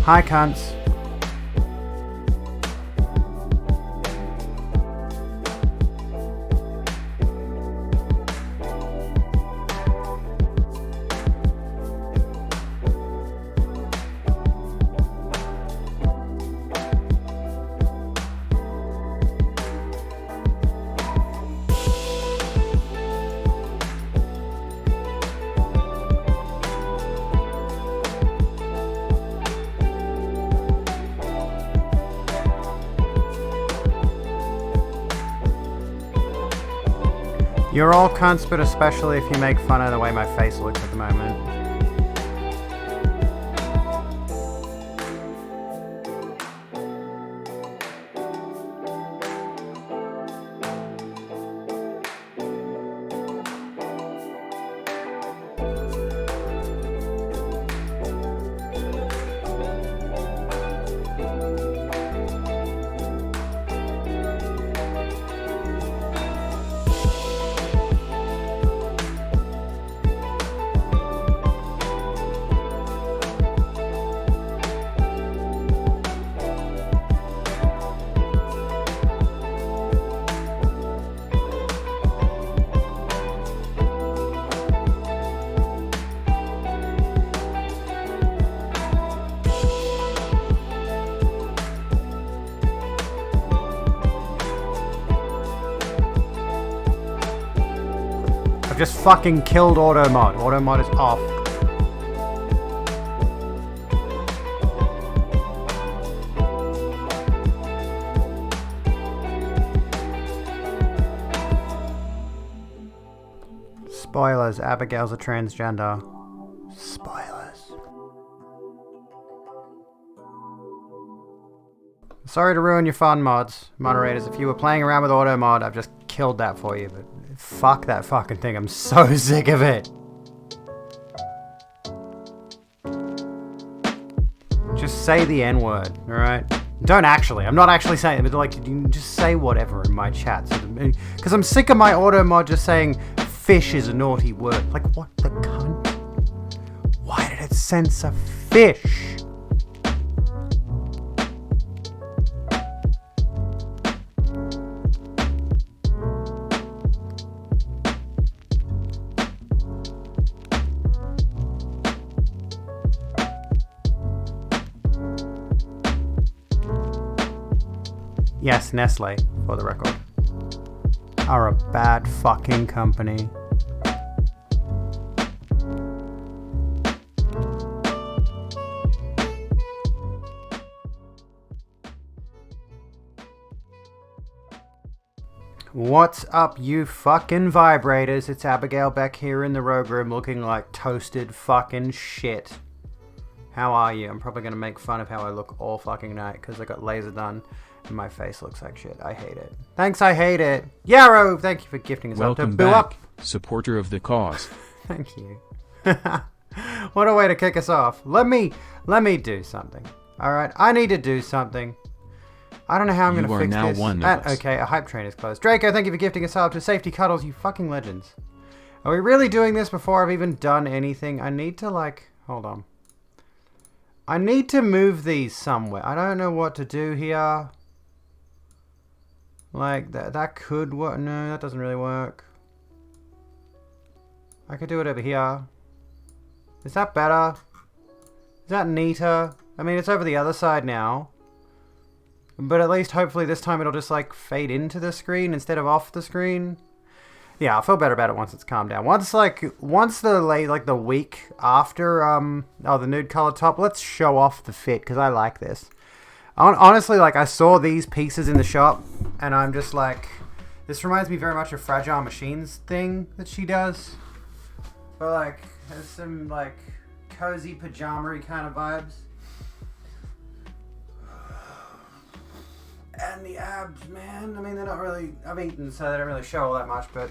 Hi, cunts. You're all cunts, but especially if you make fun of the way my face looks at the moment. I've just fucking killed AutoMod. AutoMod is off. Spoilers, Abigail's a transgender. Spoilers. Sorry to ruin your fun, mods. Moderators, if you were playing around with AutoMod, I've just killed that for you, but fuck that fucking thing. I'm so sick of it. Just say the N-word, alright? Don't actually. I'm not actually saying it, but like, you can just say whatever in my chat. Because I'm sick of my AutoMod just saying fish is a naughty word. Like, what the cunt? Why did it censor fish? Yes, Nestle, for the record, are a bad fucking company. What's up, you fucking vibrators? It's Abigail back here in the rogue room looking like toasted fucking shit. How are you? I'm probably going to make fun of how I look all fucking night because I got laser done. And my face looks like shit. I hate it. Thanks, I hate it. Yarrow, thank you for gifting us up to Boo Up. Supporter of the cause. Thank you. What a way to kick us off. Let me do something. Alright, I need to do something. I don't know how I'm going to fix now this. One of us. Okay, a hype train is closed. Draco, thank you for gifting us up to Safety Cuddles, you fucking legends. Are we really doing this before I've even done anything? I need to hold on. I need to move these somewhere. I don't know what to do here. Like, that could work. No, that doesn't really work. I could do it over here. Is that better? Is that neater? I mean, it's over the other side now. But at least, hopefully, this time it'll just, like, fade into the screen instead of off the screen. Yeah, I'll feel better about it once it's calmed down. Once the week after, the nude color top, let's show off the fit, because I like this. Honestly, like, I saw these pieces in the shop, and I'm just like, this reminds me very much of Fragile Machines thing that she does. But, like, there's some, like, cozy pajama-y kind of vibes. And the abs, man. I mean, they're not really, I've eaten, so they don't really show all that much, but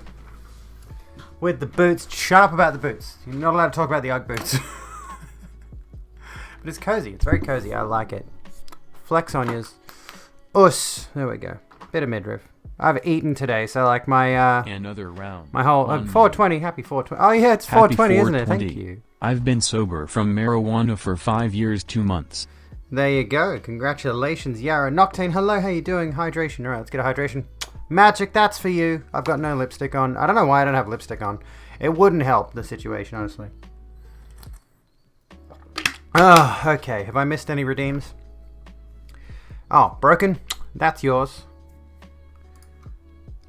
with the boots, shut up about the boots. You're not allowed to talk about the Ugg boots. But it's cozy. It's very cozy. I like it. Flex on yours. Us. There we go. Bit of midriff. I've eaten today, so like my another round. My whole 420. Happy 420. Oh yeah, it's 420, isn't it? Thank you. I've been sober from marijuana for 5 years, 2 months. There you go. Congratulations, Yara. Noctane, hello, how you doing? Hydration. Alright, let's get a hydration. Magic, that's for you. I've got no lipstick on. I don't know why I don't have lipstick on. It wouldn't help the situation, honestly. Oh, okay. Have I missed any redeems? Oh, broken. That's yours.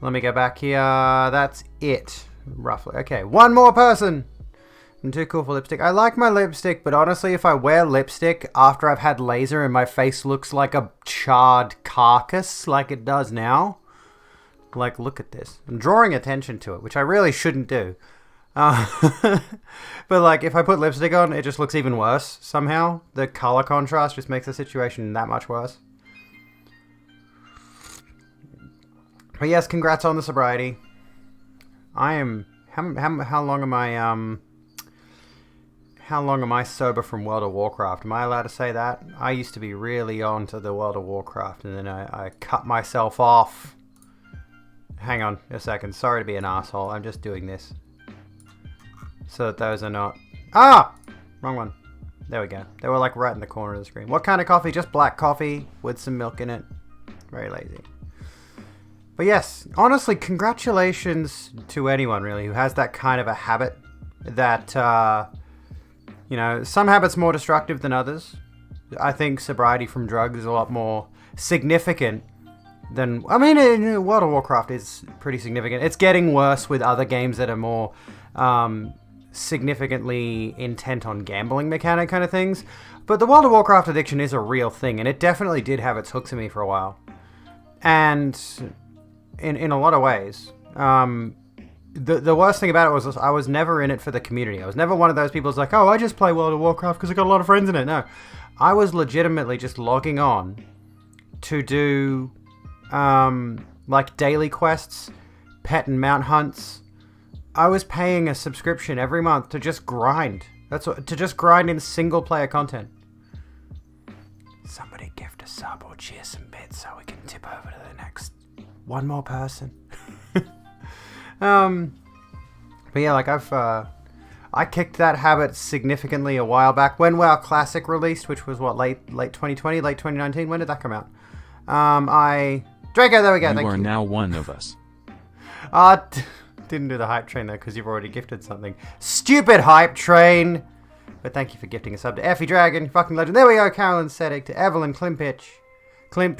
Let me go back here. That's it, roughly. Okay, one more person. I'm too cool for lipstick. I like my lipstick, but honestly, if I wear lipstick after I've had laser and my face looks like a charred carcass like it does now, like, look at this. I'm drawing attention to it, which I really shouldn't do. But like, if I put lipstick on, it just looks even worse somehow. The color contrast just makes the situation that much worse. But yes, congrats on the sobriety. I am... How long am I, How long am I sober from World of Warcraft? Am I allowed to say that? I used to be really on to the World of Warcraft, and then I cut myself off. Hang on a second. Sorry to be an asshole. I'm just doing this. So that those are not... Ah! Wrong one. There we go. They were like right in the corner of the screen. What kind of coffee? Just black coffee with some milk in it. Very lazy. But yes, honestly, congratulations to anyone really who has that kind of a habit that, you know, some habits more destructive than others. I think sobriety from drugs is a lot more significant than... I mean, World of Warcraft is pretty significant. It's getting worse with other games that are more significantly intent on gambling mechanic kind of things. But the World of Warcraft addiction is a real thing, and it definitely did have its hooks in me for a while. And in a lot of ways, the worst thing about it was I was never in it for the community. I was never one of those people who's like, oh, I just play World of Warcraft because I got a lot of friends in it. No, I was legitimately just logging on to do like daily quests, pet and mount hunts. I was paying a subscription every month to just grind. To just grind in single player content. Somebody gift a sub or cheer some bits so we can tip over to the next one more person. But yeah, like I kicked that habit significantly a while back when WoW Classic released, which was what, late 2020, late 2019. When did that come out? Draco, there we go. You thank are you. now one of us. Didn't do the hype train though because you've already gifted something. Stupid hype train. But thank you for gifting a sub to Effie Dragon, fucking legend. There we go, Carolyn Sedic, to Evelyn Klimpich.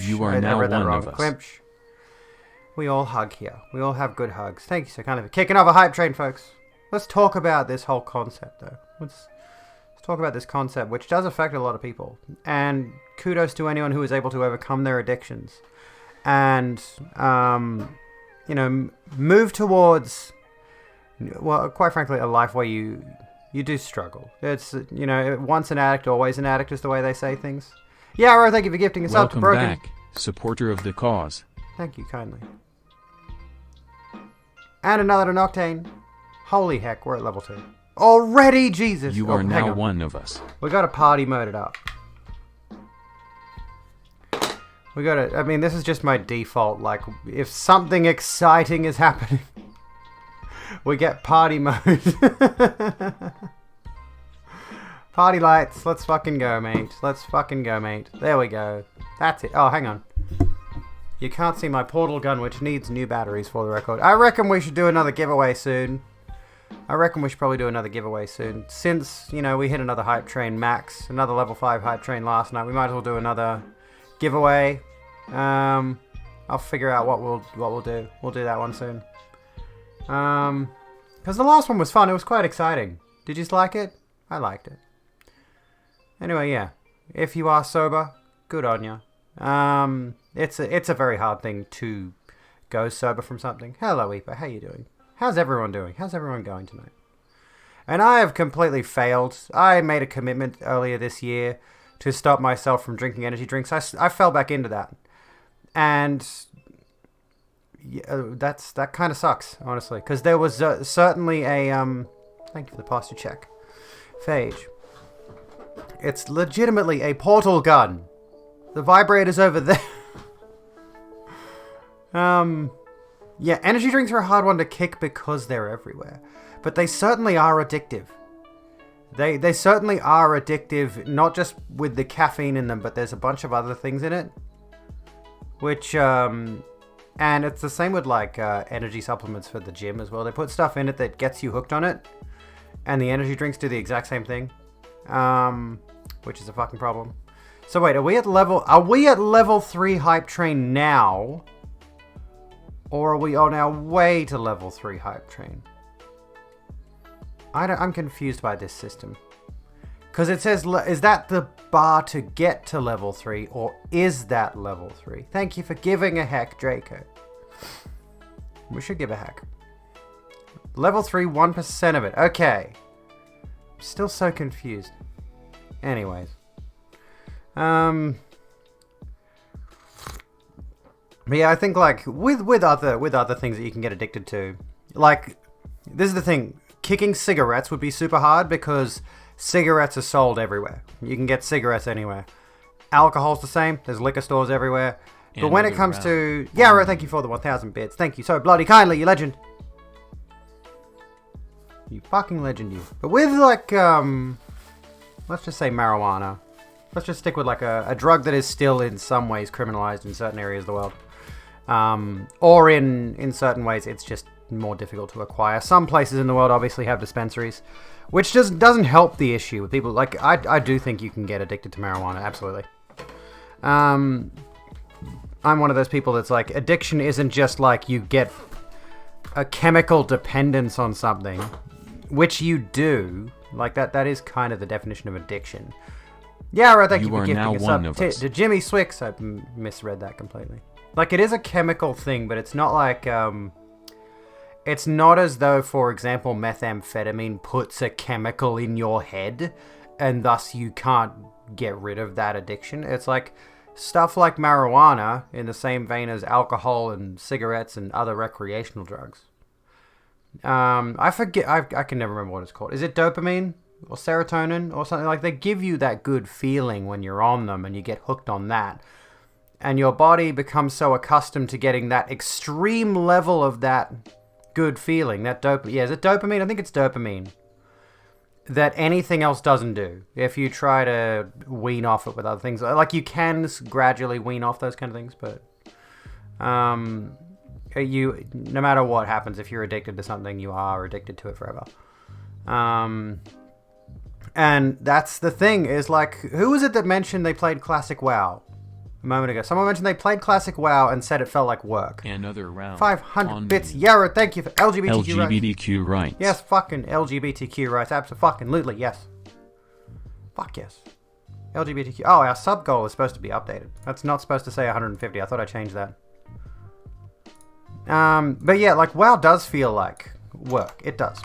You are now one of us. Klimpch. We all hug here. We all have good hugs. Thank you so kindly for kicking off a hype train, folks. Let's talk about this whole concept, though. Let's talk about this concept, which does affect a lot of people. And kudos to anyone who is able to overcome their addictions. And, you know, move towards, well, quite frankly, a life where you do struggle. It's, you know, once an addict, always an addict is the way they say things. Yeah, Ro, thank you for gifting us up to Broken. Welcome back, supporter of the cause. Thank you kindly. And another Noctane. Holy heck, we're at level 2. Already, Jesus! You are now one of us. We got to party mode it up. We got to... I mean, this is just my default. Like, if something exciting is happening, we get party mode. Party lights. Let's fucking go, mate. Let's fucking go, mate. There we go. That's it. Oh, hang on. You can't see my portal gun, which needs new batteries for the record. I reckon we should do another giveaway soon. Since, you know, we hit another hype train max, another level 5 hype train last night, we might as well do another giveaway. I'll figure out what we'll do. We'll do that one soon. Because the last one was fun. It was quite exciting. Did you like it? I liked it. Anyway, yeah. If you are sober, good on you. It's a very hard thing to go sober from something. Hello, Eepa. How you doing? How's everyone doing? How's everyone going tonight? And I have completely failed. I made a commitment earlier this year to stop myself from drinking energy drinks. I fell back into that. And yeah, that kind of sucks, honestly. Because there was certainly a... Thank you for the posture check. Phage. It's legitimately a portal gun. The vibrator's over there. Yeah, energy drinks are a hard one to kick because they're everywhere. But they certainly are addictive. They certainly are addictive, not just with the caffeine in them, but there's a bunch of other things in it. Which, and it's the same with like energy supplements for the gym as well. They put stuff in it that gets you hooked on it. And the energy drinks do the exact same thing. Which is a fucking problem. So wait, are we at level 3 hype train now? Or are we on our way to level 3 hype train? I'm confused by this system. Because it says, is that the bar to get to level 3, or is that level 3? Thank you for giving a heck, Draco. We should give a heck. Level 3, 1% of it. Okay. Still so confused. Anyways. But yeah, I think like with other things that you can get addicted to, like this is the thing, kicking cigarettes would be super hard because cigarettes are sold everywhere. You can get cigarettes anywhere. Alcohol's the same. There's liquor stores everywhere. But when it comes to Yara, thank you for the 1,000 bits. Thank you so bloody kindly, you legend. You fucking legend, you. But with like let's just say marijuana. Let's just stick with like a drug that is still in some ways criminalized in certain areas of the world. Or in certain ways it's just more difficult to acquire. Some places in the world obviously have dispensaries, which just doesn't help the issue with people. Like, I do think you can get addicted to marijuana, absolutely. I'm one of those people that's like, addiction isn't just like you get a chemical dependence on something, which you do. Like, that is kind of the definition of addiction. Yeah, right, thank you for giving us up. To Jimmy Swix, I misread that completely. Like, it is a chemical thing, but it's not like, it's not as though, for example, methamphetamine puts a chemical in your head, and thus you can't get rid of that addiction. It's like stuff like marijuana, in the same vein as alcohol and cigarettes and other recreational drugs. I forget, I can never remember what it's called. Is it dopamine? Or serotonin or something? Like, they give you that good feeling when you're on them and you get hooked on that, and your body becomes so accustomed to getting that extreme level of that good feeling, that dopamine. Yeah, is it dopamine? I think it's dopamine, that anything else doesn't do. If you try to wean off it with other things, like, you can gradually wean off those kind of things, but you, no matter what happens, if you're addicted to something, you are addicted to it forever. And that's the thing, is like, who was it that mentioned they played Classic WoW a moment ago? Someone mentioned they played Classic WoW and said it felt like work. Another round. 500 bits. Yara, thank you for LGBTQ rights. Yes, fucking LGBTQ rights. Absolutely, yes. Fuck yes. LGBTQ. Oh, our sub goal is supposed to be updated. That's not supposed to say 150. I thought I changed that. But yeah, like, WoW does feel like work. It does.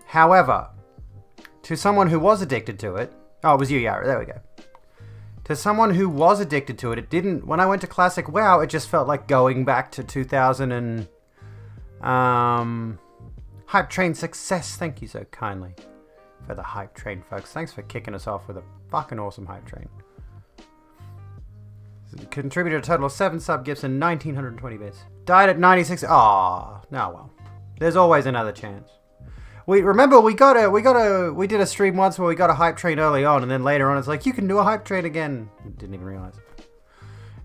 However, to someone who was addicted to it... Oh, it was you, Yara. There we go. To someone who was addicted to it, it didn't... When I went to Classic WoW, it just felt like going back to 2000 and... Hype Train success. Thank you so kindly for the Hype Train, folks. Thanks for kicking us off with a fucking awesome Hype Train. Contributed a total of 7 sub-gifts and 1,920 bits. Died at 96... Aw, no, well. There's always another chance. We did a stream once where we got a hype train early on, and then later on it's like, you can do a hype train again. Didn't even realize.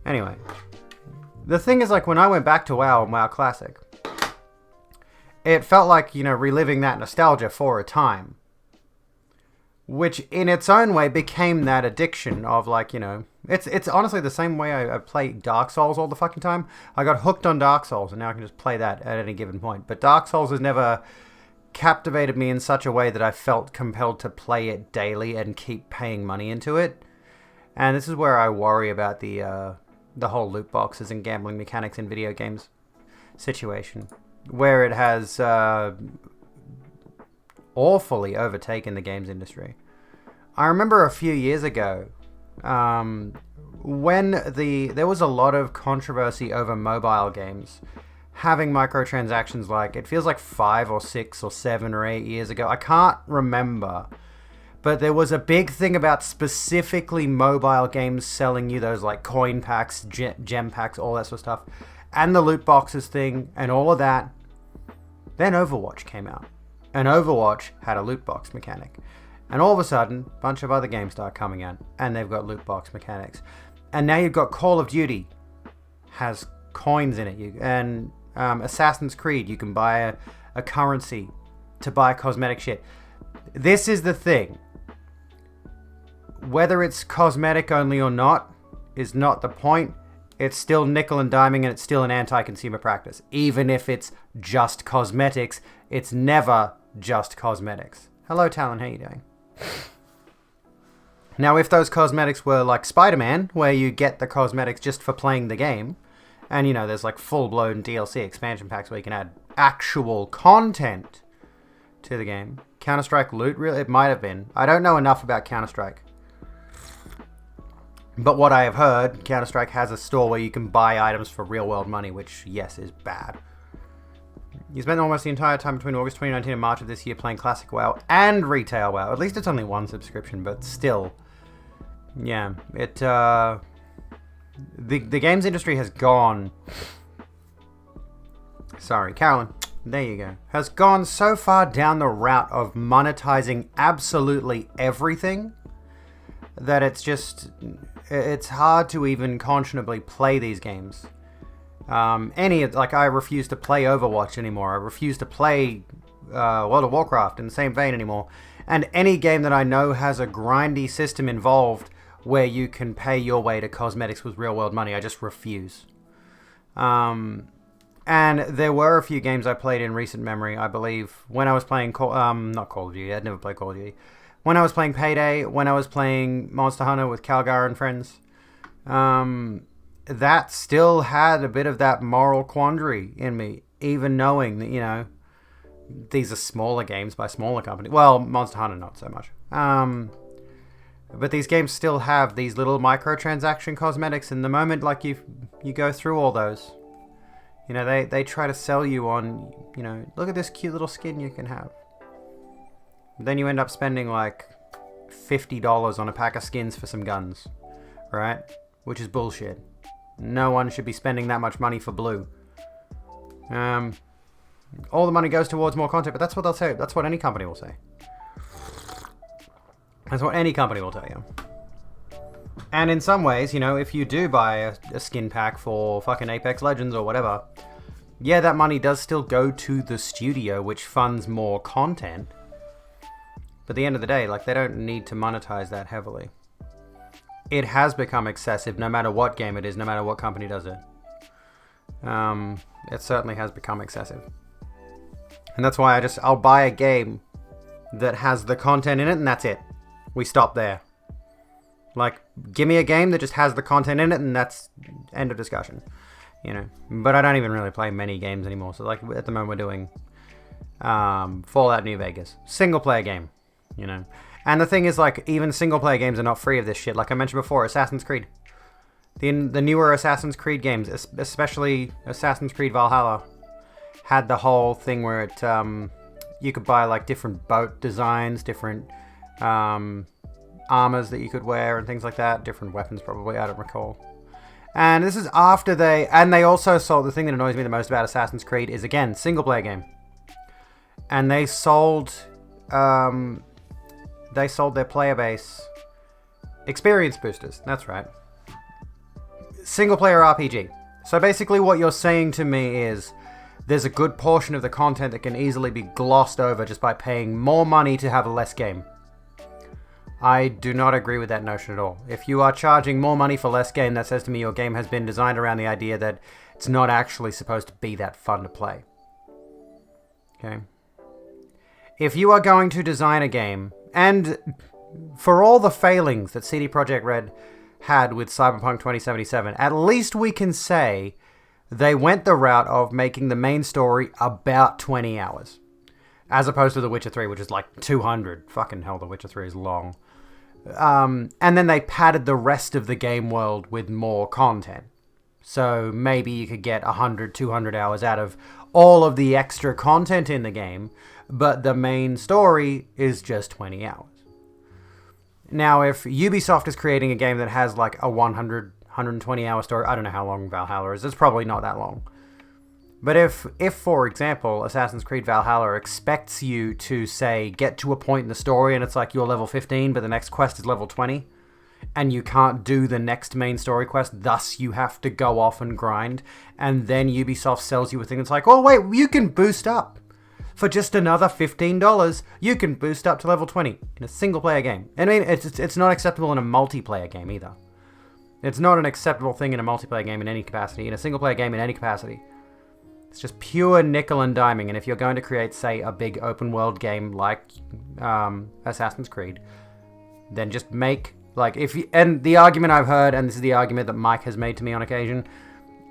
Anyway, the thing is, like, when I went back to WoW and WoW Classic, it felt like, you know, reliving that nostalgia for a time, which in its own way became that addiction of, like, you know, it's honestly the same way I play Dark Souls all the fucking time. I got hooked on Dark Souls, and now I can just play that at any given point. But Dark Souls has never captivated me in such a way that I felt compelled to play it daily and keep paying money into it. And this is where I worry about the whole loot boxes and gambling mechanics in video games situation, where it has awfully overtaken the games industry. I remember a few years ago when there was a lot of controversy over mobile games having microtransactions. Like, it feels like 5 or 6 or 7 or 8 years ago. I can't remember. But there was a big thing about specifically mobile games selling you those, like, coin packs, gem packs, all that sort of stuff. And the loot boxes thing and all of that. Then Overwatch came out. And Overwatch had a loot box mechanic. And all of a sudden, a bunch of other games start coming out, and they've got loot box mechanics. And now you've got Call of Duty has coins in it, and Assassin's Creed, you can buy a currency to buy cosmetic shit. This is the thing. Whether it's cosmetic only or not is not the point. It's still nickel and diming, and it's still an anti-consumer practice. Even if it's just cosmetics, it's never just cosmetics. Hello, Talon, how you doing? Now, if those cosmetics were like Spider-Man, where you get the cosmetics just for playing the game, and you know, there's like full-blown DLC expansion packs where you can add actual content to the game. Counter-Strike loot, really? It might have been. I don't know enough about Counter-Strike. But what I have heard, Counter-Strike has a store where you can buy items for real-world money, which, yes, is bad. You spent almost the entire time between August 2019 and March of this year playing Classic WoW and Retail WoW. At least it's only one subscription, but still. Yeah, the games industry has gone... Sorry, Carolyn. There you go. Has gone so far down the route of monetizing absolutely everything that it's hard to even conscionably play these games. I refuse to play Overwatch anymore. I refuse to play World of Warcraft in the same vein anymore. And any game that I know has a grindy system involved where you can pay your way to cosmetics with real world money, I just refuse. And there were a few games I played in recent memory, I believe, when I was playing not Call of Duty. I'd never played Call of Duty. When I was playing Payday, when I was playing Monster Hunter with Calgar and friends, that still had a bit of that moral quandary in me, even knowing that, you know, these are smaller games by smaller companies. Well, Monster Hunter, not so much. But these games still have these little microtransaction cosmetics, and the moment, like, you go through all those, you know, they try to sell you on, you know, look at this cute little skin you can have. Then you end up spending like $50 on a pack of skins for some guns, right? Which is bullshit. No one should be spending that much money for blue. All the money goes towards more content, but that's what they'll say. That's what any company will say. That's what any company will tell you. And in some ways, you know, if you do buy a skin pack for fucking Apex Legends or whatever, yeah, that money does still go to the studio, which funds more content. But at the end of the day, like, they don't need to monetize that heavily. It has become excessive no matter what game it is, no matter what company does it. It certainly has become excessive. And that's why I'll buy a game that has the content in it, and that's it. We stop there. Like, give me a game that just has the content in it, and that's end of discussion. You know, but I don't even really play many games anymore. So, like, at the moment we're doing Fallout New Vegas. Single player game. You know, and the thing is, like, even single player games are not free of this shit. Like I mentioned before, Assassin's Creed, the newer Assassin's Creed games, especially Assassin's Creed Valhalla, had the whole thing where it you could buy like different boat designs, different armors that you could wear and things like that, different weapons probably, I don't recall. And this is after they also sold, the thing that annoys me the most about Assassin's Creed is, again, single player game, and they sold their player base experience boosters. That's right. Single player RPG. So basically what you're saying to me is there's a good portion of the content that can easily be glossed over just by paying more money to have less game. I do not agree with that notion at all. If you are charging more money for less game, that says to me your game has been designed around the idea that it's not actually supposed to be that fun to play. Okay? If you are going to design a game, and for all the failings that CD Projekt Red had with Cyberpunk 2077, at least we can say they went the route of making the main story about 20 hours. As opposed to The Witcher 3, which is like 200. Fucking hell, The Witcher 3 is long. And then they padded the rest of the game world with more content. So maybe you could get 100, 200 hours out of all of the extra content in the game, but the main story is just 20 hours. Now, if Ubisoft is creating a game that has like a 100, 120 hour story, I don't know how long Valhalla is, it's probably not that long. But if for example, Assassin's Creed Valhalla expects you to, say, get to a point in the story and it's like you're level 15, but the next quest is level 20, and you can't do the next main story quest, thus you have to go off and grind, and then Ubisoft sells you a thing that's like, oh wait, you can boost up. For just another $15, you can boost up to level 20 in a single-player game. I mean, it's not acceptable in a multiplayer game either. It's not an acceptable thing in a multiplayer game in any capacity, in a single-player game in any capacity. It's just pure nickel and diming, and if you're going to create, say, a big open-world game like Assassin's Creed, then just make, like, and the argument I've heard, and this is the argument that Mike has made to me on occasion,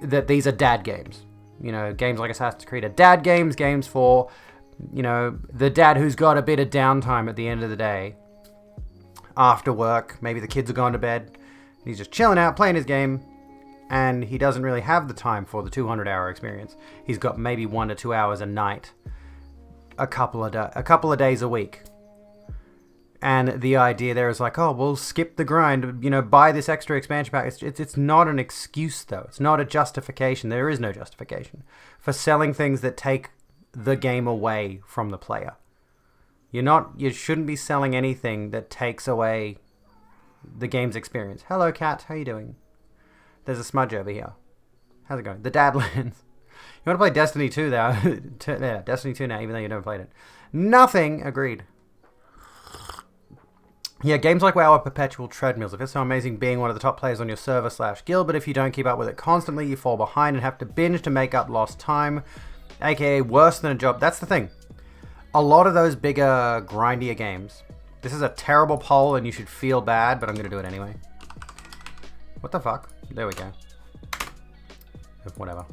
that these are dad games. You know, games like Assassin's Creed are dad games, games for, you know, the dad who's got a bit of downtime at the end of the day. After work, maybe the kids are gone to bed, he's just chilling out, playing his game, and he doesn't really have the time for the 200-hour experience. He's got maybe 1 to 2 hours a night, a couple of days a week. And the idea there is like, oh, we'll skip the grind, you know, buy this extra expansion pack. It's not an excuse, though. It's not a justification. There is no justification for selling things that take the game away from the player. You shouldn't be selling anything that takes away the game's experience. Hello, cat. How you doing? There's a smudge over here. How's it going? The Dadlands. You want to play Destiny 2 now? Yeah, Destiny 2 now, even though you never played it. Nothing. Agreed. Yeah, games like WoW are perpetual treadmills. If it's so amazing being one of the top players on your server/guild, but if you don't keep up with it constantly, you fall behind and have to binge to make up lost time, aka worse than a job. That's the thing. A lot of those bigger, grindier games. This is a terrible poll and you should feel bad, but I'm going to do it anyway. What the fuck? There we go. Whatever.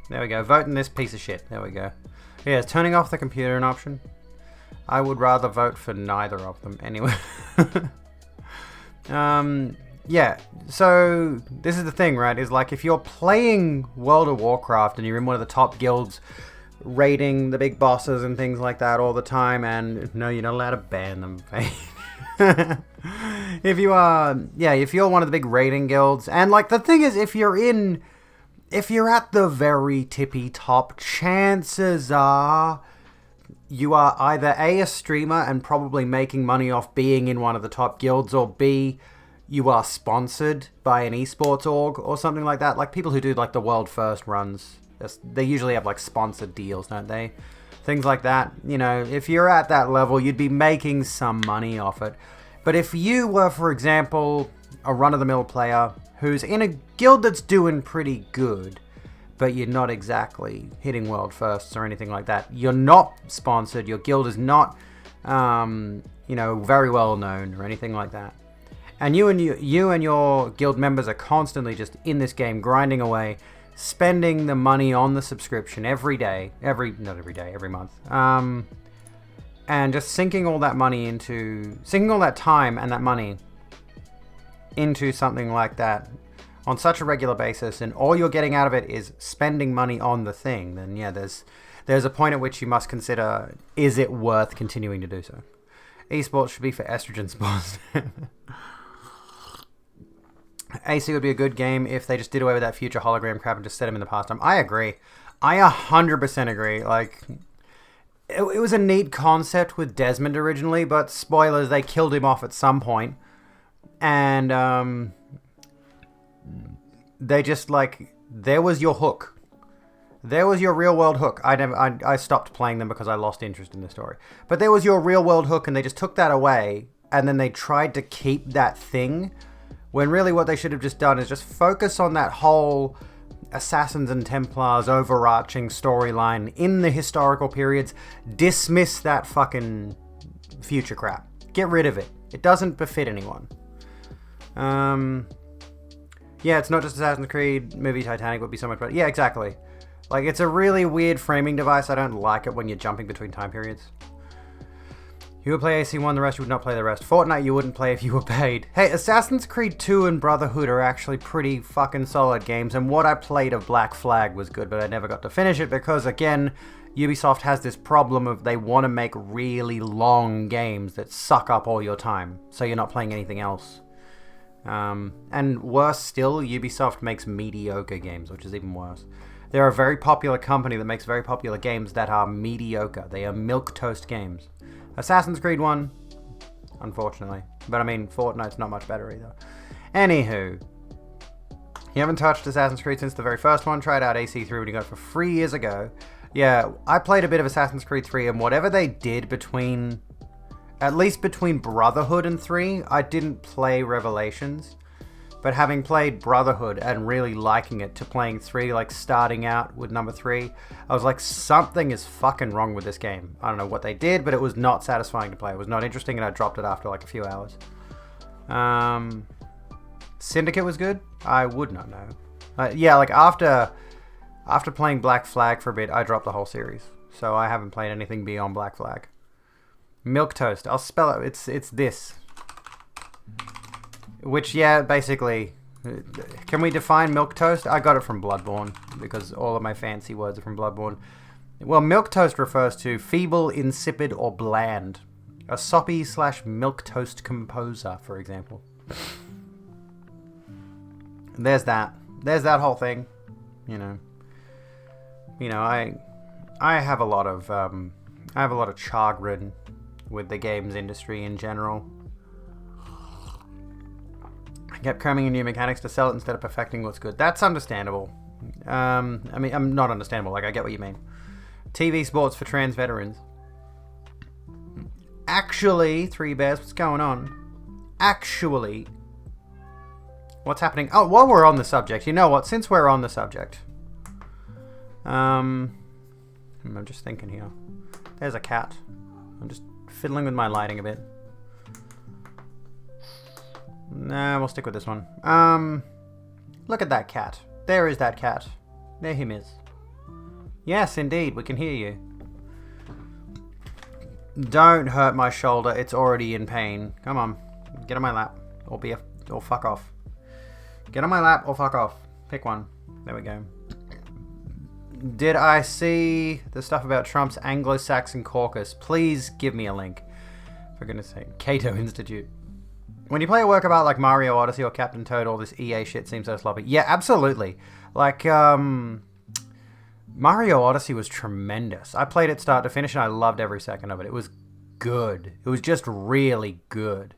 There we go. Vote in this piece of shit. There we go. Yeah, is turning off the computer an option? I would rather vote for neither of them anyway. Yeah, so this is the thing, right? Is like if you're playing World of Warcraft and you're in one of the top guilds raiding the big bosses and things like that all the time, and no, you're not allowed to ban them. If you're one of the big raiding guilds, and like the thing is, if you're at the very tippy top, chances are you are either A, a streamer and probably making money off being in one of the top guilds, or B, you are sponsored by an esports org or something like that. Like people who do like the world first runs, they usually have like sponsored deals, don't they? Things like that. You know, if you're at that level, you'd be making some money off it. But if you were, for example, a run-of-the-mill player who's in a guild that's doing pretty good, but you're not exactly hitting world firsts or anything like that. You're not sponsored. Your guild is not, very well known or anything like that. And you and your guild members are constantly just in this game, grinding away, spending the money on the subscription every month. And just sinking all that time and that money into something like that on such a regular basis, and all you're getting out of it is spending money on the thing, then yeah, there's a point at which you must consider, is it worth continuing to do so? Esports should be for estrogen sports. AC would be a good game if they just did away with that future hologram crap and just set them in the past time. I agree. I 100% agree. Like, it was a neat concept with Desmond originally, but spoilers, they killed him off at some point. And, they just, like, there was your hook. There was your real world hook. I stopped playing them because I lost interest in the story. But there was your real world hook, and they just took that away, and then they tried to keep that thing, when really what they should have just done is just focus on that whole Assassins and Templars overarching storyline in the historical periods. Dismiss that fucking future crap. Get rid of it. It doesn't befit anyone. Yeah, it's not just Assassin's Creed. Movie Titanic would be so much better. Yeah, exactly. Like, it's a really weird framing device. I don't like it when you're jumping between time periods. You would play AC1, the rest you would not play the rest. Fortnite you wouldn't play if you were paid. Hey, Assassin's Creed 2 and Brotherhood are actually pretty fucking solid games, and what I played of Black Flag was good, but I never got to finish it because, again, Ubisoft has this problem of they want to make really long games that suck up all your time, so you're not playing anything else. And worse still, Ubisoft makes mediocre games, which is even worse. They're a very popular company that makes very popular games that are mediocre. They are milquetoast games. Assassin's Creed 1, unfortunately. But I mean, Fortnite's not much better either. Anywho, you haven't touched Assassin's Creed since the very first one. Tried out AC3 when you got it for 3 years ago. Yeah, I played a bit of Assassin's Creed 3, and whatever they did between... At least between Brotherhood and 3, I didn't play Revelations. But having played Brotherhood and really liking it to playing 3, like starting out with number 3, I was like, something is fucking wrong with this game. I don't know what they did, but it was not satisfying to play. It was not interesting, and I dropped it after like a few hours. Syndicate was good? I would not know. Yeah, like after playing Black Flag for a bit, I dropped the whole series. So I haven't played anything beyond Black Flag. Milquetoast. I'll spell it. It's this. Which, yeah, basically... Can we define milquetoast? I got it from Bloodborne, because all of my fancy words are from Bloodborne. Well, milquetoast refers to feeble, insipid, or bland. A soppy / milquetoast composer, for example. There's that. There's that whole thing. You know, I have a lot of chagrin with the games industry in general. I kept cramming in new mechanics to sell it instead of perfecting what's good. That's understandable. I mean, I'm not understandable. Like, I get what you mean. TV sports for trans veterans. Actually, Three Bears, what's going on? Actually, what's happening? Oh, while we're on the subject, you know what? Since we're on the subject, I'm just thinking here. There's a cat. I'm just fiddling with my lighting a bit. Nah, we'll stick with this one. Look at that cat. There is that cat. There him is. Yes, indeed, we can hear you. Don't hurt my shoulder. It's already in pain. Come on, get on my lap, or fuck off. Get on my lap or fuck off. Pick one. There we go. Did I see the stuff about Trump's Anglo-Saxon caucus? Please give me a link. For goodness sake. Cato Institute. When you play a work about like Mario Odyssey or Captain Toad, all this EA shit seems so sloppy. Yeah, absolutely. Like, Mario Odyssey was tremendous. I played it start to finish and I loved every second of it. It was good. It was just really good.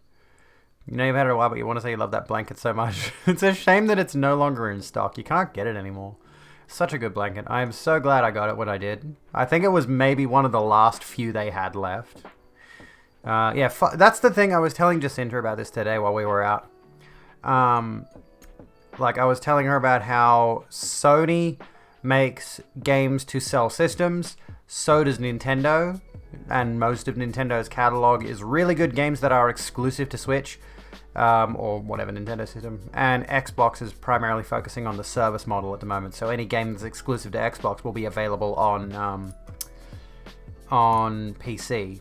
You know, you've had it a while, but you want to say you love that blanket so much. It's a shame that it's no longer in stock. You can't get it anymore. Such a good blanket. I am so glad I got it when I did. I think it was maybe one of the last few they had left. Yeah, that's the thing I was telling Jacinta about this today while we were out. Like, I was telling her about how Sony makes games to sell systems. So does Nintendo. And most of Nintendo's catalog is really good games that are exclusive to Switch. Or whatever Nintendo system. And Xbox is primarily focusing on the service model at the moment. So any game that's exclusive to Xbox will be available on PC.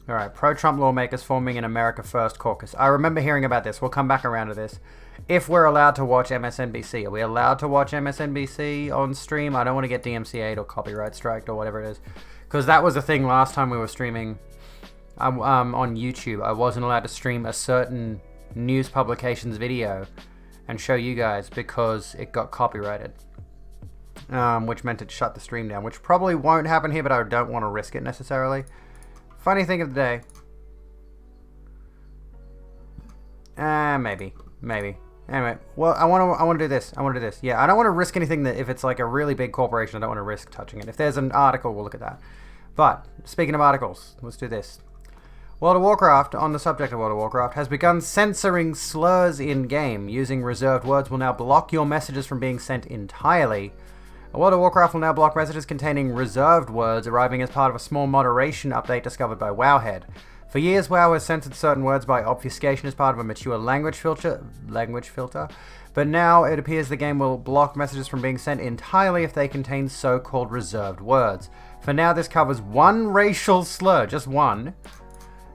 Alright, pro-Trump lawmakers forming an America First caucus. I remember hearing about this. We'll come back around to this. If we're allowed to watch MSNBC. Are we allowed to watch MSNBC on stream? I don't want to get DMCA'd or copyright striked or whatever it is. Because that was the thing last time we were streaming on YouTube. I wasn't allowed to stream a certain news publication's video and show you guys because it got copyrighted. Which meant it shut the stream down. Which probably won't happen here, but I don't want to risk it necessarily. Funny thing of the day. Maybe. Anyway, well, I want to do this. Yeah, I don't want to risk anything that if it's like a really big corporation, I don't want to risk touching it. If there's an article, we'll look at that. But speaking of articles, let's do this. World of Warcraft, on the subject of World of Warcraft, has begun censoring slurs in-game. Using reserved words will now block your messages from being sent entirely. World of Warcraft will now block messages containing reserved words, arriving as part of a small moderation update discovered by Wowhead. For years, WoW has censored certain words by obfuscation as part of a mature language filter, but now it appears the game will block messages from being sent entirely if they contain so-called reserved words. For now, this covers one racial slur, just one,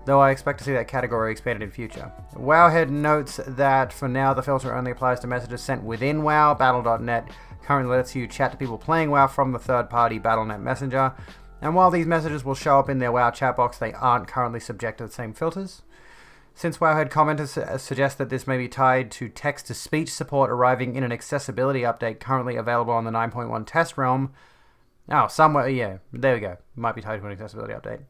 though I expect to see that category expanded in future. Wowhead notes that for now, the filter only applies to messages sent within WoW. Battle.net currently lets you chat to people playing WoW from the third-party Battle.net Messenger. And while these messages will show up in their WoW chat box, they aren't currently subject to the same filters. Since Wowhead commenters suggest that this may be tied to text-to-speech support arriving in an accessibility update currently available on the 9.1 test realm. Oh, somewhere, yeah, there we go. Might be tied to an accessibility update.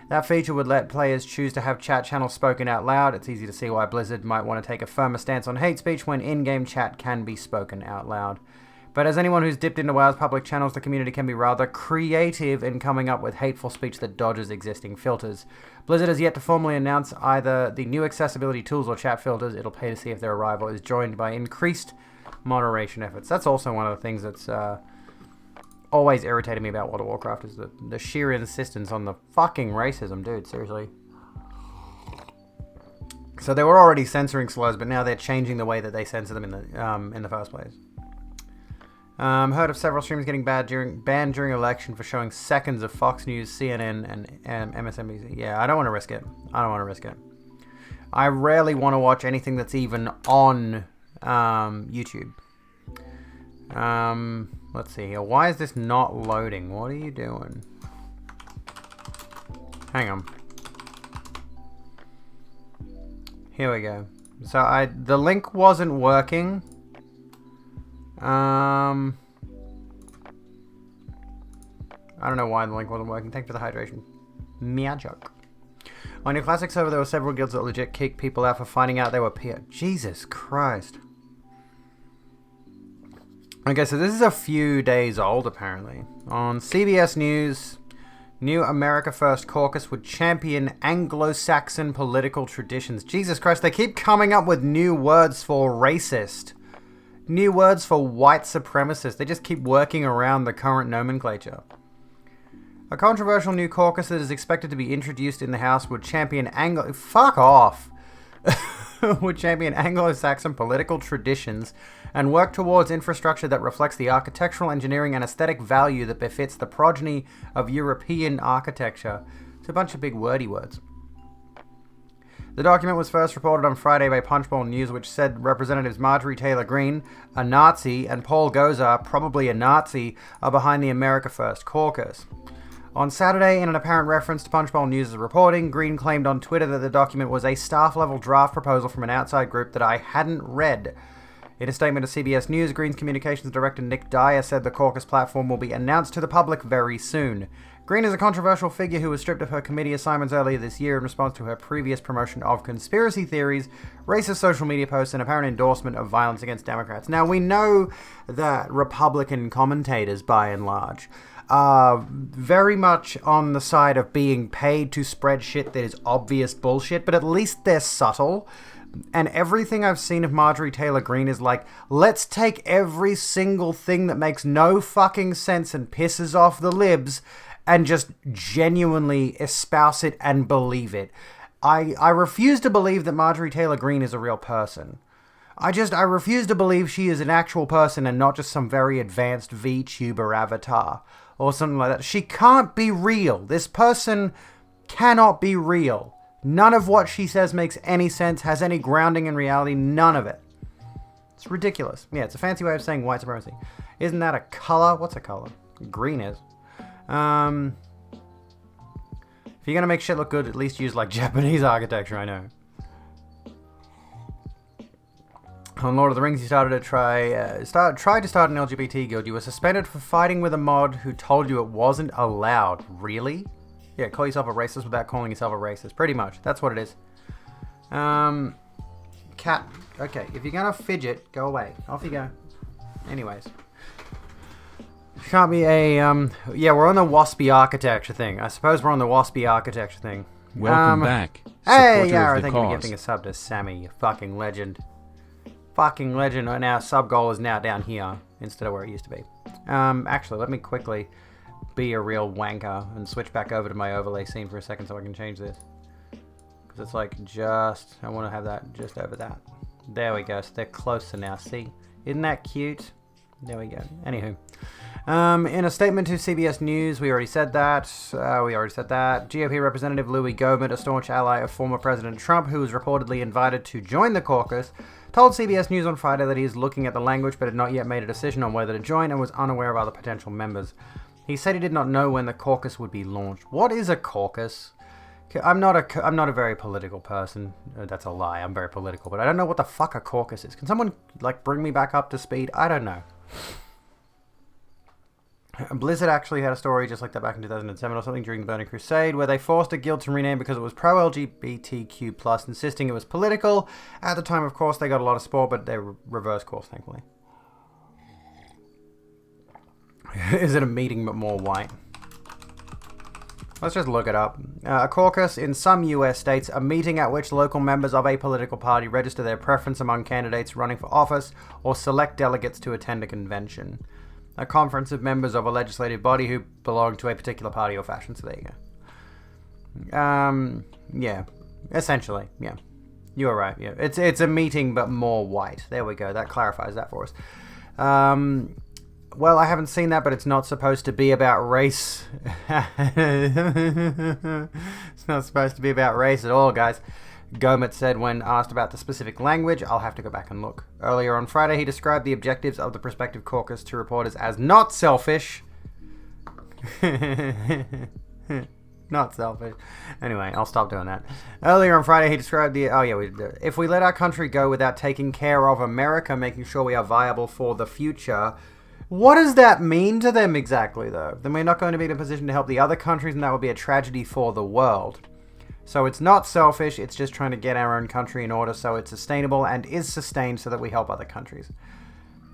That feature would let players choose to have chat channels spoken out loud. It's easy to see why Blizzard might want to take a firmer stance on hate speech when in-game chat can be spoken out loud. But as anyone who's dipped into WoW's public channels, the community can be rather creative in coming up with hateful speech that dodges existing filters. Blizzard has yet to formally announce either the new accessibility tools or chat filters. It'll pay to see if their arrival is joined by increased moderation efforts. That's also one of the things that's always irritated me about World of Warcraft is the sheer insistence on the fucking racism, dude. Seriously. So they were already censoring slurs, but now they're changing the way that they censor them in the first place. Heard of several streams getting banned during election for showing seconds of Fox News, CNN, and MSNBC. Yeah, I don't want to risk it. I rarely want to watch anything that's even on YouTube. Let's see here. Why is this not loading? What are you doing? Hang on. Here we go. So the link wasn't working. I don't know why the link wasn't working. Thanks for the hydration. Magic. On your classic server, there were several guilds that legit kicked people out for finding out they were peer. Jesus Christ. Okay, so this is a few days old, apparently. On CBS News, New America First Caucus would champion Anglo-Saxon political traditions. Jesus Christ, they keep coming up with new words for racist. New words for white supremacist. They just keep working around the current nomenclature. A controversial new caucus that is expected to be introduced in the House would champion Fuck off! Would champion Anglo-Saxon political traditions and work towards infrastructure that reflects the architectural, engineering, and aesthetic value that befits the progeny of European architecture. It's a bunch of big wordy words. The document was first reported on Friday by Punchbowl News, which said Representatives Marjorie Taylor Greene, a Nazi, and Paul Gosar, probably a Nazi, are behind the America First caucus. On Saturday, in an apparent reference to Punchbowl News' reporting, Greene claimed on Twitter that the document was a staff-level draft proposal from an outside group that I hadn't read. In a statement to CBS News, Greene's communications director Nick Dyer said the caucus platform will be announced to the public very soon. Greene is a controversial figure who was stripped of her committee assignments earlier this year in response to her previous promotion of conspiracy theories, racist social media posts, and apparent endorsement of violence against Democrats. Now, we know that Republican commentators, by and large, are very much on the side of being paid to spread shit that is obvious bullshit, but at least they're subtle. And everything I've seen of Marjorie Taylor Greene is like, let's take every single thing that makes no fucking sense and pisses off the libs and just genuinely espouse it and believe it. I refuse to believe that Marjorie Taylor Greene is a real person. I refuse to believe she is an actual person and not just some very advanced VTuber avatar or something like that. She can't be real. This person cannot be real. None of what she says makes any sense, has any grounding in reality, none of it. It's ridiculous. Yeah, it's a fancy way of saying white supremacy. Isn't that a color? What's a color? Green is. If you're gonna make shit look good, at least use like Japanese architecture, I know. On Lord of the Rings, you tried to start an LGBT guild. You were suspended for fighting with a mod who told you it wasn't allowed. Really? Yeah, call yourself a racist without calling yourself a racist. Pretty much. That's what it is. Cat. Okay, if you're gonna fidget, go away. Off you go. Anyways. Can't be a, yeah, we're on the waspy architecture thing. I suppose we're on the waspy architecture thing. Welcome back. Hey, Yara, thank you for gifting a sub to Sammy, you fucking legend. Fucking legend, and our sub goal is now down here, instead of where it used to be. Actually, let me quickly be a real wanker and switch back over to my overlay scene for a second so I can change this. Because it's like just, I want to have that just over that. There we go, so they're closer now, see? Isn't that cute? There we go. Anywho. In a statement to CBS News, we already said that. GOP Representative Louis Gohmert, a staunch ally of former President Trump, who was reportedly invited to join the caucus, told CBS News on Friday that he is looking at the language but had not yet made a decision on whether to join and was unaware of other potential members. He said he did not know when the caucus would be launched. What is a caucus? I'm not a very political person. That's a lie. I'm very political, but I don't know what the fuck a caucus is. Can someone like bring me back up to speed? I don't know. Blizzard actually had a story just like that back in 2007 or something during the Burning Crusade, where they forced a guild to rename because it was pro-LGBTQ+, insisting it was political. At the time, of course, they got a lot of support, but they reversed course, thankfully. Is it a meeting but more white? Let's just look it up. A caucus in some US states, a meeting at which local members of a political party register their preference among candidates running for office or select delegates to attend a convention. A conference of members of a legislative body who belong to a particular party or faction. So there you go. Yeah. Essentially, yeah. You're right, yeah. It's a meeting, but more white. There we go. That clarifies that for us. Well, I haven't seen that, but it's not supposed to be about race. It's not supposed to be about race at all, guys. Gomet said when asked about the specific language. I'll have to go back and look. Earlier on Friday, he described the objectives of the prospective caucus to reporters as not selfish. Not selfish. Anyway, I'll stop doing that. Earlier on Friday, he described the... Oh, yeah, if we let our country go without taking care of America, making sure we are viable for the future... What does that mean to them exactly, though? Then we're not going to be in a position to help the other countries, and that would be a tragedy for the world. So it's not selfish, it's just trying to get our own country in order so it's sustainable and is sustained so that we help other countries.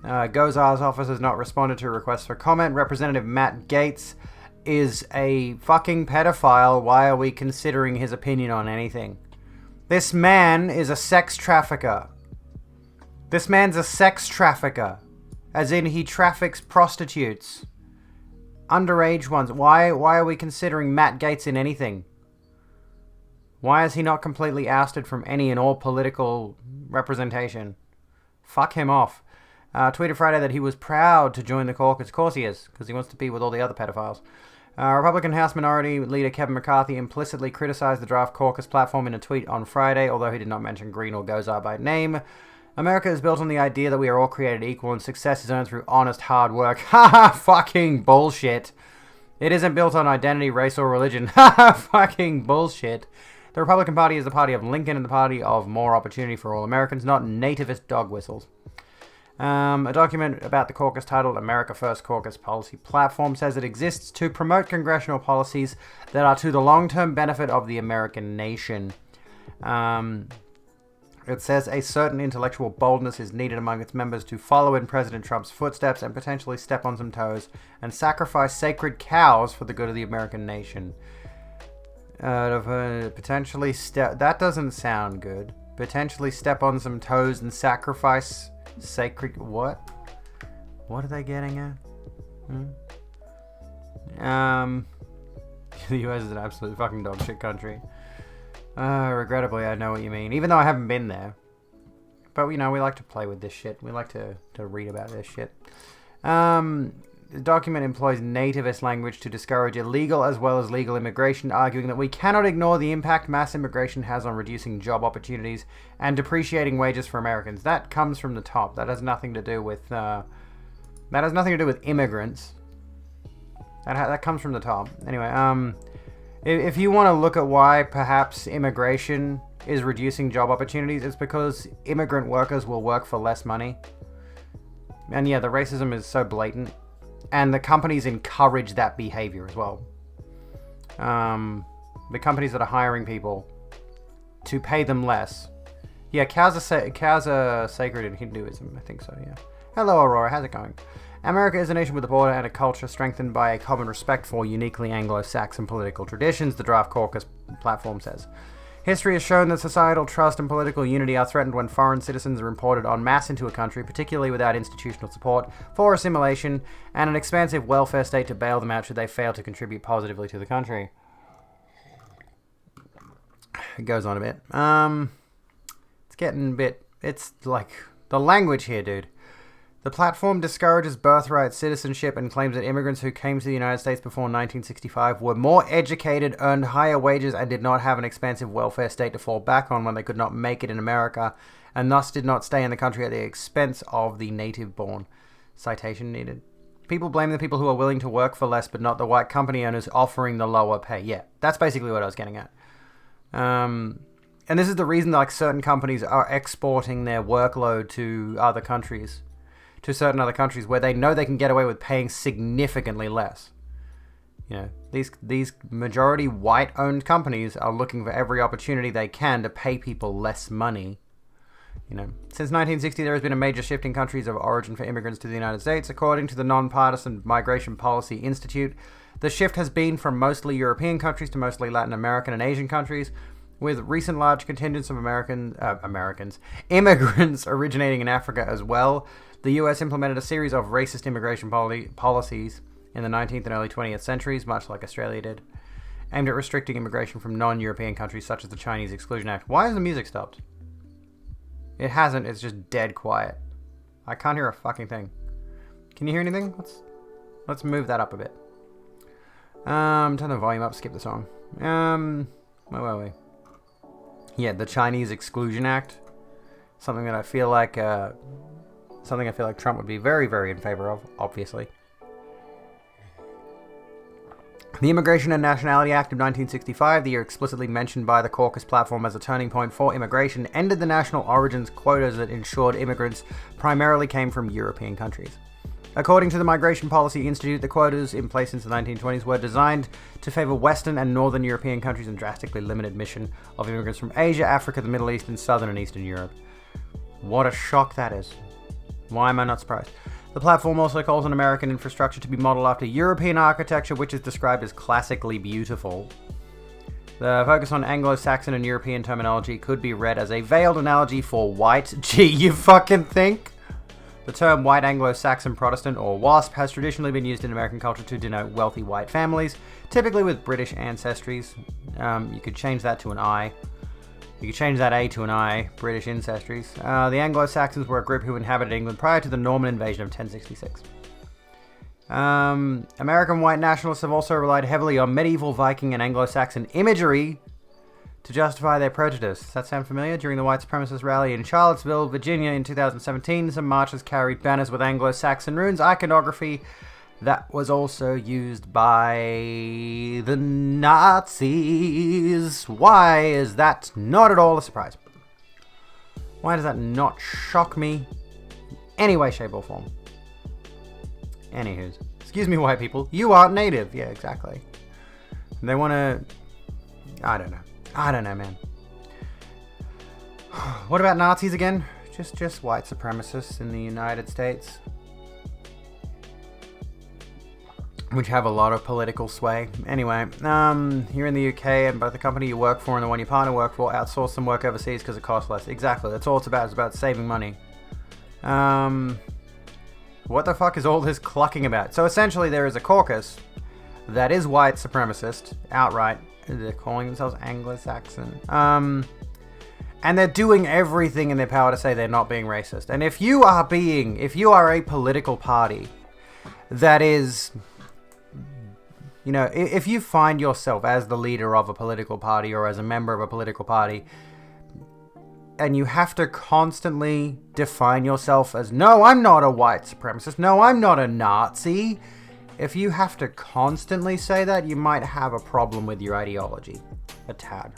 Gozar's office has not responded to requests for comment. Representative Matt Gaetz is a fucking pedophile. Why are we considering his opinion on anything? This man is a sex trafficker. This man's a sex trafficker. As in, he traffics prostitutes. Underage ones. Why are we considering Matt Gaetz in anything? Why is he not completely ousted from any and all political representation? Fuck him off. Tweeted Friday that he was proud to join the caucus. Of course he is, because he wants to be with all the other pedophiles. Republican House Minority Leader Kevin McCarthy implicitly criticized the draft caucus platform in a tweet on Friday, although he did not mention Green or Gozar by name. America is built on the idea that we are all created equal and success is earned through honest hard work. Haha, fucking bullshit. It isn't built on identity, race, or religion. Haha, fucking bullshit. The Republican Party is the party of Lincoln and the party of more opportunity for all Americans, not nativist dog whistles. A document about the caucus titled America First Caucus Policy Platform says it exists to promote congressional policies that are to the long-term benefit of the American nation. It says a certain intellectual boldness is needed among its members to follow in President Trump's footsteps and potentially step on some toes and sacrifice sacred cows for the good of the American nation. Potentially that doesn't sound good. Potentially step on some toes and sacrifice sacred... What? What are they getting at? The US is an absolute fucking dog shit country. Regrettably, I know what you mean. Even though I haven't been there. But, you know, we like to play with this shit. We like to read about this shit. The document employs nativist language to discourage illegal as well as legal immigration, arguing that we cannot ignore the impact mass immigration has on reducing job opportunities and depreciating wages for Americans. That comes from the top. That has nothing to do with... that has nothing to do with immigrants. That comes from the top. Anyway, if you want to look at why perhaps immigration is reducing job opportunities, it's because immigrant workers will work for less money. And yeah, the racism is so blatant. And the companies encourage that behavior as well. The companies that are hiring people to pay them less. Yeah, cows are sacred in Hinduism. I think so, yeah. Hello, Aurora. How's it going? America is a nation with a border and a culture strengthened by a common respect for uniquely Anglo-Saxon political traditions, the Draft Caucus platform says. History has shown that societal trust and political unity are threatened when foreign citizens are imported en masse into a country, particularly without institutional support for assimilation and an expansive welfare state to bail them out should they fail to contribute positively to the country. It goes on a bit. It's getting a bit... It's like... The language here, dude. The platform discourages birthright citizenship and claims that immigrants who came to the United States before 1965 were more educated, earned higher wages, and did not have an expansive welfare state to fall back on when they could not make it in America, and thus did not stay in the country at the expense of the native-born. Citation needed. People blame the people who are willing to work for less, but not the white company owners offering the lower pay. Yeah, that's basically what I was getting at. And this is the reason that, like, certain companies are exporting their workload to other countries, to certain other countries where they know they can get away with paying significantly less. You know, these majority white-owned companies are looking for every opportunity they can to pay people less money. You know, since 1960, there has been a major shift in countries of origin for immigrants to the United States. According to the Nonpartisan Migration Policy Institute, the shift has been from mostly European countries to mostly Latin American and Asian countries, with recent large contingents of immigrants originating in Africa as well. The US implemented a series of racist immigration policies in the 19th and early 20th centuries, much like Australia did, aimed at restricting immigration from non-European countries such as the Chinese Exclusion Act. Why has the music stopped? It hasn't, it's just dead quiet. I can't hear a fucking thing. Can you hear anything? Let's move that up a bit. Turn the volume up, skip the song. Where were we? Yeah, the Chinese Exclusion Act. Something that I feel like Trump would be very, very in favor of, obviously. The Immigration and Nationality Act of 1965, the year explicitly mentioned by the caucus platform as a turning point for immigration, ended the national origins quotas that ensured immigrants primarily came from European countries. According to the Migration Policy Institute, the quotas in place since the 1920s were designed to favor Western and Northern European countries and drastically limit admission of immigrants from Asia, Africa, the Middle East, and Southern and Eastern Europe. What a shock that is. Why am I not surprised? The platform also calls on American infrastructure to be modeled after European architecture, which is described as classically beautiful. The focus on Anglo-Saxon and European terminology could be read as a veiled analogy for white. Gee, you fucking think? The term white Anglo-Saxon Protestant, or WASP, has traditionally been used in American culture to denote wealthy white families, typically with British ancestries. You could change that to an I. You could change that A to an I, British ancestries. The Anglo-Saxons were a group who inhabited England prior to the Norman invasion of 1066. American white nationalists have also relied heavily on medieval Viking and Anglo-Saxon imagery to justify their prejudice. Does that sound familiar? During the white supremacist rally in Charlottesville, Virginia in 2017, some marchers carried banners with Anglo-Saxon runes iconography that was also used by the Nazis. Why is that not at all a surprise? Why does that not shock me in any way, shape, or form? Anywho's. Excuse me, white people. You aren't native. Yeah, exactly. They want to... I don't know, man. What about Nazis again? Just white supremacists in the United States, which have a lot of political sway. Anyway, here in the UK, and both the company you work for and the one your partner work for outsource some work overseas because it costs less. Exactly, that's all it's about. It's about saving money. What the fuck is all this clucking about? So essentially there is a caucus that is white supremacist, outright. They're calling themselves Anglo-Saxon. And they're doing everything in their power to say they're not being racist. And if you are a political party that is... You know, if you find yourself as the leader of a political party or as a member of a political party, and you have to constantly define yourself as, no, I'm not a white supremacist, no, I'm not a Nazi. If you have to constantly say that, you might have a problem with your ideology. A tad.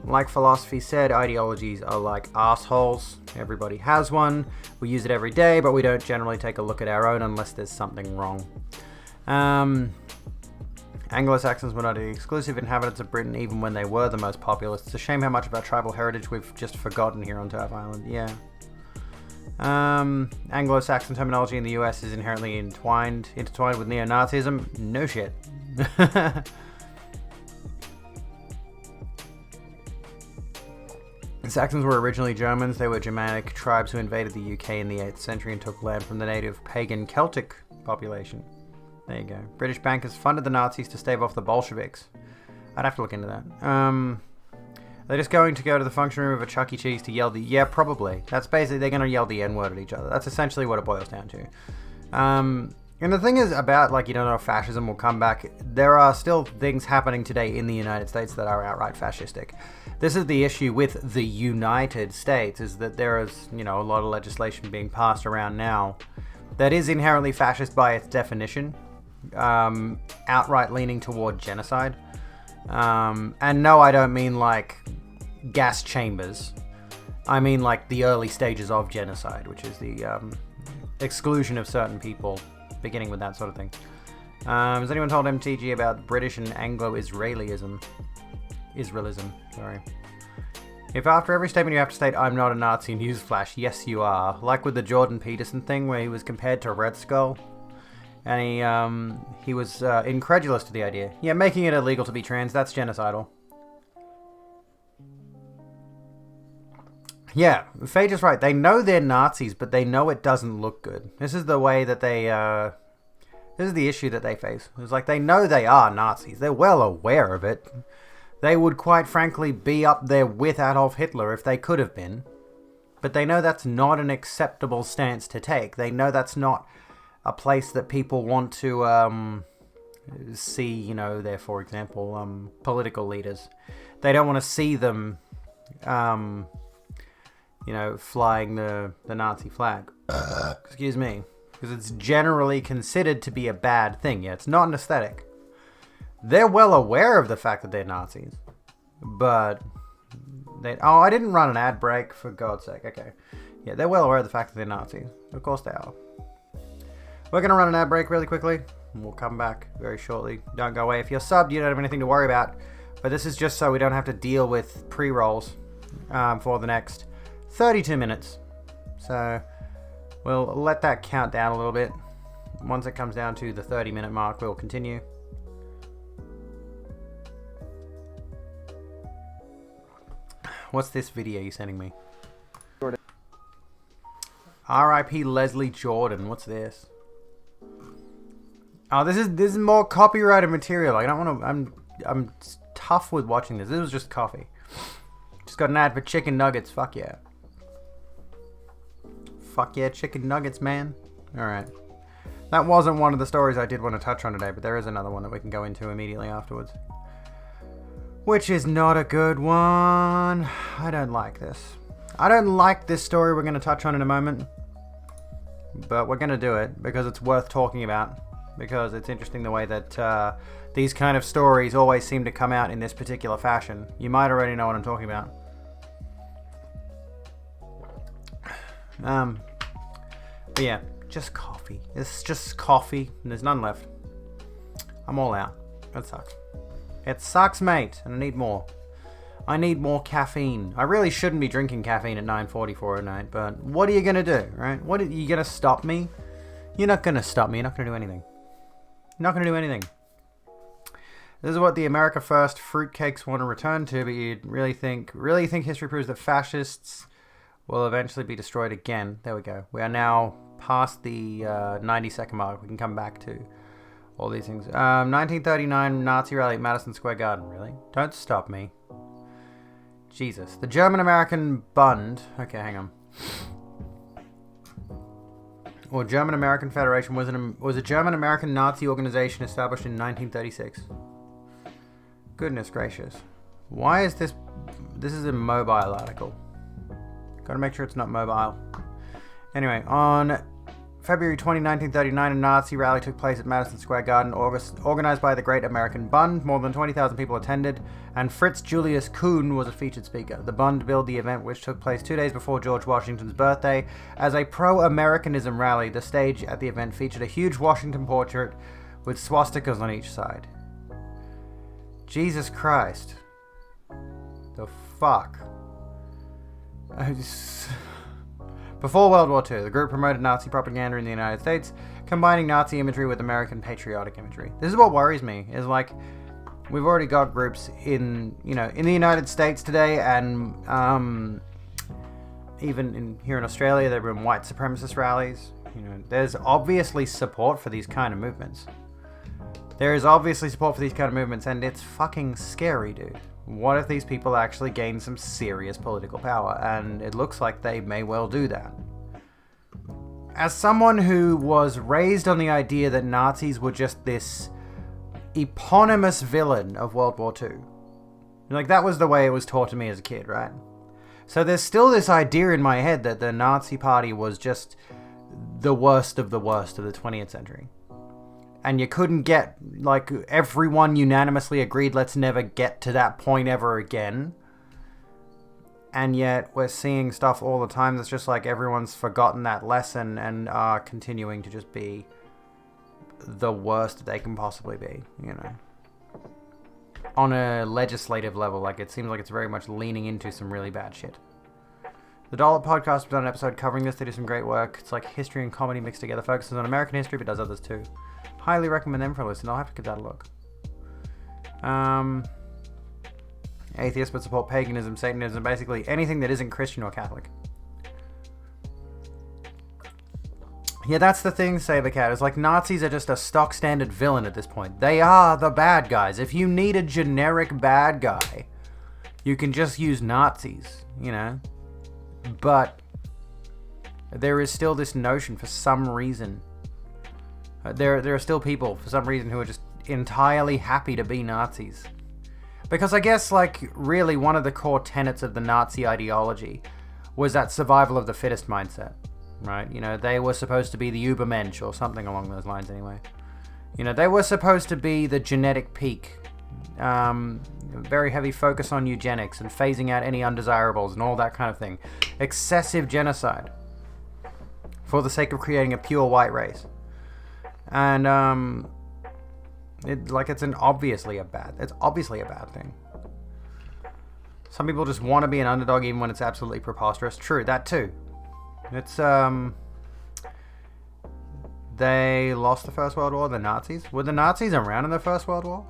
Like philosophy said, ideologies are like assholes. Everybody has one. We use it every day, but we don't generally take a look at our own unless there's something wrong. Anglo-Saxons were not the exclusive inhabitants of Britain even when they were the most populous. It's a shame how much of our tribal heritage we've just forgotten here on Turf Island. Yeah. Anglo-Saxon terminology in the US is inherently intertwined with neo-Nazism. No shit. Saxons were originally Germans. They were Germanic tribes who invaded the UK in the 8th century and took land from the native pagan Celtic population. There you go. British bankers funded the Nazis to stave off the Bolsheviks. I'd have to look into that. They're just going to go to the function room of a Chuck E. Cheese to yell the... Yeah, probably. That's basically... They're going to yell the N-word at each other. That's essentially what it boils down to. And the thing is about, like, you don't know if fascism will come back. There are still things happening today in the United States that are outright fascistic. This is the issue with the United States, is that there is, you know, a lot of legislation being passed around now that is inherently fascist by its definition, outright leaning toward genocide. And no, I don't mean like gas chambers. I mean like the early stages of genocide, which is the exclusion of certain people, beginning with that sort of thing. Has anyone told MTG about British and Anglo-Israelism? Israelism, sorry. If after every statement you have to state, I'm not a Nazi, newsflash, yes you are. Like with the Jordan Peterson thing where he was compared to Red Skull. And he was incredulous to the idea. Yeah, making it illegal to be trans, that's genocidal. Yeah, Phage is right. They know they're Nazis, but they know it doesn't look good. This is the way that they... this is the issue that they face. It's like they know they are Nazis. They're well aware of it. They would quite frankly be up there with Adolf Hitler if they could have been. But they know that's not an acceptable stance to take. They know that's not a place that people want to see, you know, their, for example, political leaders. They don't want to see them, you know, flying the Nazi flag. Excuse me. Because it's generally considered to be a bad thing. Yeah, it's not an aesthetic. They're well aware of the fact that they're Nazis. But they... Oh, I didn't run an ad break, for God's sake. Okay. Yeah, they're well aware of the fact that they're Nazis. Of course they are. We're going to run an ad break really quickly. And we'll come back very shortly. Don't go away. If you're subbed, you don't have anything to worry about. But this is just so we don't have to deal with pre-rolls for the next 32 minutes. So we'll let that count down a little bit. Once it comes down to the 30-minute mark, we'll continue. What's this video you're sending me? Jordan. R.I.P. Leslie Jordan. What's this? Oh, this is more copyrighted material. I don't want to. I'm tough with watching this. This was just coffee. Just got an ad for chicken nuggets. Fuck yeah. Fuck yeah, chicken nuggets, man. All right. That wasn't one of the stories I did want to touch on today, but there is another one that we can go into immediately afterwards. Which is not a good one. I don't like this. I don't like this story we're going to touch on in a moment. But we're going to do it because it's worth talking about. Because it's interesting the way that these kind of stories always seem to come out in this particular fashion. You might already know what I'm talking about. But yeah, just coffee. It's just coffee and there's none left. I'm all out. That sucks. It sucks, mate, and I need more. I need more caffeine. I really shouldn't be drinking caffeine at 9:44 at night, but what are you gonna do, right? What are you gonna stop me? You're not gonna stop me. You're not gonna do anything. You're not gonna do anything. This is what the America First fruitcakes want to return to, but you really think history proves that fascists will eventually be destroyed again. There we go. We are now past the 90-second mark. We can come back to all these things. 1939 Nazi rally at Madison Square Garden. Really? Don't stop me. Jesus. The German-American Bund. Okay, hang on. Or German-American Federation was a German-American Nazi organization established in 1936. Goodness gracious. Why is this... This is a mobile article. Gotta make sure it's not mobile. Anyway, on February 20, 1939, a Nazi rally took place at Madison Square Garden, organized by the Great American Bund. More than 20,000 people attended, and Fritz Julius Kuhn was a featured speaker. The Bund billed the event, which took place 2 days before George Washington's birthday, as a pro-Americanism rally. The stage at the event featured a huge Washington portrait with swastikas on each side. Jesus Christ. The fuck? Before World War II, the group promoted Nazi propaganda in the United States, combining Nazi imagery with American patriotic imagery. This is what worries me, is like, we've already got groups in the United States today, and even here in Australia, there have been white supremacist rallies. There's obviously support for these kind of movements. There is obviously support for these kind of movements, and it's fucking scary, dude. What if these people actually gain some serious political power? And it looks like they may well do that. As someone who was raised on the idea that Nazis were just this eponymous villain of World War II. Like, that was the way it was taught to me as a kid, right? So there's still this idea in my head that the Nazi Party was just the worst of the 20th century. And you couldn't get, like, everyone unanimously agreed, let's never get to that point ever again. And yet we're seeing stuff all the time that's just like everyone's forgotten that lesson and are continuing to just be the worst that they can possibly be, you know. On a legislative level, like, it seems like it's very much leaning into some really bad shit. The Dollop Podcast was on an episode covering this. They do some great work. It's like history and comedy mixed together. Focuses on American history, but does others too. Highly recommend them for a listen. I'll have to give that a look. Atheists would support paganism, Satanism, basically anything that isn't Christian or Catholic. Yeah, that's the thing, Sabercat. It's like Nazis are just a stock standard villain at this point. They are the bad guys. If you need a generic bad guy, you can just use Nazis, you know? But there is still this notion, for some reason, there are still people, for some reason, who are just entirely happy to be Nazis. Because I guess, like, really one of the core tenets of the Nazi ideology was that survival of the fittest mindset, right? You know, they were supposed to be the Ubermensch, or something along those lines anyway. You know, they were supposed to be the genetic peak. Very heavy focus on eugenics and phasing out any undesirables and all that kind of thing. Excessive genocide for the sake of creating a pure white race. And, it's obviously a bad thing. Some people just want to be an underdog even when it's absolutely preposterous. True, that too. It's, they lost the First World War, the Nazis. Were the Nazis around in the First World War?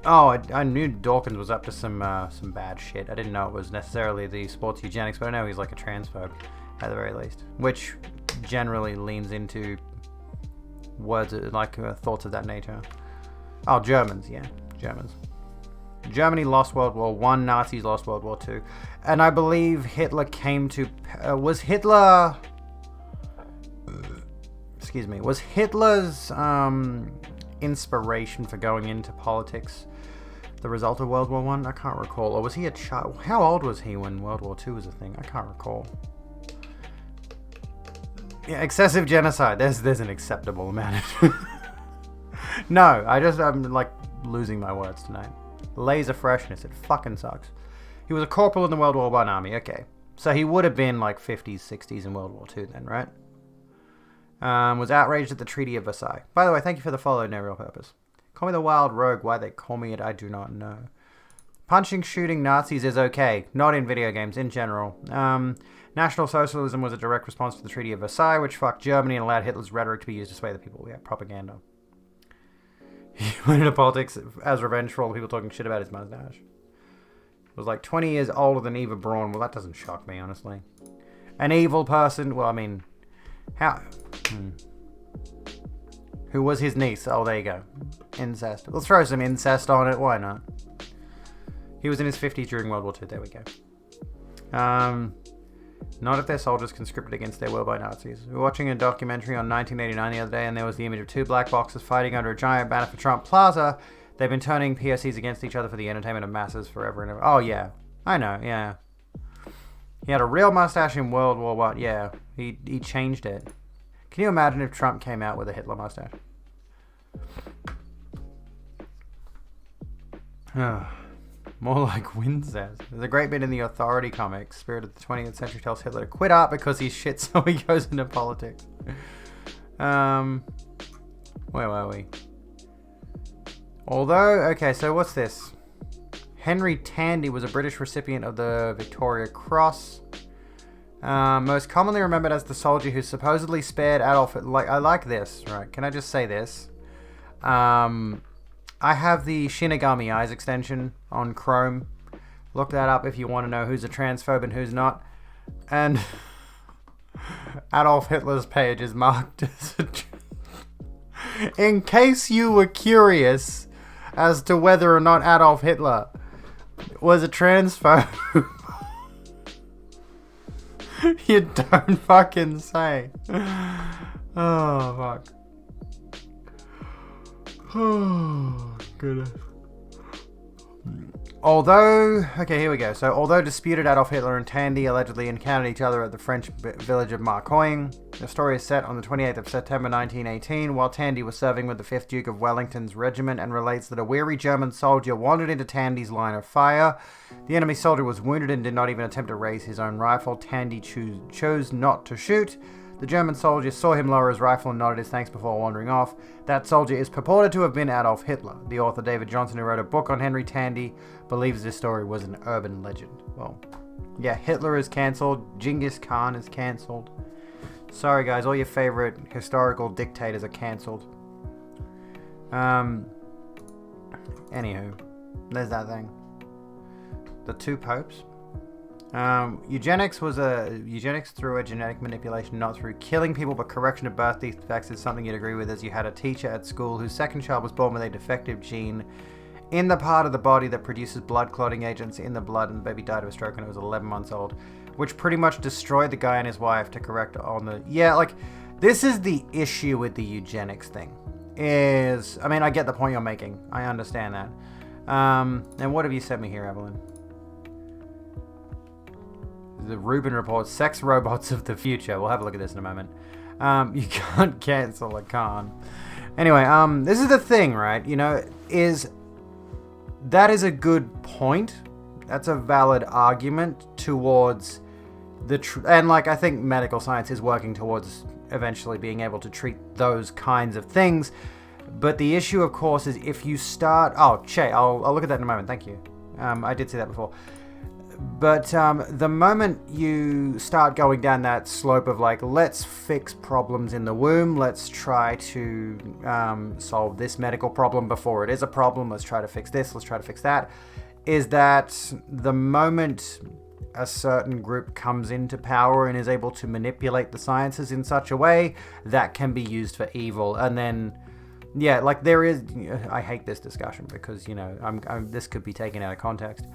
Oh, I knew Dawkins was up to some bad shit. I didn't know it was necessarily the sports eugenics, but I know he's like a transphobe, at the very least. Which generally leans into words like thoughts of that nature. Oh, Germans, yeah. Germans. Germany lost World War I, Nazis lost World War II. And I believe Hitler came to... was Hitler's inspiration for going into politics the result of World War I? I can't recall. Or was he a child? How old was he when World War II was a thing? I can't recall. Yeah, excessive genocide. There's an acceptable amount of... No, I'm like losing my words tonight. Laser freshness. It fucking sucks. He was a corporal in the World War I army. Okay. So he would have been like 50s, 60s in World War II then, right? Was outraged at the Treaty of Versailles. By the way, thank you for the follow, no real purpose. Call me the Wild Rogue. Why they call me it, I do not know. Punching, shooting Nazis is okay. Not in video games, in general. National Socialism was a direct response to the Treaty of Versailles, which fucked Germany and allowed Hitler's rhetoric to be used to sway the people. Yeah, propaganda. He went into politics as revenge for all the people talking shit about his mustache. It was like 20 years older than Eva Braun. Well, that doesn't shock me, honestly. An evil person. Well, I mean... How... Who was his niece? Oh, there you go. Incest. Let's throw some incest on it. Why not? He was in his 50s during World War II. There we go. Not if their soldiers conscripted against their will by Nazis. We were watching a documentary on 1989 the other day, and there was the image of two black boxes fighting under a giant banner for Trump Plaza. They've been turning POCs against each other for the entertainment of masses forever and ever. Oh, yeah. I know, yeah. He had a real mustache in World War I. Yeah, he changed it. Can you imagine if Trump came out with a Hitler mustache? More like Wincest. There's a great bit in the Authority comics. Spirit of the 20th Century tells Hitler to quit art because he's shit, so he goes into politics. Where were we? Although, okay, so what's this? Henry Tandy was a British recipient of the Victoria Cross. Most commonly remembered as the soldier who supposedly spared Adolf. I like this, right? Can I just say this? I have the Shinigami Eyes extension on Chrome. Look that up if you want to know who's a transphobe and who's not. And Adolf Hitler's page is marked as a... In case you were curious as to whether or not Adolf Hitler was a transphobe. You don't fucking say. Oh, fuck. Oh, goodness. Okay, here we go. So, although disputed, Adolf Hitler and Tandy allegedly encountered each other at the French village of Marcoing. The story is set on the 28th of September 1918, while Tandy was serving with the 5th Duke of Wellington's regiment, and relates that a weary German soldier wandered into Tandy's line of fire. The enemy soldier was wounded and did not even attempt to raise his own rifle. Tandy chose not to shoot. The German soldier saw him lower his rifle and nodded his thanks before wandering off. That soldier is purported to have been Adolf Hitler. The author David Johnson, who wrote a book on Henry Tandy, believes this story was an urban legend. Well, yeah, Hitler is cancelled. Genghis Khan is cancelled. Sorry guys, all your favorite historical dictators are cancelled. Anywho, there's that thing. The two popes. Eugenics through a genetic manipulation, not through killing people, but correction of birth defects is something you'd agree with, as you had a teacher at school whose second child was born with a defective gene in the part of the body that produces blood clotting agents in the blood, and the baby died of a stroke when it was 11 months old, which pretty much destroyed the guy and his wife to correct on the... Yeah, like, this is the issue with the eugenics thing. I mean, I get the point you're making. I understand that. And what have you sent me here, Evelyn? The Rubin Report, Sex Robots of the Future. We'll have a look at this in a moment. You can't cancel a Khan. Anyway, this is the thing, right? You know, that is a good point. That's a valid argument towards and like, I think medical science is working towards eventually being able to treat those kinds of things. But the issue, of course, is if you start... Oh, Che, I'll look at that in a moment. Thank you. I did see that before. But the moment you start going down that slope of like, let's fix problems in the womb, let's try to solve this medical problem before it is a problem, let's try to fix this, let's try to fix that, is that the moment a certain group comes into power and is able to manipulate the sciences in such a way, that can be used for evil. And then, yeah, like there is... I hate this discussion because, you know, this could be taken out of context.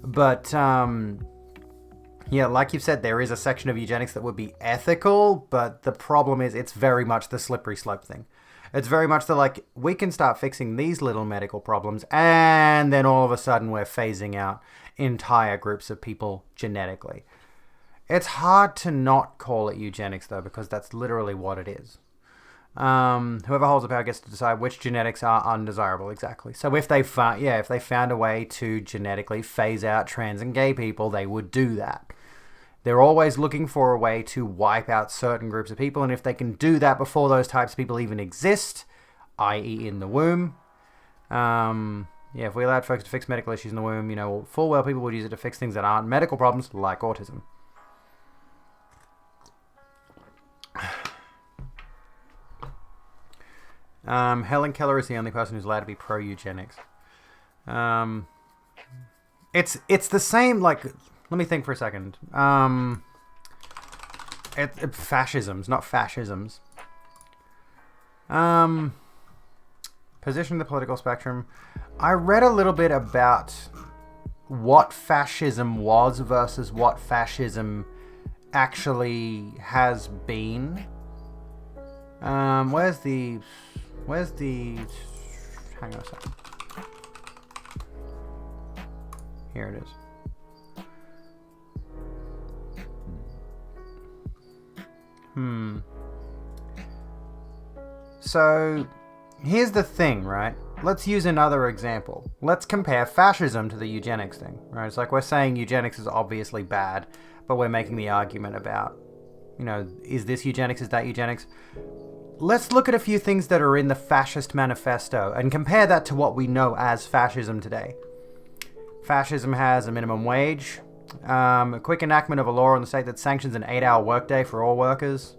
But, yeah, like you've said, there is a section of eugenics that would be ethical, but the problem is it's very much the slippery slope thing. It's very much the, like, we can start fixing these little medical problems, and then all of a sudden we're phasing out entire groups of people genetically. It's hard to not call it eugenics, though, because that's literally what it is. Whoever holds the power gets to decide which genetics are undesirable, exactly. So if they found a way to genetically phase out trans and gay people, they would do that. They're always looking for a way to wipe out certain groups of people, and if they can do that before those types of people even exist, i.e. in the womb, if we allowed folks to fix medical issues in the womb, you know, full well people would use it to fix things that aren't medical problems, like autism. Helen Keller is the only person who's allowed to be pro-eugenics. It's the same, like, let me think for a second. Fascisms, not fascisms. Position of the political spectrum. I read a little bit about what fascism was versus what fascism actually has been. Where's the... Hang on a second. Here it is. So, here's the thing, right? Let's use another example. Let's compare fascism to the eugenics thing, right? It's like we're saying eugenics is obviously bad, but we're making the argument about, you know, is this eugenics, is that eugenics? Let's look at a few things that are in the Fascist Manifesto and compare that to what we know as fascism today. Fascism has a minimum wage, a quick enactment of a law in the state that sanctions an 8-hour workday for all workers,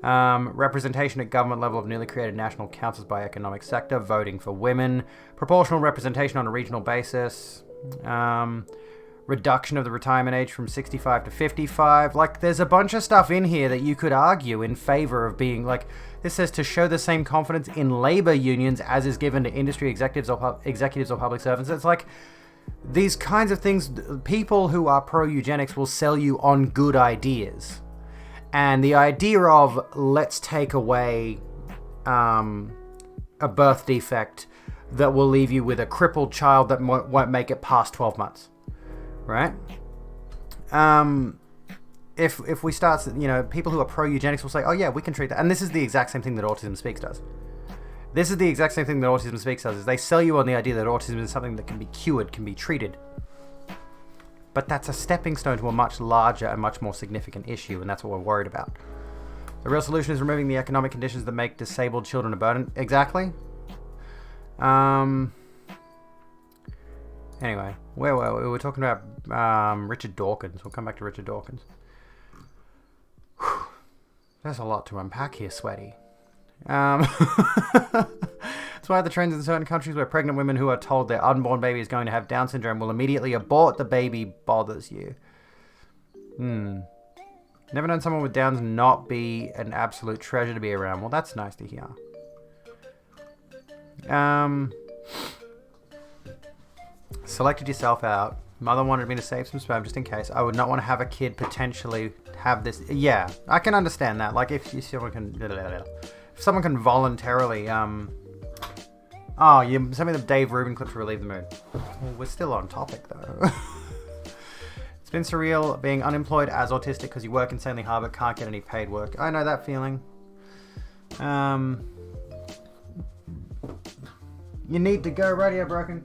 representation at government level of newly created national councils by economic sector, voting for women, proportional representation on a regional basis, reduction of the retirement age from 65 to 55. Like, there's a bunch of stuff in here that you could argue in favor of being, like, this says to show the same confidence in labor unions as is given to industry executives or public servants. It's like, these kinds of things, people who are pro-eugenics will sell you on good ideas. And the idea of, let's take away a birth defect that will leave you with a crippled child that won't make it past 12 months, right? If we start, people who are pro-eugenics will say, oh yeah, we can treat that. And this is the exact same thing that Autism Speaks does. This is the exact same thing that Autism Speaks does, is they sell you on the idea that autism is something that can be cured, can be treated. But that's a stepping stone to a much larger and much more significant issue, and that's what we're worried about. The real solution is removing the economic conditions that make disabled children a burden. Exactly. Anyway, where were we? We were talking about Richard Dawkins. We'll come back to Richard Dawkins. Whew. There's a lot to unpack here, Sweaty. That's why the trends in certain countries where pregnant women who are told their unborn baby is going to have Down syndrome will immediately abort the baby bothers you. Never known someone with Downs not be an absolute treasure to be around. Well, that's nice to hear. Selected yourself out. Mother wanted me to save some sperm just in case. I would not want to have a kid potentially have this. Yeah, I can understand that. Like if someone can voluntarily oh, you sent me the Dave Rubin clip to relieve the mood. Well, we're still on topic though. It's been surreal being unemployed as autistic because you work insanely hard but can't get any paid work. I know that feeling. You need to go, Radio Broken.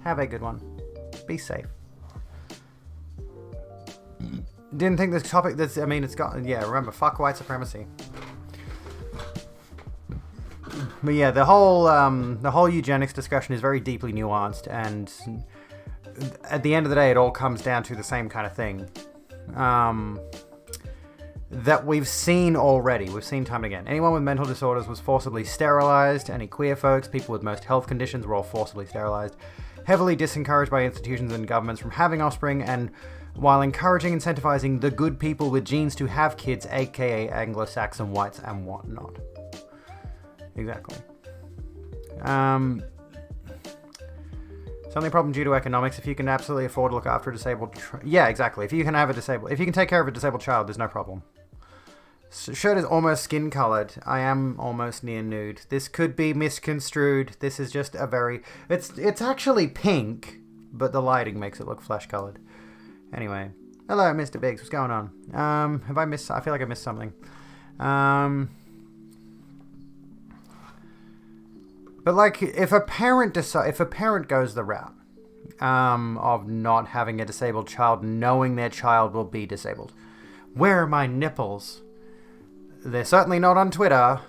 Have a good one. Be safe. Didn't think this topic, it's got, yeah, remember, fuck white supremacy. But yeah, the whole eugenics discussion is very deeply nuanced, and at the end of the day, it all comes down to the same kind of thing. That we've seen already. We've seen time and again. Anyone with mental disorders was forcibly sterilized. Any queer folks, people with most health conditions were all forcibly sterilized. Heavily disencouraged by institutions and governments from having offspring, and while encouraging, incentivizing the good people with genes to have kids, aka Anglo-Saxon whites and whatnot. Exactly. It's only a problem due to economics. If you can absolutely afford to look after a disabled... yeah, exactly. If you can take care of a disabled child, there's no problem. Shirt is almost skin-colored. I am almost near nude. This could be misconstrued. This is just a very... It's actually pink, but the lighting makes it look flesh-colored. Anyway. Hello, Mr. Biggs. What's going on? Have I missed... I feel like I missed something. But like, if a parent goes the route of not having a disabled child, knowing their child will be disabled, where are my nipples? They're certainly not on Twitter.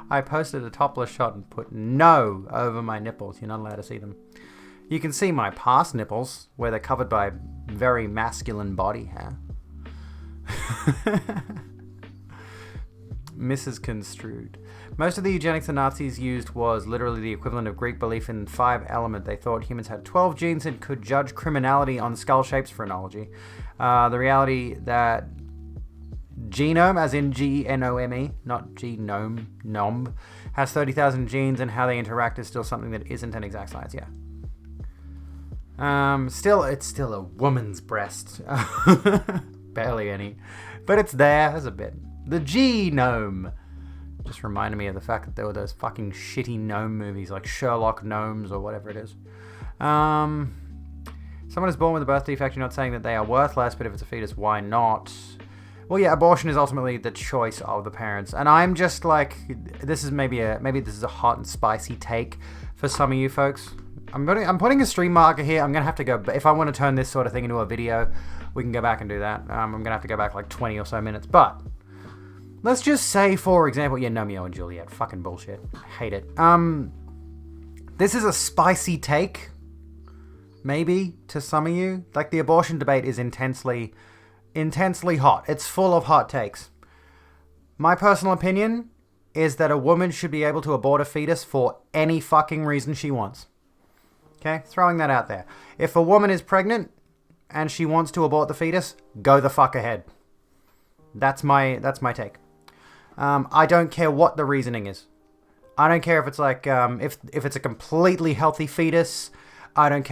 I posted a topless shot and put no over my nipples. You're not allowed to see them. You can see my past nipples, where they're covered by very masculine body hair. Misconstrued. Most of the eugenics the Nazis used was literally the equivalent of Greek belief in 5 element. They thought humans had 12 genes and could judge criminality on skull shapes phrenology. The reality that genome, as in Genome, not genome, nom, has 30,000 genes, and how they interact is still something that isn't an exact science, yeah. It's still a woman's breast. Barely any. But it's there as a bit. The genome. Just reminded me of the fact that there were those fucking shitty gnome movies like Sherlock Gnomes or whatever it is. Someone is born with a birth defect. You're not saying that they are worthless, but if it's a fetus, why not? Well, yeah, abortion is ultimately the choice of the parents. And I'm just like, this is maybe this is a hot and spicy take for some of you folks. I'm putting a stream marker here. I'm going to have to go, if I want to turn this sort of thing into a video, we can go back and do that. I'm going to have to go back like 20 or so minutes. But let's just say, for example, yeah, Romeo and Juliet. Fucking bullshit. Hate it. This is a spicy take, maybe, to some of you. Like, the abortion debate is intensely hot. It's full of hot takes. My personal opinion is that a woman should be able to abort a fetus for any fucking reason she wants. Okay? Throwing that out there. If a woman is pregnant and she wants to abort the fetus, go the fuck ahead. That's my take. I don't care what the reasoning is. I don't care if it's like if it's a completely healthy fetus. I don't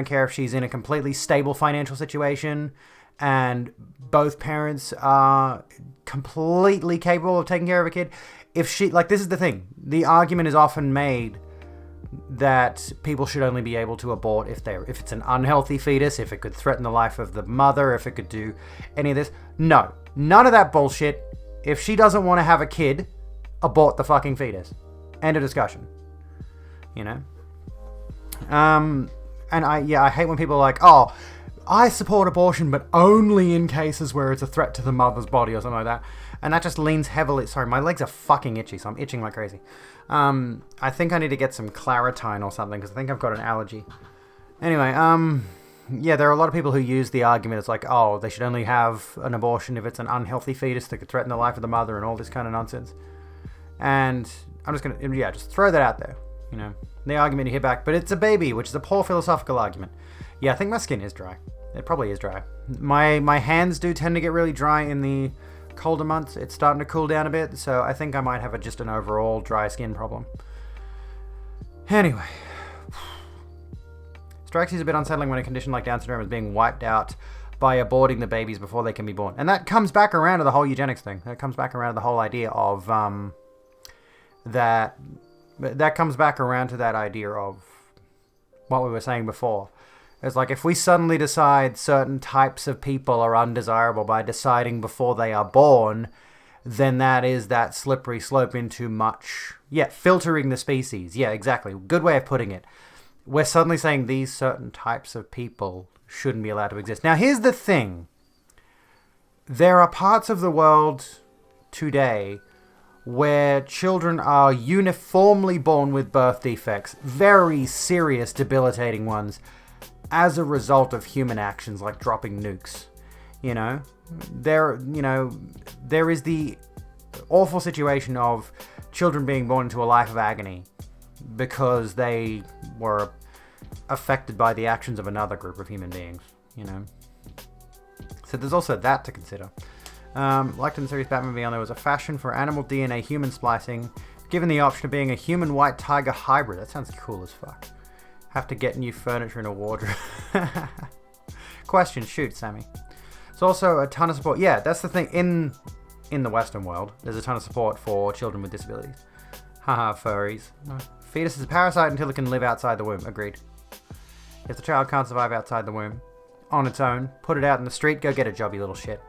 care if she's in a completely stable financial situation and both parents are completely capable of taking care of a kid. if she, like, this is the thing. The argument is often made that people should only be able to abort if it's an unhealthy fetus, if it could threaten the life of the mother, if it could do any of this. No, none of that bullshit. If she doesn't want to have a kid, abort the fucking fetus. End of discussion. You know? And I hate when people are like, oh, I support abortion, but only in cases where it's a threat to the mother's body or something like that. And that just leans heavily... Sorry, my legs are fucking itchy, so I'm itching like crazy. I think I need to get some Claritine or something, because I think I've got an allergy. Anyway, yeah, there are a lot of people who use the argument. It's like, oh, they should only have an abortion if it's an unhealthy fetus that could threaten the life of the mother and all this kind of nonsense. And I'm just going to, just throw that out there. You know, the argument you hear back, but it's a baby, which is a poor philosophical argument. Yeah, I think my skin is dry. It probably is dry. My hands do tend to get really dry in the colder months. It's starting to cool down a bit, so I think I might have just an overall dry skin problem. Anyway, strikes is a bit unsettling when a condition like Down syndrome is being wiped out by aborting the babies before they can be born. And that comes back around to the whole eugenics thing. That comes back around to the whole idea of that comes back around to that idea of what we were saying before. It's like if we suddenly decide certain types of people are undesirable by deciding before they are born, then that is that slippery slope into filtering the species. Yeah, exactly. Good way of putting it. We're suddenly saying these certain types of people shouldn't be allowed to exist. Now, here's the thing. There are parts of the world today where children are uniformly born with birth defects, very serious, debilitating ones, as a result of human actions like dropping nukes. You know, there is the awful situation of children being born into a life of agony because they were affected by the actions of another group of human beings, you know. So there's also that to consider. Like in the series Batman Beyond, there was a fashion for animal DNA human splicing, given the option of being a human white tiger hybrid. That sounds cool as fuck. Have to get new furniture in a wardrobe. Question, shoot, Sammy. There's also a ton of support. Yeah, that's the thing. In the Western world, there's a ton of support for children with disabilities. Haha, furries. Fetus is a parasite until it can live outside the womb. Agreed. If the child can't survive outside the womb on its own, put it out in the street, go get a job, you little shit.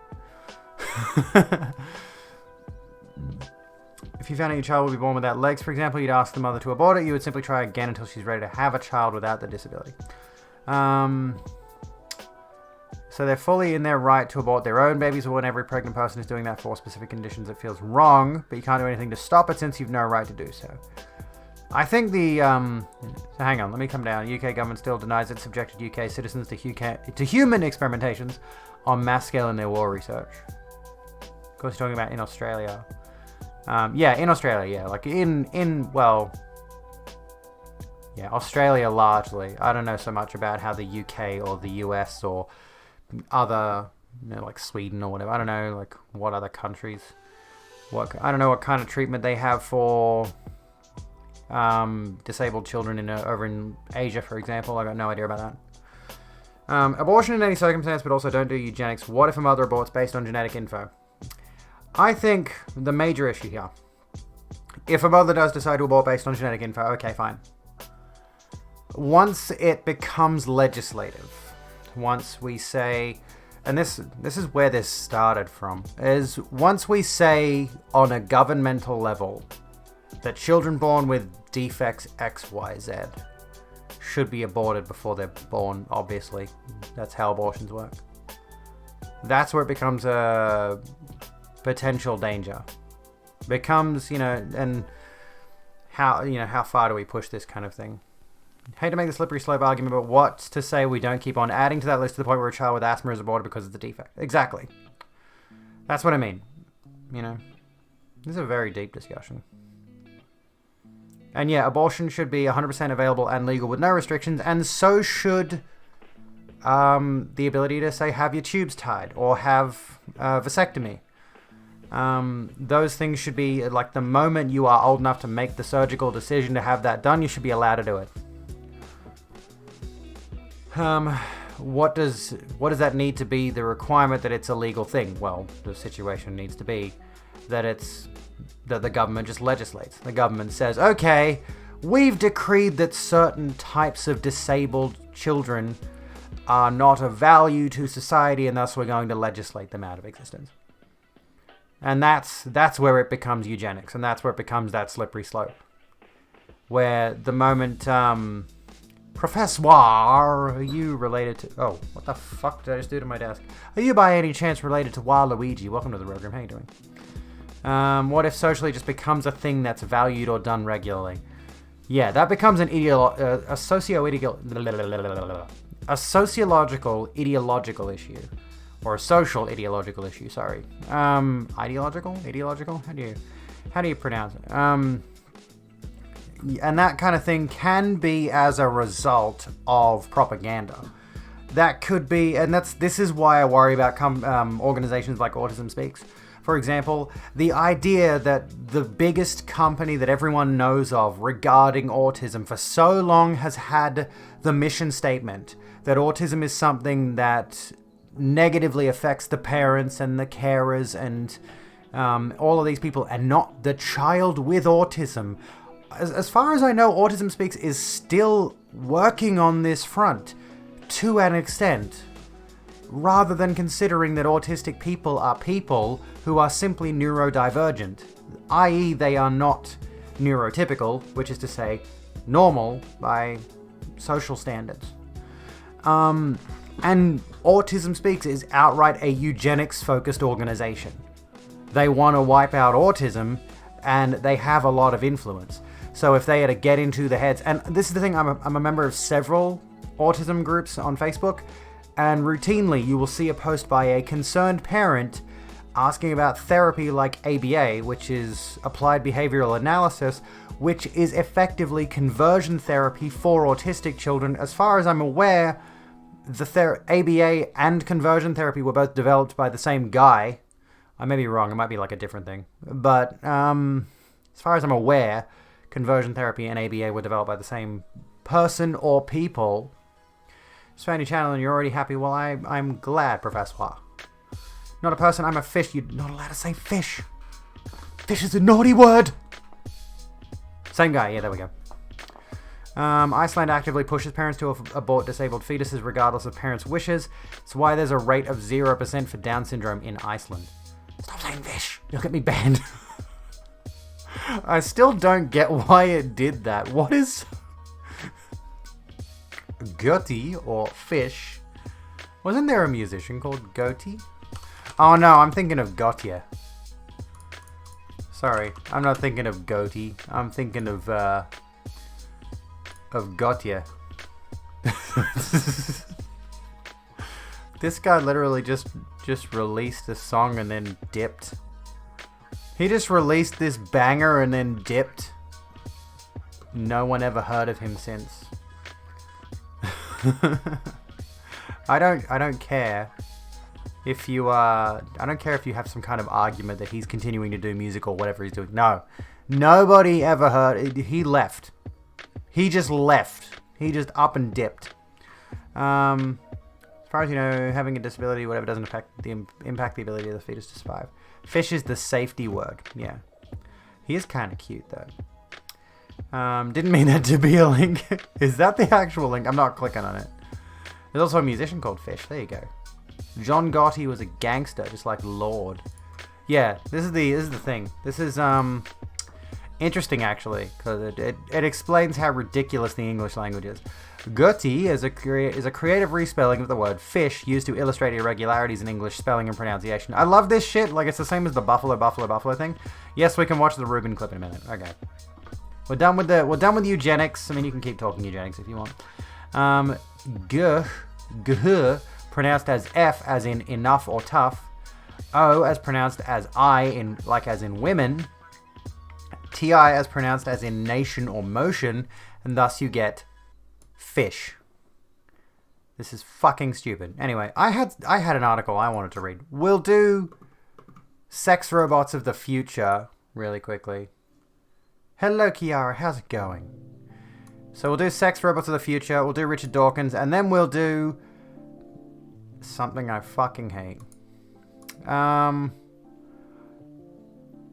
If you found out your child would be born without legs, for example, you'd ask the mother to abort it. You would simply try again until she's ready to have a child without the disability. So they're fully in their right to abort their own babies, or when every pregnant person is doing that for specific conditions that feels wrong, but you can't do anything to stop it since you've no right to do so. I think the... So hang on, let me come down. The UK government still denies it subjected UK citizens to human experimentations on mass scale in their war research. Of course, you're talking about in Australia. Yeah, in Australia, yeah. Like Australia largely. I don't know so much about how the UK or the US or other, like Sweden or whatever. I don't know, like, what other countries. I don't know what kind of treatment they have for disabled children over in Asia, for example. I got no idea about that. Abortion in any circumstance, but also don't do eugenics. What if a mother aborts based on genetic info? I think the major issue here, if a mother does decide to abort based on genetic info, okay, fine. Once it becomes legislative, once we say, and this is where this started from, is once we say on a governmental level that children born with defects X, Y, Z should be aborted before they're born, obviously. That's how abortions work. That's where it becomes a potential danger. Becomes, and how far do we push this kind of thing? Hate to make the slippery slope argument, but what's to say we don't keep on adding to that list to the point where a child with asthma is aborted because of the defect? Exactly. That's what I mean. This is a very deep discussion. And yeah, abortion should be 100% available and legal with no restrictions, and so should the ability to, say, have your tubes tied or have vasectomy. Those things should be, like, the moment you are old enough to make the surgical decision to have that done, you should be allowed to do it. What does that need to be the requirement that it's a legal thing? Well, the situation needs to be that it's that the government just legislates. The government says, okay, we've decreed that certain types of disabled children are not of value to society, and thus we're going to legislate them out of existence. And that's where it becomes eugenics, and that's where it becomes that slippery slope. Where the moment, Professor, are you related to... Oh, what the fuck did I just do to my desk? Are you by any chance related to Waluigi? Welcome to the program, how you doing? What if socially just becomes a thing that's valued or done regularly? Yeah, that becomes a sociological ideological issue. Or a social ideological issue, sorry. Ideological? How do you pronounce it? And that kind of thing can be as a result of propaganda. That could be, and this is why I worry about organizations like Autism Speaks. For example, the idea that the biggest company that everyone knows of regarding autism for so long has had the mission statement that autism is something that negatively affects the parents and the carers and all of these people, and not the child with autism. As far as I know, Autism Speaks is still working on this front to an extent, rather than considering that autistic people are people who are simply neurodivergent, i.e. they are not neurotypical, which is to say normal by social standards. And Autism Speaks is outright a eugenics-focused organization. They want to wipe out autism, and they have a lot of influence. So if they had to get into the heads... And this is the thing, I'm a member of several autism groups on Facebook, and routinely you will see a post by a concerned parent asking about therapy like ABA, which is Applied Behavioral Analysis, which is effectively conversion therapy for autistic children. As far as I'm aware... The ABA and conversion therapy were both developed by the same guy. I may be wrong, it might be like a different thing. But as far as I'm aware, conversion therapy and ABA were developed by the same person or people. Just found your channel and you're already happy. Well, I'm glad, Professor. Not a person, I'm a fish. You're not allowed to say fish. Fish is a naughty word. Same guy, yeah, there we go. Iceland actively pushes parents to abort disabled fetuses regardless of parents' wishes. It's why there's a rate of 0% for Down syndrome in Iceland. Stop saying fish. You'll get me banned. I still don't get why it did that. What is... Goatee or fish? Wasn't there a musician called Goatee? Oh no, I'm thinking of Gautier. Sorry, I'm not thinking of Goatee. I'm thinking of Gautier. This guy literally just released a song and then dipped. He just released this banger and then dipped. No one ever heard of him since. I don't care if you I don't care if you have some kind of argument that he's continuing to do music or whatever he's doing. No. Nobody ever heard. He left. He just left. He just up and dipped. As far as you know, having a disability, whatever, doesn't impact the ability of the fetus to survive. Fish is the safety word. Yeah. He is kind of cute, though. Didn't mean that to be a link. Is that the actual link? I'm not clicking on it. There's also a musician called Fish. There you go. John Gotti was a gangster, just like Lord. Yeah, this is the thing. This is, interesting, actually, because it explains how ridiculous the English language is. Gotti is a creative respelling of the word fish used to illustrate irregularities in English spelling and pronunciation. I love this shit. Like, it's the same as the buffalo thing. Yes, we can watch the Reuben clip in a minute. Okay. We're done with eugenics. I mean, you can keep talking eugenics if you want. Guh, pronounced as F as in enough or tough. O as pronounced as I as in women. TI as pronounced as in nation or motion, and thus you get fish. This is fucking stupid. Anyway, I had an article I wanted to read. We'll do sex robots of the future really quickly. Hello, Kiara. How's it going? So we'll do sex robots of the future. We'll do Richard Dawkins, and then we'll do something I fucking hate.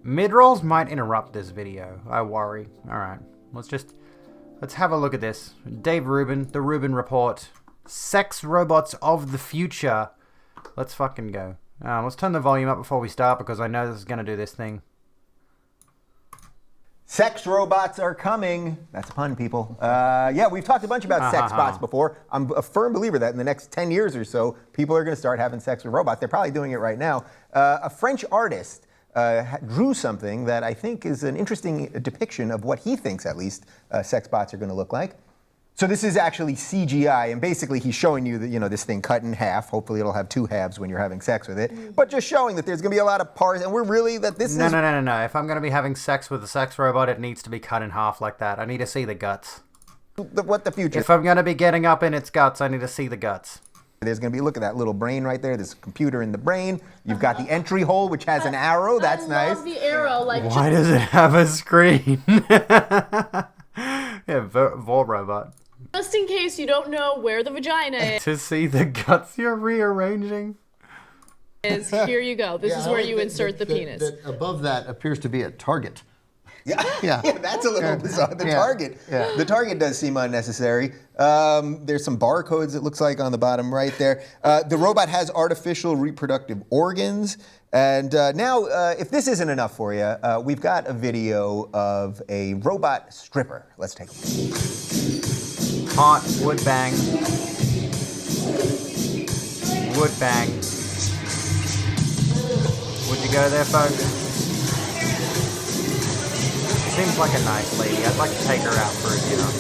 Mid-rolls might interrupt this video. I worry. Alright. Let's have a look at this. Dave Rubin, the Rubin Report. Sex robots of the future. Let's fucking go. Let's turn the volume up before we start because I know this is going to do this thing. Sex robots are coming. That's a pun, people. Yeah, we've talked a bunch about sex bots before. I'm a firm believer that in the next 10 years or so, people are going to start having sex with robots. They're probably doing it right now. A French artist drew something that I think is an interesting depiction of what he thinks, at least, sex bots are going to look like. So this is actually CGI, and basically he's showing you that, this thing cut in half. Hopefully it'll have 2 halves when you're having sex with it. But just showing that there's going to be a lot of parts, and No. If I'm going to be having sex with a sex robot, it needs to be cut in half like that. I need to see the guts. What the future? If I'm going to be getting up in its guts, I need to see the guts. There's going to be, look at that little brain right there. There's a computer in the brain. You've got the entry hole, which has an arrow. That's nice. I love the arrow. Why does it have a screen? Yeah, Vor robot. Just in case you don't know where the vagina is. To see the guts you're rearranging. Here you go. This is where you insert the penis. Above that appears to be a target. Yeah, that's a little bizarre. The target does seem unnecessary. There's some barcodes, it looks like, on the bottom right there. The robot has artificial reproductive organs. And now, if this isn't enough for you, we've got a video of a robot stripper. Let's take a look. Hot wood bang. Wood bang. Would you go there, folks? Seems like a nice lady. I'd like to take her out for a dinner.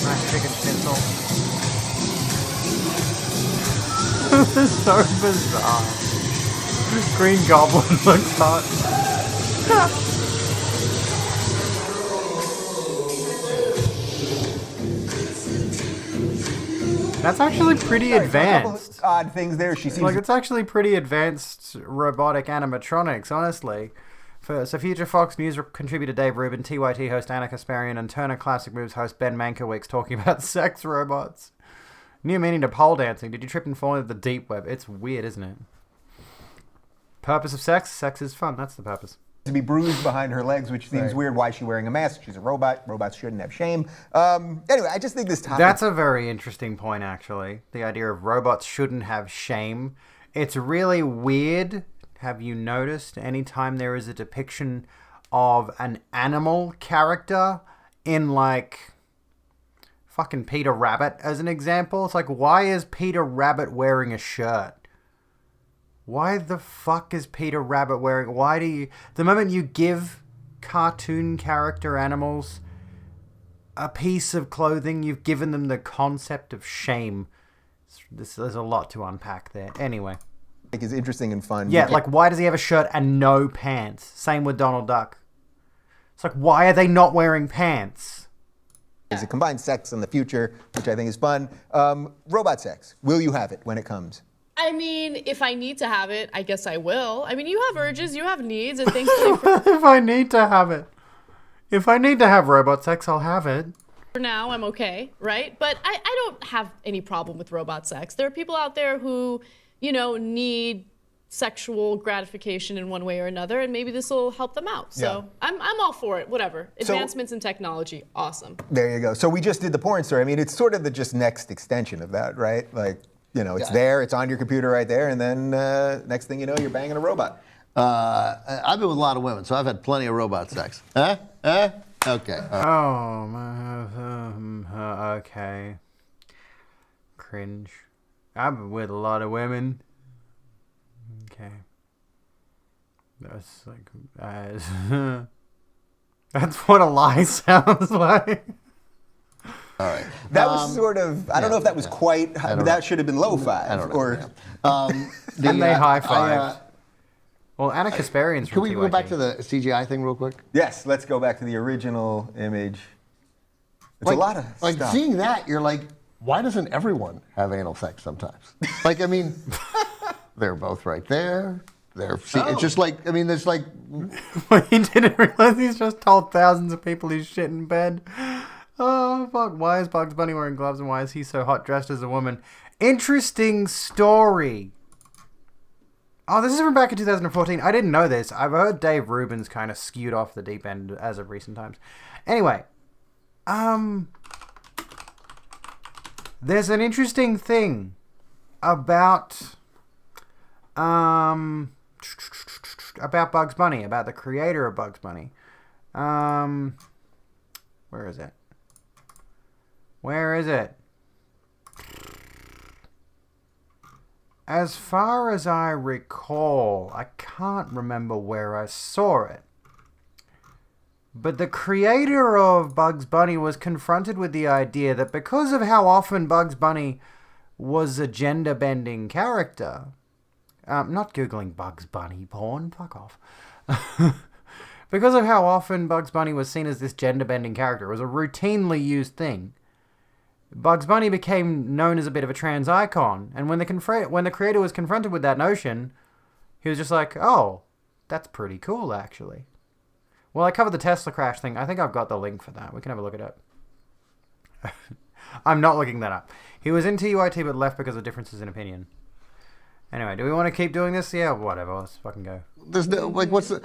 Nice chicken schnitzel. This is so bizarre. Green Goblin looks hot. That's actually pretty advanced. Odd things there. She seems like it's actually pretty advanced robotic animatronics, honestly. So Future Fox News contributor Dave Rubin, TYT host Anna Kasparian, and Turner Classic Moves host Ben Mankiewicz talking about sex robots. New meaning to pole dancing. Did you trip and fall into the deep web? It's weird, isn't it? Purpose of sex? Sex is fun. That's the purpose. To be bruised behind her legs, which seems weird. Why is she wearing a mask? She's a robot. Robots shouldn't have shame. Anyway, I just think this topic... That's a very interesting point, actually. The idea of robots shouldn't have shame. It's really weird. Have you noticed anytime there is a depiction of an animal character in, like, fucking Peter Rabbit, as an example? It's like, why is Peter Rabbit wearing a shirt? Why the fuck is Peter Rabbit wearing... Why do you... The moment you give cartoon character animals a piece of clothing, you've given them the concept of shame. There's a lot to unpack there. Anyway. Is interesting and fun. Yeah, like, why does he have a shirt and no pants? Same with Donald Duck. It's like, why are they not wearing pants? Is it combined sex in the future, which I think is fun. Robot sex. Will you have it when it comes? I mean, if I need to have it, I guess I will. I mean, you have urges, you have needs, and things. If I need to have it. If I need to have robot sex, I'll have it. For now, I'm okay, right? But I don't have any problem with robot sex. There are people out there who, need sexual gratification in one way or another, and maybe this will help them out. So I'm all for it, whatever. Advancements in technology, awesome. There you go. So we just did the porn story. I mean, it's sort of the just next extension of that, right? Like, it's there, it's on your computer right there, and then next thing you know, you're banging a robot. I've been with a lot of women, so I've had plenty of robot sex. Okay. Oh, okay. Cringe. I've been with a lot of women. Okay. That's like... that's what a lie sounds like. All right. That was sort of, I don't know if that was quite, but that should have been low five. I don't know. Or, and they high five. Well, Anna Kasparian's from Can we go back to the CGI thing real quick? Yes, let's go back to the original image. It's a lot of stuff. Like, seeing that, you're like, why doesn't everyone have anal sex sometimes? Like, I mean, they're both right there. It's just like, I mean, there's like... Well, he didn't realize he's just told thousands of people he's shit in bed. Oh, fuck. Why is Bugs Bunny wearing gloves and why is he so hot dressed as a woman? Interesting story. Oh, this is from back in 2014. I didn't know this. I've heard Dave Rubin's kind of skewed off the deep end as of recent times. Anyway, there's an interesting thing about Bugs Bunny, about the creator of Bugs Bunny. Where is it? Where is it? As far as I recall, I can't remember where I saw it. But the creator of Bugs Bunny was confronted with the idea that because of how often Bugs Bunny was a gender-bending character... not Googling Bugs Bunny porn, fuck off. Because of how often Bugs Bunny was seen as this gender-bending character, it was a routinely used thing. Bugs Bunny became known as a bit of a trans icon, and when the creator was confronted with that notion, he was just like, oh, that's pretty cool, actually. Well, I covered the Tesla crash thing. I think I've got the link for that. We can have a look at it. I'm not looking that up. He was in TUIT but left because of differences in opinion. Anyway, do we want to keep doing this? Yeah, whatever. Let's fucking go. There's no, like, what's the...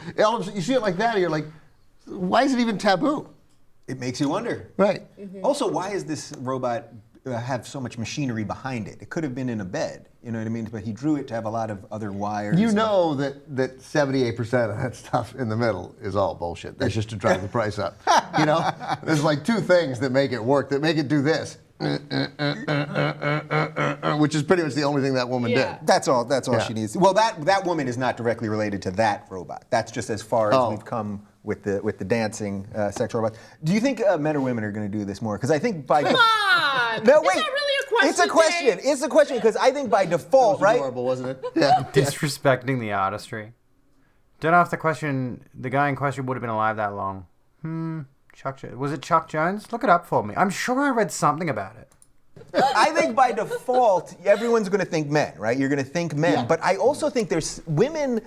You see it like that, and you're like, why is it even taboo? It makes you wonder. Right. Also, why is this robot have so much machinery behind it? It could have been in a bed, you know what I mean? But he drew it to have a lot of other wires. You know that 78% of that stuff in the middle is all bullshit. That's just to drive the price up. You know? There's like two things that make it work, that make it do this. Which is pretty much the only thing that woman did. That's all she needs. Well, that woman is not directly related to that robot. That's just as far as we've come with the dancing sexual robots. Do you think men or women are going to do this more? Because I think by... Come on! No, wait. Is that really a question? It's a question. Dave? It's a question because I think by default, right? Adorable, wasn't it? Yeah. Disrespecting the artistry. Don't know if the guy in question would have been alive that long. Was it Chuck Jones? Look it up for me. I'm sure I read something about it. I think by default, everyone's going to think men, right? You're going to think men. Yeah. But I also think there's women...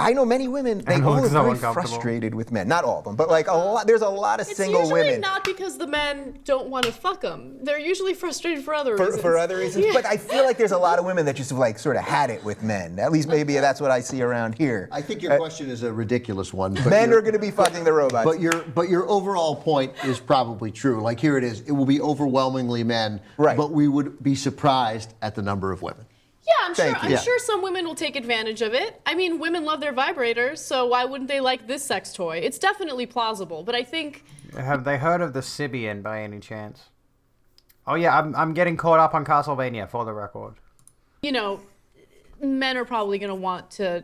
I know many women, they all are very frustrated with men. Not all of them, but like there's a lot of single women. It's usually not because the men don't want to fuck them. They're usually frustrated for other reasons. For other reasons. Yeah. But I feel like there's a lot of women that just like sort of had it with men. At least maybe that's what I see around here. I think your question is a ridiculous one. Men are going to be fucking the robots. But your overall point is probably true. Like here it is. It will be overwhelmingly men, right. But we would be surprised at the number of women. Yeah, I'm sure some women will take advantage of it. I mean, women love their vibrators, so why wouldn't they like this sex toy? It's definitely plausible, but I think... Have they heard of the Sibian by any chance? Oh yeah, I'm getting caught up on Castlevania, for the record. You know, men are probably going to want to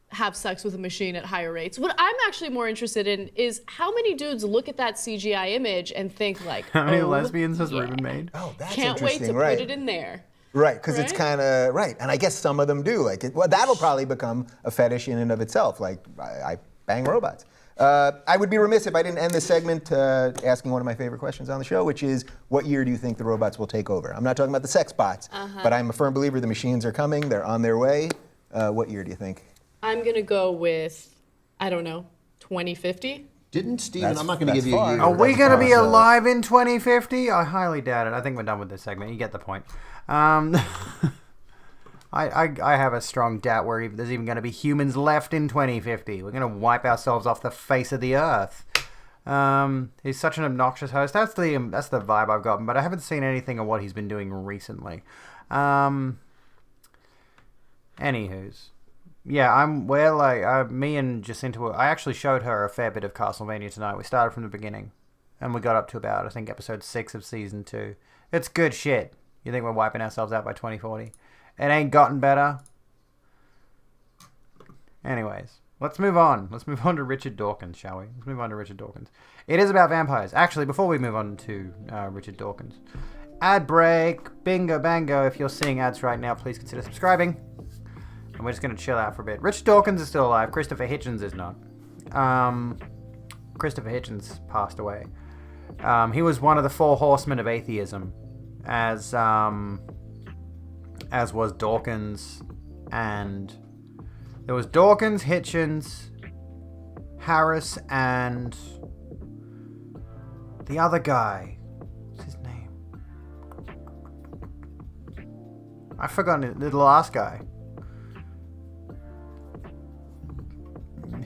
have sex with a machine at higher rates. What I'm actually more interested in is how many dudes look at that CGI image and think like, how many lesbians has Ruben made? Oh, that's can't wait interesting, to right. put it in there. Right, because it's kind of, right. And I guess some of them do. Like, that'll probably become a fetish in and of itself. Like, I bang robots. I would be remiss if I didn't end this segment asking one of my favorite questions on the show, which is, what year do you think the robots will take over? I'm not talking about the sex bots, but I'm a firm believer the machines are coming. They're on their way. What year do you think? I'm going to go with, I don't know, 2050? Didn't Steven, I'm not going to give you a year. Are we going to be alive in 2050? I highly doubt it. I think we're done with this segment. You get the point. I have a strong doubt where there's even going to be humans left in 2050. We're going to wipe ourselves off the face of the earth. He's such an obnoxious host. That's the vibe I've gotten, but I haven't seen anything of what he's been doing recently. Anywho's. Yeah, me and Jacinta, I actually showed her a fair bit of Castlevania tonight. We started from the beginning, and we got up to about, I think, episode 6 of season 2. It's good shit. You think we're wiping ourselves out by 2040? It ain't gotten better. Anyways, let's move on. Let's move on to Richard Dawkins, shall we? Let's move on to Richard Dawkins. It is about vampires. Actually, before we move on to Richard Dawkins, ad break, bingo bango. If you're seeing ads right now, please consider subscribing. And we're just going to chill out for a bit. Richard Dawkins is still alive. Christopher Hitchens is not. Christopher Hitchens passed away. He was one of the 4 horsemen of atheism, as was Dawkins, and there was Dawkins, Hitchens, Harris, and the other guy. What's his name? I've forgotten it. The last guy.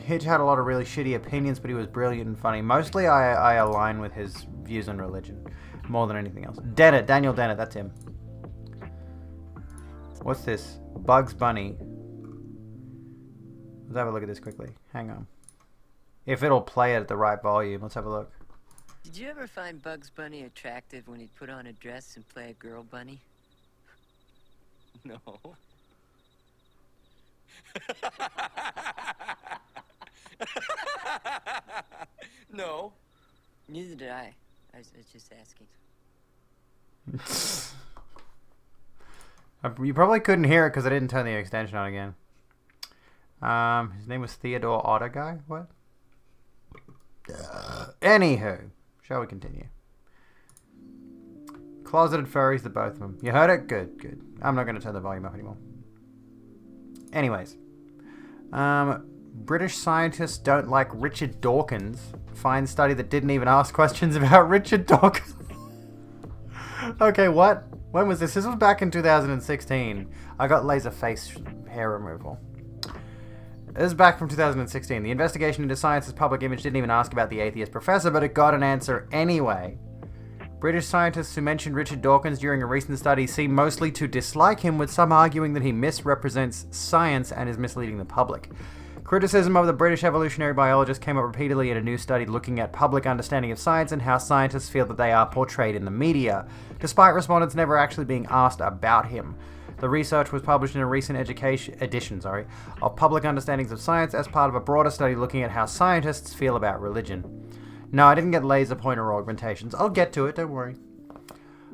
Hitch had a lot of really shitty opinions, but he was brilliant and funny. Mostly I align with his views on religion more than anything else. Dennett, Daniel Dennett, that's him. What's this? Bugs Bunny. Let's have a look at this quickly. Hang on. If it'll play it at the right volume, let's have a look. Did you ever find Bugs Bunny attractive when he'd put on a dress and play a girl bunny? No. No. Neither did I. I was just asking. You probably couldn't hear it because I didn't turn the extension on again. His name was Theodore Otter Guy? What? Anywho, shall we continue? Closeted furries, the both of them. You heard it? Good, good. I'm not going to turn the volume up anymore. Anyways. British scientists don't like Richard Dawkins. Fine study that didn't even ask questions about Richard Dawkins. Okay, what? When was this? This was back in 2016. I got laser face hair removal. This is back from 2016. The investigation into science's public image didn't even ask about the atheist professor, but it got an answer anyway. British scientists who mentioned Richard Dawkins during a recent study seem mostly to dislike him, with some arguing that he misrepresents science and is misleading the public. Criticism of the British evolutionary biologist came up repeatedly in a new study looking at public understanding of science and how scientists feel that they are portrayed in the media, despite respondents never actually being asked about him. The research was published in a recent edition of Public Understandings of Science as part of a broader study looking at how scientists feel about religion. No, I didn't get laser pointer augmentations. I'll get to it, don't worry.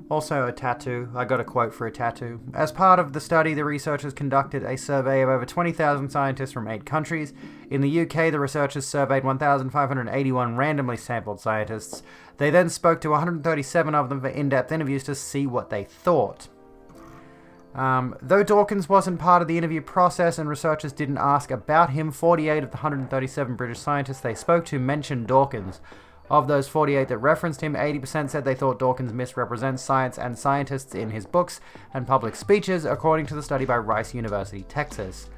Also, a tattoo. I got a quote for a tattoo. As part of the study, the researchers conducted a survey of over 20,000 scientists from 8 countries. In the UK, the researchers surveyed 1,581 randomly sampled scientists. They then spoke to 137 of them for in-depth interviews to see what they thought. Though Dawkins wasn't part of the interview process and researchers didn't ask about him, 48 of the 137 British scientists they spoke to mentioned Dawkins. Of those 48 that referenced him, 80% said they thought Dawkins misrepresents science and scientists in his books and public speeches, according to the study by Rice University, Texas.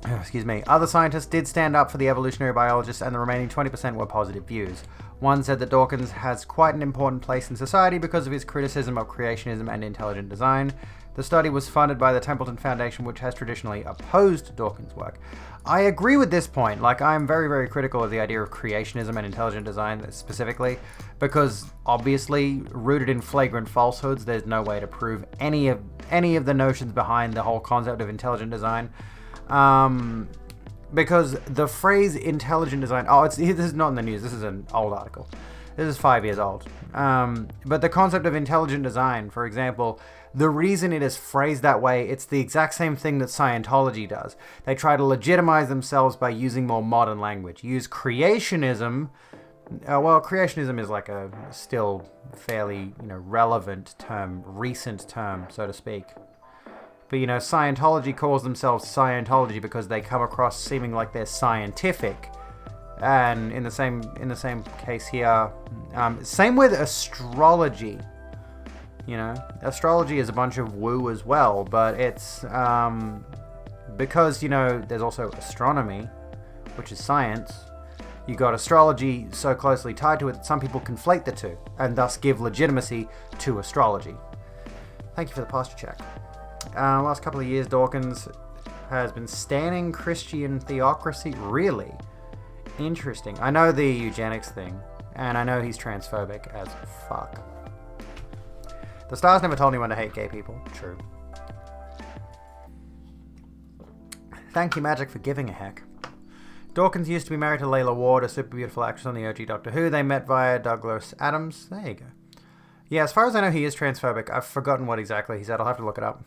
Other scientists did stand up for the evolutionary biologists, and the remaining 20% were positive views. One said that Dawkins has quite an important place in society because of his criticism of creationism and intelligent design. The study was funded by the Templeton Foundation, which has traditionally opposed Dawkins' work. I agree with this point. I'm very, very critical of the idea of creationism and intelligent design specifically, because obviously, rooted in flagrant falsehoods, there's no way to prove any of the notions behind the whole concept of intelligent design. Because the phrase intelligent design... this is not in the news. This is an old article. This is 5 years old. But the concept of intelligent design, for example, the reason it is phrased that way, it's the exact same thing that Scientology does. They try to legitimize themselves by using more modern language. Use creationism... creationism is like a still fairly, relevant term, recent term, so to speak. But, Scientology calls themselves Scientology because they come across seeming like they're scientific. And in the same case here, same with astrology. Astrology is a bunch of woo as well, but it's because, there's also astronomy, which is science. You got astrology so closely tied to it that some people conflate the two and thus give legitimacy to astrology. Thank you for the posture check. Last couple of years, Dawkins has been standing Christian theocracy. Really? Interesting. I know the eugenics thing, and I know he's transphobic as fuck. The stars never told anyone to hate gay people. True. Thank you, Magic, for giving a heck. Dawkins used to be married to Layla Ward, a super beautiful actress on the OG Doctor Who. They met via Douglas Adams. There you go. Yeah, as far as I know, he is transphobic. I've forgotten what exactly he said. I'll have to look it up.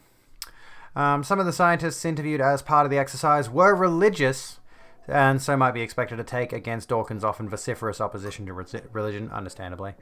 Some of the scientists interviewed as part of the exercise were religious, and so might be expected to take against Dawkins' often vociferous opposition to religion, understandably.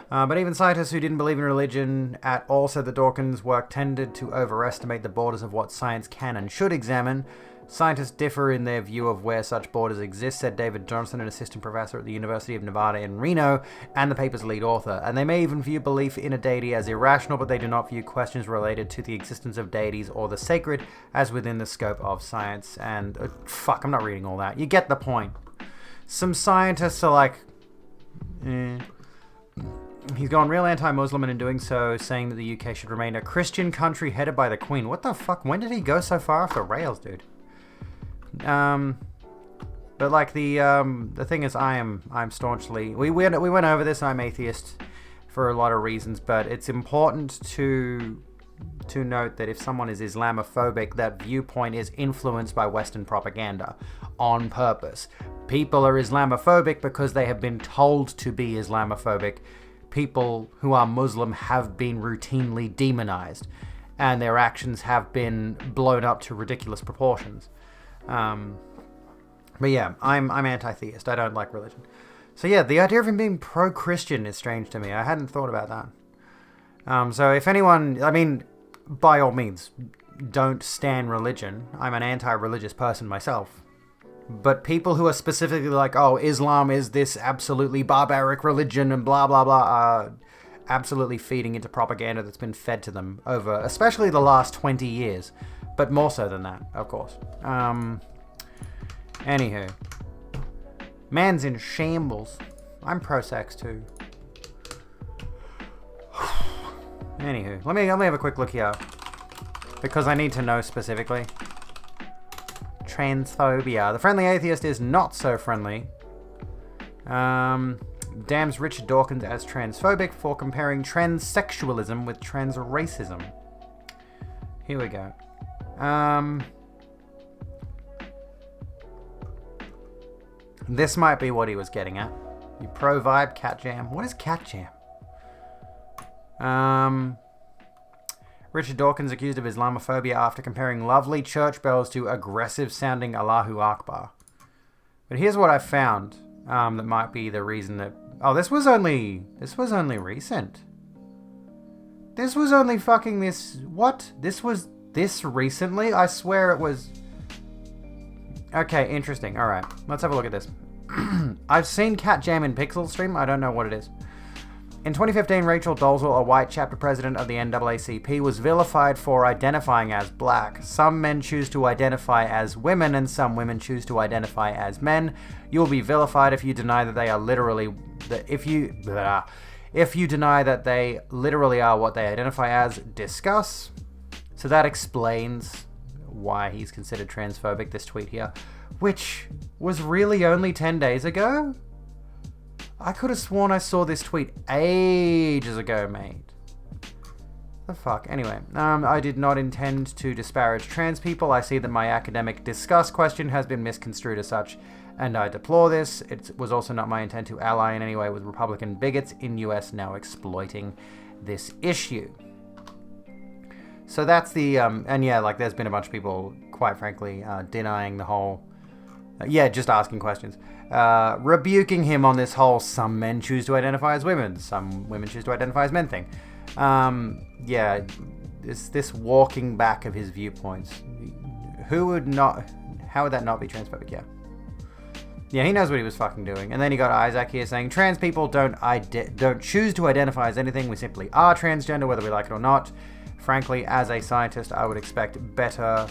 But even scientists who didn't believe in religion at all said that Dawkins' work tended to overestimate the borders of what science can and should examine. Scientists differ in their view of where such borders exist, said David Johnson, an assistant professor at the University of Nevada in Reno, and the paper's lead author. And they may even view belief in a deity as irrational, but they do not view questions related to the existence of deities or the sacred as within the scope of science. And, fuck, I'm not reading all that. You get the point. Some scientists are like, He's gone real anti-Muslim and in doing so, saying that the UK should remain a Christian country headed by the Queen. What the fuck? When did he go so far off the rails, dude? But like the thing is, I'm staunchly. We went over this. I'm atheist for a lot of reasons, but it's important to note that if someone is Islamophobic, that viewpoint is influenced by Western propaganda on purpose. People are Islamophobic because they have been told to be Islamophobic. People who are Muslim have been routinely demonized, and their actions have been blown up to ridiculous proportions. But yeah, I'm anti-theist. I don't like religion. So yeah, the idea of him being pro-Christian is strange to me. I hadn't thought about that. So if anyone, I mean, by all means, don't stan religion. I'm an anti-religious person myself. But people who are specifically like, oh, Islam is this absolutely barbaric religion and blah, blah, blah, are absolutely feeding into propaganda that's been fed to them over, especially the last 20 years. But more so than that, of course. Anywho. Man's in shambles. I'm pro-sex too. Anywho, let me have a quick look here. Because I need to know specifically. Transphobia. The Friendly Atheist is not so friendly. Damns Richard Dawkins as transphobic for comparing transsexualism with transracism. Here we go. This might be what he was getting at. You pro-vibe, cat jam. What is cat jam? Richard Dawkins accused of Islamophobia after comparing lovely church bells to aggressive-sounding Allahu Akbar. But here's what I found that might be the reason that... Oh, this was only recent. This was only fucking this... What? This was this recently? I swear it was... Okay, interesting. Alright, let's have a look at this. I've seen Cat Jam in Pixel stream. I don't know what it is. In 2015, Rachel Dolezal, a white chapter president of the NAACP, was vilified for identifying as black. Some men choose to identify as women, and some women choose to identify as men. You will be vilified if you deny that they are literally... If you deny that they literally are what they identify as. Discuss. So that explains why he's considered transphobic, this tweet here. Which was really only 10 days ago? I could have sworn I saw this tweet ages ago, mate. The fuck? Anyway, I did not intend to disparage trans people. I see that my academic discuss question has been misconstrued as such, and I deplore this. It was also not my intent to ally in any way with Republican bigots in US now exploiting this issue. So that's the, and yeah, like there's been a bunch of people, quite frankly, denying the whole, just asking questions. Rebuking him on this whole some men choose to identify as women, some women choose to identify as men thing. This walking back of his viewpoints. How would that not be transphobic? Yeah, he knows what he was fucking doing. And then you got Isaac here saying, trans people don't choose to identify as anything, we simply are transgender, whether we like it or not. Frankly, as a scientist, I would expect better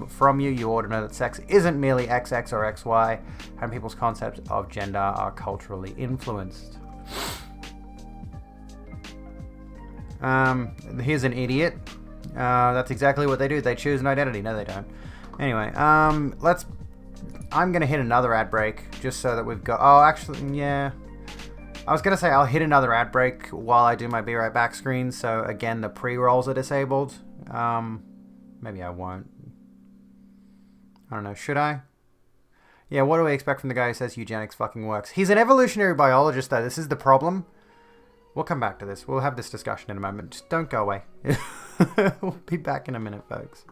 from you. You ought to know that sex isn't merely XX or XY, and people's concepts of gender are culturally influenced. Here's an idiot. That's exactly what they do. They choose an identity. No, they don't. Anyway, I'm going to hit another ad break, just so that we've got... Oh, actually, yeah. I was going to say I'll hit another ad break while I do my Be Right Back screen, so again, the pre-rolls are disabled. Maybe I won't. I don't know, should I? Yeah, what do we expect from the guy who says eugenics fucking works? He's an evolutionary biologist, though. This is the problem. We'll come back to this. We'll have this discussion in a moment. Just don't go away. We'll be back in a minute, folks.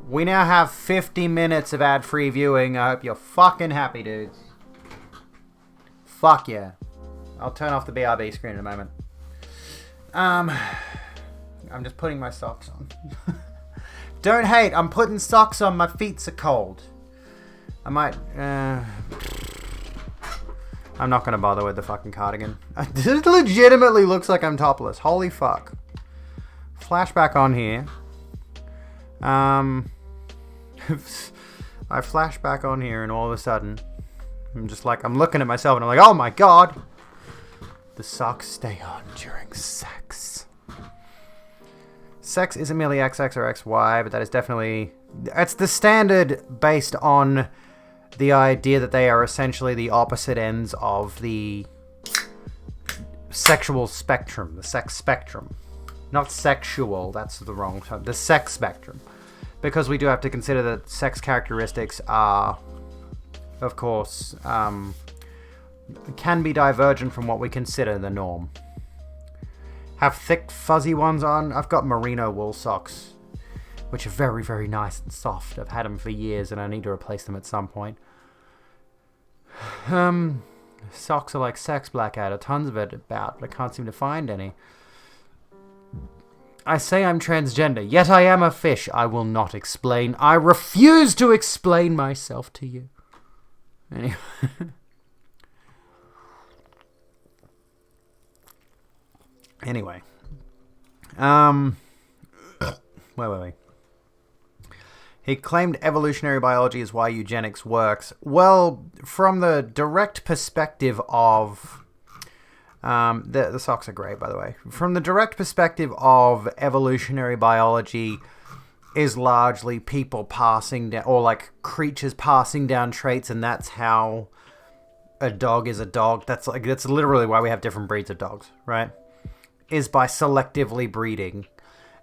We now have 50 minutes of ad-free viewing. I hope you're fucking happy, dudes. Fuck yeah. I'll turn off the BRB screen in a moment. I'm just putting my socks on. Don't hate, I'm putting socks on, my feet are cold. I might, I'm not gonna bother with the fucking cardigan. It legitimately looks like I'm topless. Holy fuck. Flashback on here. I flash back on here and all of a sudden, I'm just like, I'm looking at myself and I'm like, oh my god. The socks stay on during sex. Sex isn't merely XX or XY, but that is definitely... It's the standard based on the idea that they are essentially the opposite ends of the sexual spectrum, the sex spectrum. Not sexual, that's the wrong term. The sex spectrum. Because we do have to consider that sex characteristics are, of course, can be divergent from what we consider the norm. Have thick, fuzzy ones on. I've got merino wool socks, which are very, very nice and soft. I've had them for years, and I need to replace them at some point. Socks are like sex blackout. Tons of it about, but I can't seem to find any. I say I'm transgender, yet I am a fish. I will not explain. I refuse to explain myself to you. Anyway. Anyway, wait. He claimed evolutionary biology is why eugenics works. Well, from the direct perspective of, the socks are great, by the way. From the direct perspective of evolutionary biology is largely people passing down, or like creatures passing down traits, and that's how a dog is a dog. That's literally why we have different breeds of dogs, right? Is by selectively breeding.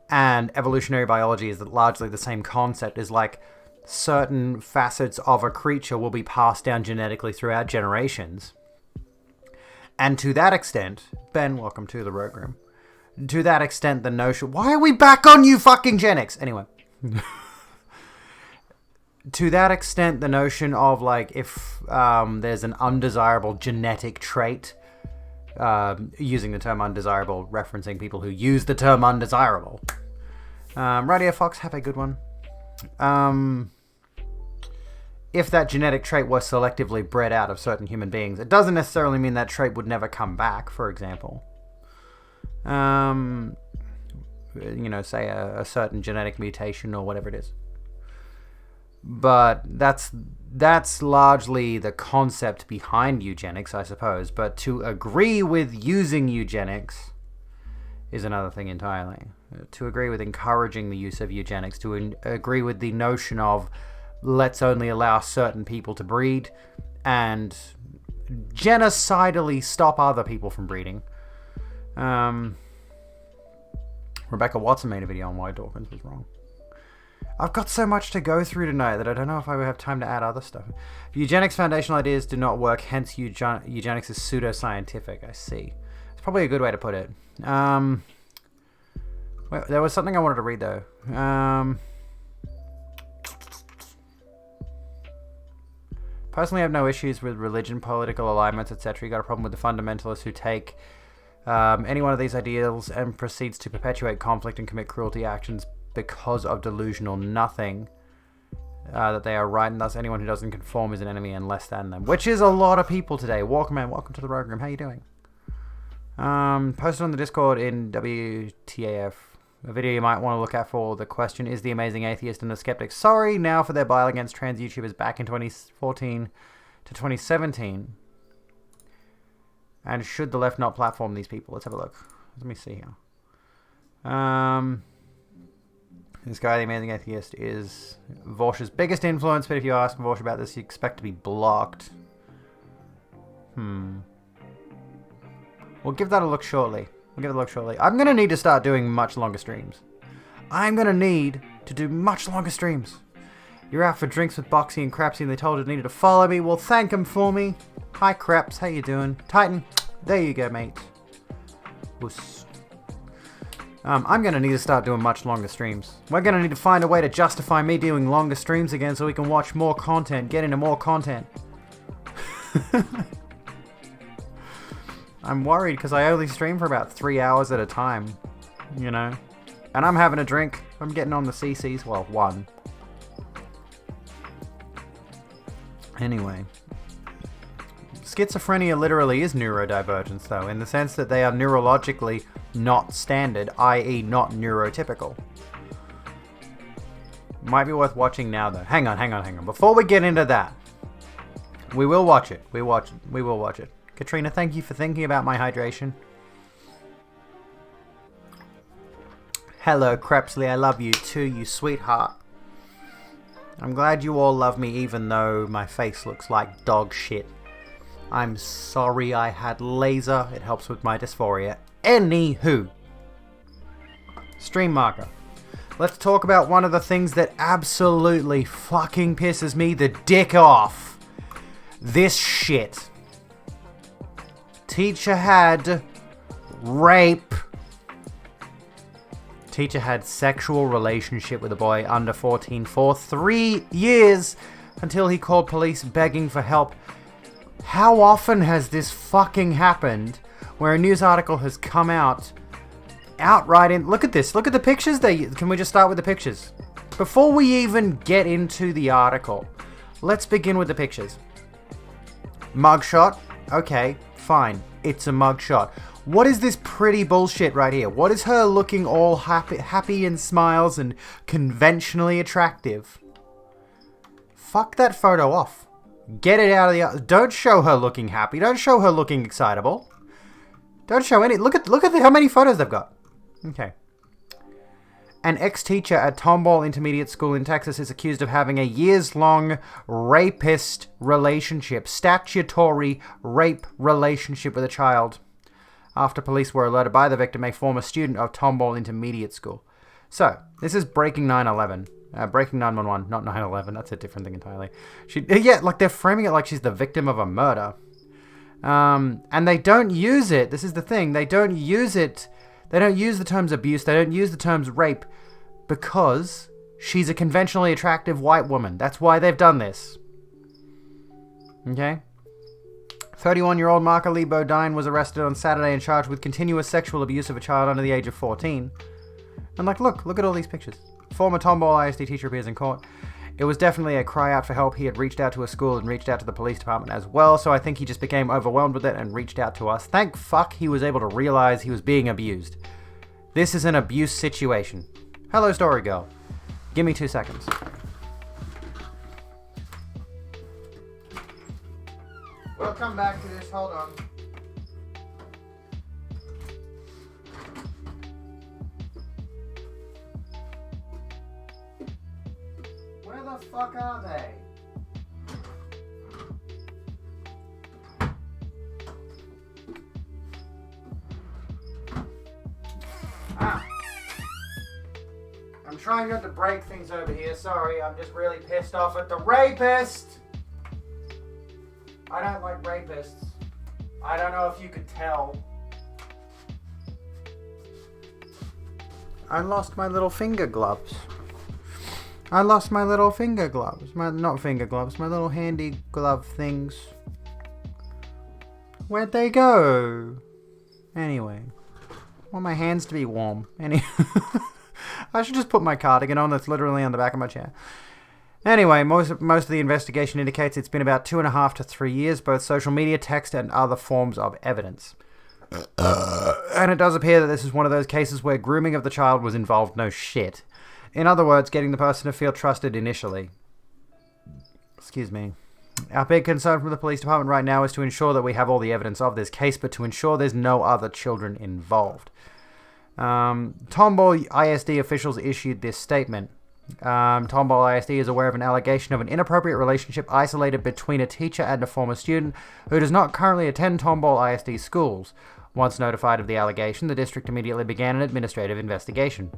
And evolutionary biology is largely the same concept, is like certain facets of a creature will be passed down genetically throughout generations. And to that extent, Ben, welcome to the Rogue Room. To that extent, the notion... Why are we back on you fucking Gen X? Anyway. To that extent, the notion of like, if there's an undesirable genetic trait... using the term undesirable, referencing people who use the term undesirable. Radio Fox, have a good one. If that genetic trait was selectively bred out of certain human beings, it doesn't necessarily mean that trait would never come back, for example. You know, say a certain genetic mutation or whatever it is. But that's largely the concept behind eugenics, I suppose. But to agree with using eugenics is another thing entirely. To agree with encouraging the use of eugenics, to agree with the notion of let's only allow certain people to breed and genocidally stop other people from breeding. Rebecca Watson made a video on why Dawkins was wrong. I've got so much to go through tonight that I don't know if I would have time to add other stuff. Eugenics foundational ideas do not work, hence eugenics is pseudoscientific. I see. It's probably a good way to put it. Wait, there was something I wanted to read, though. Personally, I have no issues with religion, political alignments, etc. You got a problem with the fundamentalists who take any one of these ideals and proceeds to perpetuate conflict and commit cruelty actions because of delusional nothing, that they are right, and thus anyone who doesn't conform is an enemy and less than them, which is a lot of people today. Walkman, welcome to the Rogue Room. How you doing? Posted on the Discord in WTAF, a video you might want to look at for the question, is the Amazing Atheist and the Skeptic sorry now for their bile against trans YouTubers back in 2014 to 2017? And should the left not platform these people? Let's have a look. Let me see here. This guy, the Amazing Atheist, is Vorsh's biggest influence, but if you ask Vorsh about this, you expect to be blocked. We'll give that a look shortly. I'm going to need to start doing much longer streams. I'm going to need to do much longer streams. You're out for drinks with Boxy and Crapsy and they told you they needed to follow me. Well, thank them for me. Hi, Craps. How you doing? Titan. There you go, mate. Wuss. I'm going to need to start doing much longer streams. We're going to need to find a way to justify me doing longer streams again so we can watch more content, get into more content. I'm worried because I only stream for about 3 hours at a time, you know? And I'm having a drink. I'm getting on the CCs. Well, one. Anyway. Schizophrenia literally is neurodivergence, though, in the sense that they are neurologically not standard, i.e. not neurotypical. Might be worth watching now, though. Hang on. Before we get into that, we will watch it. We will watch it. Katrina, thank you for thinking about my hydration. Hello, Crepsley. I love you too, you sweetheart. I'm glad you all love me even though my face looks like dog shit. I'm sorry I had laser. It helps with my dysphoria. Anywho. Stream marker. Let's talk about one of the things that absolutely fucking pisses me the dick off. This shit. Teacher had rape. Teacher had sexual relationship with a boy under 14 for 3 years until he called police begging for help. How often has this fucking happened where a news article has come out outright in... Look at this. Look at the pictures. Can we just start with the pictures? Before we even get into the article, let's begin with the pictures. Mugshot. Okay, fine. It's a mugshot. What is this pretty bullshit right here? What is her looking all happy and smiles and conventionally attractive? Fuck that photo off. Get it out of the... Don't show her looking happy. Don't show her looking excitable. Don't show any... Look at how many photos they've got. Okay. An ex-teacher at Tomball Intermediate School in Texas is accused of having a years-long rapist relationship, statutory rape relationship with a child, after police were alerted by the victim, a former student of Tomball Intermediate School. So, this is breaking 9/11. Breaking 911, not 9/11. That's a different thing entirely. Yeah, like they're framing it like she's the victim of a murder. And they don't use it. This is the thing. They don't use it. They don't use the terms abuse. They don't use the terms rape because she's a conventionally attractive white woman. That's why they've done this. Okay? 31-year-old Marka Lee Bodine was arrested on Saturday and charged with continuous sexual abuse of a child under the age of 14. And like, look at all these pictures. Former Tomball ISD teacher appears in court. It was definitely a cry out for help. He had reached out to a school and reached out to the police department as well, so I think he just became overwhelmed with it and reached out to us. Thank fuck he was able to realize he was being abused. This is an abuse situation. Hello, story girl. Give me 2 seconds. We'll come back to this. Hold on. Where the fuck are they? I'm trying not to break things over here. Sorry, I'm just really pissed off at the rapist. I don't like rapists. I don't know if you could tell. I lost my little finger gloves. My little handy glove things. Where'd they go? Anyway. I want my hands to be warm. I should just put my cardigan on that's literally on the back of my chair. Anyway, most of the investigation indicates it's been about 2.5 to 3 years, both social media, text, and other forms of evidence. And it does appear that this is one of those cases where grooming of the child was involved, no shit. In other words, getting the person to feel trusted initially. Excuse me. Our big concern from the police department right now is to ensure that we have all the evidence of this case, but to ensure there's no other children involved. Tomball ISD officials issued this statement. Tomball ISD is aware of an allegation of an inappropriate relationship isolated between a teacher and a former student who does not currently attend Tomball ISD schools. Once notified of the allegation, the district immediately began an administrative investigation.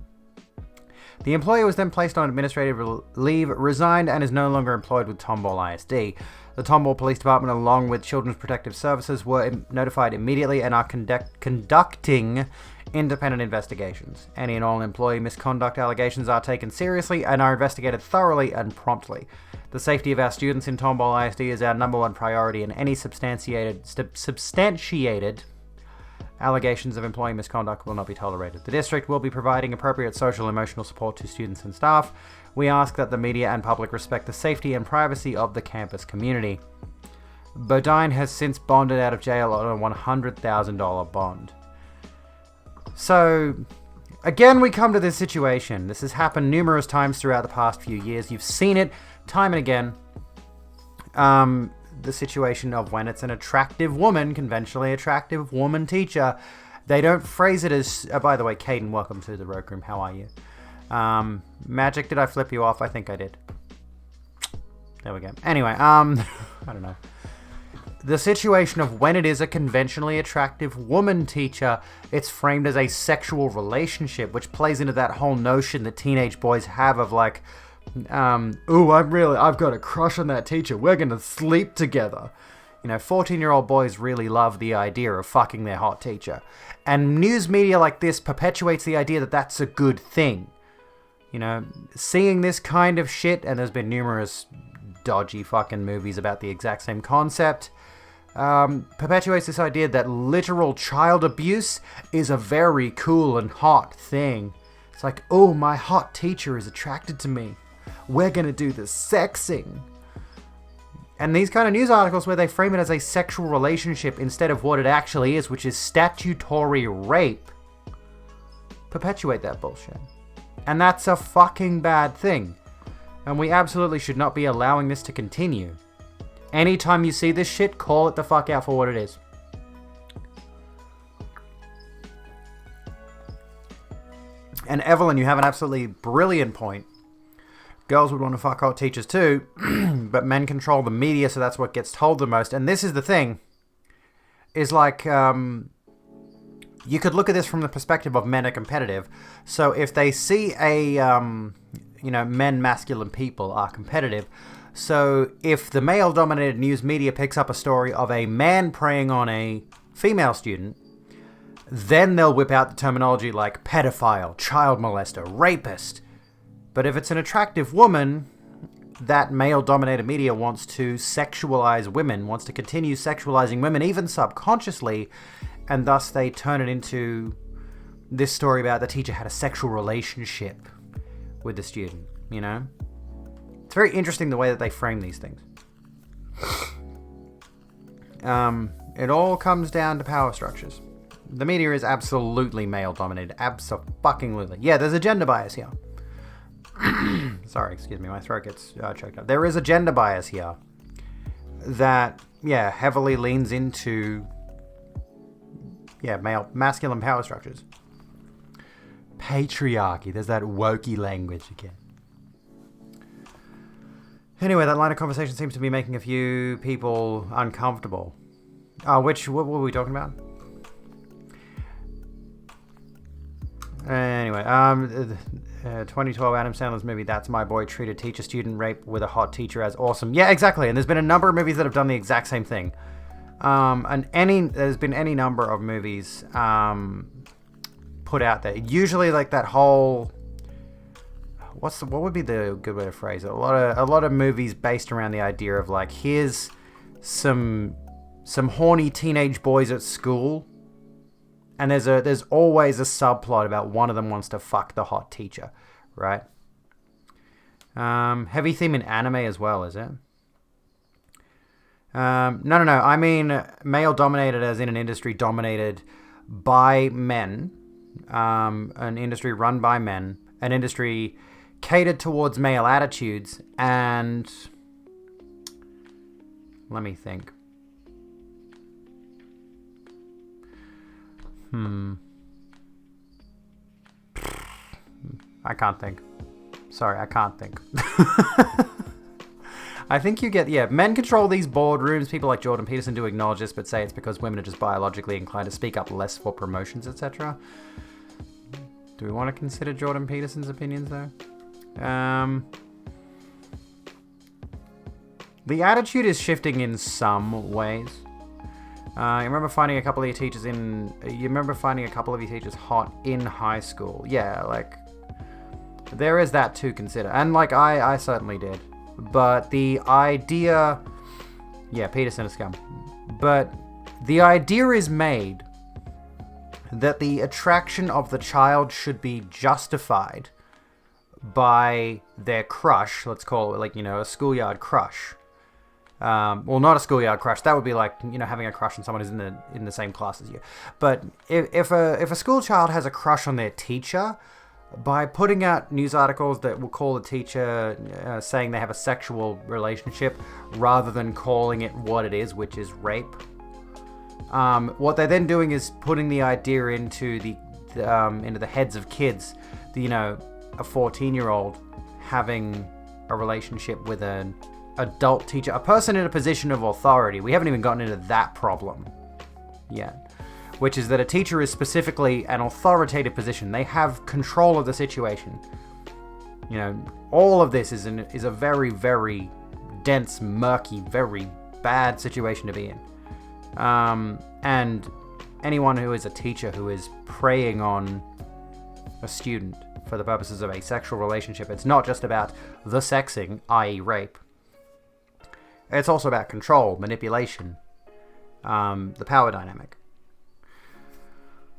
The employee was then placed on administrative leave, resigned, and is no longer employed with Tomball ISD. The Tomball Police Department, along with Children's Protective Services, were notified immediately and are conducting independent investigations. Any and all employee misconduct allegations are taken seriously and are investigated thoroughly and promptly. The safety of our students in Tomball ISD is our number one priority, and any substantiated allegations of employee misconduct will not be tolerated. The district will be providing appropriate social and emotional support to students and staff. We ask that the media and public respect the safety and privacy of the campus community. Bodine has since bonded out of jail on a $100,000 bond. So, again, we come to this situation. This has happened numerous times throughout the past few years. You've seen it time and again. The situation of when it's an attractive woman, conventionally attractive woman teacher, they don't phrase it as... by the way, Caden, welcome to the Rogue Room. How are you? Magic, did I flip you off? I think I did. There we go. Anyway, I don't know. The situation of when it is a conventionally attractive woman teacher, it's framed as a sexual relationship, which plays into that whole notion that teenage boys have of like, ooh, I've got a crush on that teacher. We're going to sleep together. You know, 14-year-old boys really love the idea of fucking their hot teacher. And news media like this perpetuates the idea that that's a good thing. You know, seeing this kind of shit, and there's been numerous dodgy fucking movies about the exact same concept, perpetuates this idea that literal child abuse is a very cool and hot thing. It's like, oh, my hot teacher is attracted to me. We're gonna do the sexing. And these kind of news articles where they frame it as a sexual relationship instead of what it actually is, which is statutory rape, perpetuate that bullshit. And that's a fucking bad thing. And we absolutely should not be allowing this to continue. Anytime you see this shit, call it the fuck out for what it is. And Evelyn, you have an absolutely brilliant point. Girls would want to fuck hot teachers too, but men control the media, so that's what gets told the most. And this is the thing, is like, you could look at this from the perspective of men are competitive. So if they see men, masculine people are competitive. So if the male-dominated news media picks up a story of a man preying on a female student, then they'll whip out the terminology like pedophile, child molester, rapist. But if it's an attractive woman, that male-dominated media wants to sexualize women, wants to continue sexualizing women, even subconsciously, and thus they turn it into this story about the teacher had a sexual relationship with the student, you know? It's very interesting the way that they frame these things. It all comes down to power structures. The media is absolutely male-dominated. Abso-fucking-lutely. Yeah, there's a gender bias here. Sorry, excuse me, my throat gets choked up. There is a gender bias here that, heavily leans into, masculine power structures. Patriarchy. There's that wokey language again. Anyway, that line of conversation seems to be making a few people uncomfortable. What were we talking about? Anyway, 2012 Adam Sandler's movie That's My Boy treated teacher-student rape with a hot teacher as awesome. Yeah, exactly. And there's been a number of movies that have done the exact same thing. There's been any number of movies put out there. Usually, like that whole, what would be the good way to phrase it? A lot of movies based around the idea of like, here's some horny teenage boys at school. And there's always a subplot about one of them wants to fuck the hot teacher, right? Heavy theme in anime as well, is it? No. I mean male-dominated as in an industry dominated by men. An industry run by men. An industry catered towards male attitudes. And let me think. I can't think. Sorry, I can't think. I think you get, men control these boardrooms. People like Jordan Peterson do acknowledge this, but say it's because women are just biologically inclined to speak up less for promotions, etc. Do we want to consider Jordan Peterson's opinions, though? The attitude is shifting in some ways. You remember finding a couple of your teachers hot in high school? Yeah, like, there is that to consider. And, like, I certainly did. But the idea... Yeah, Peterson is scum. But the idea is made that the attraction of the child should be justified by their crush. Let's call it, like, you know, a schoolyard crush. Well, not a schoolyard crush. That would be like, you know, having a crush on someone who's in the same class as you. But if a school child has a crush on their teacher, by putting out news articles that will call the teacher saying they have a sexual relationship rather than calling it what it is, which is rape, what they're then doing is putting the idea into the heads of kids. You know, a 14-year-old having a relationship with an adult teacher, a person in a position of authority. We haven't even gotten into that problem yet, which is that a teacher is specifically an authoritative position. They have control of the situation. You know, all of this is a very, very dense, murky, very bad situation to be in. And anyone who is a teacher who is preying on a student for the purposes of a sexual relationship, it's not just about the sexing, i.e. rape. It's also about control, manipulation, the power dynamic.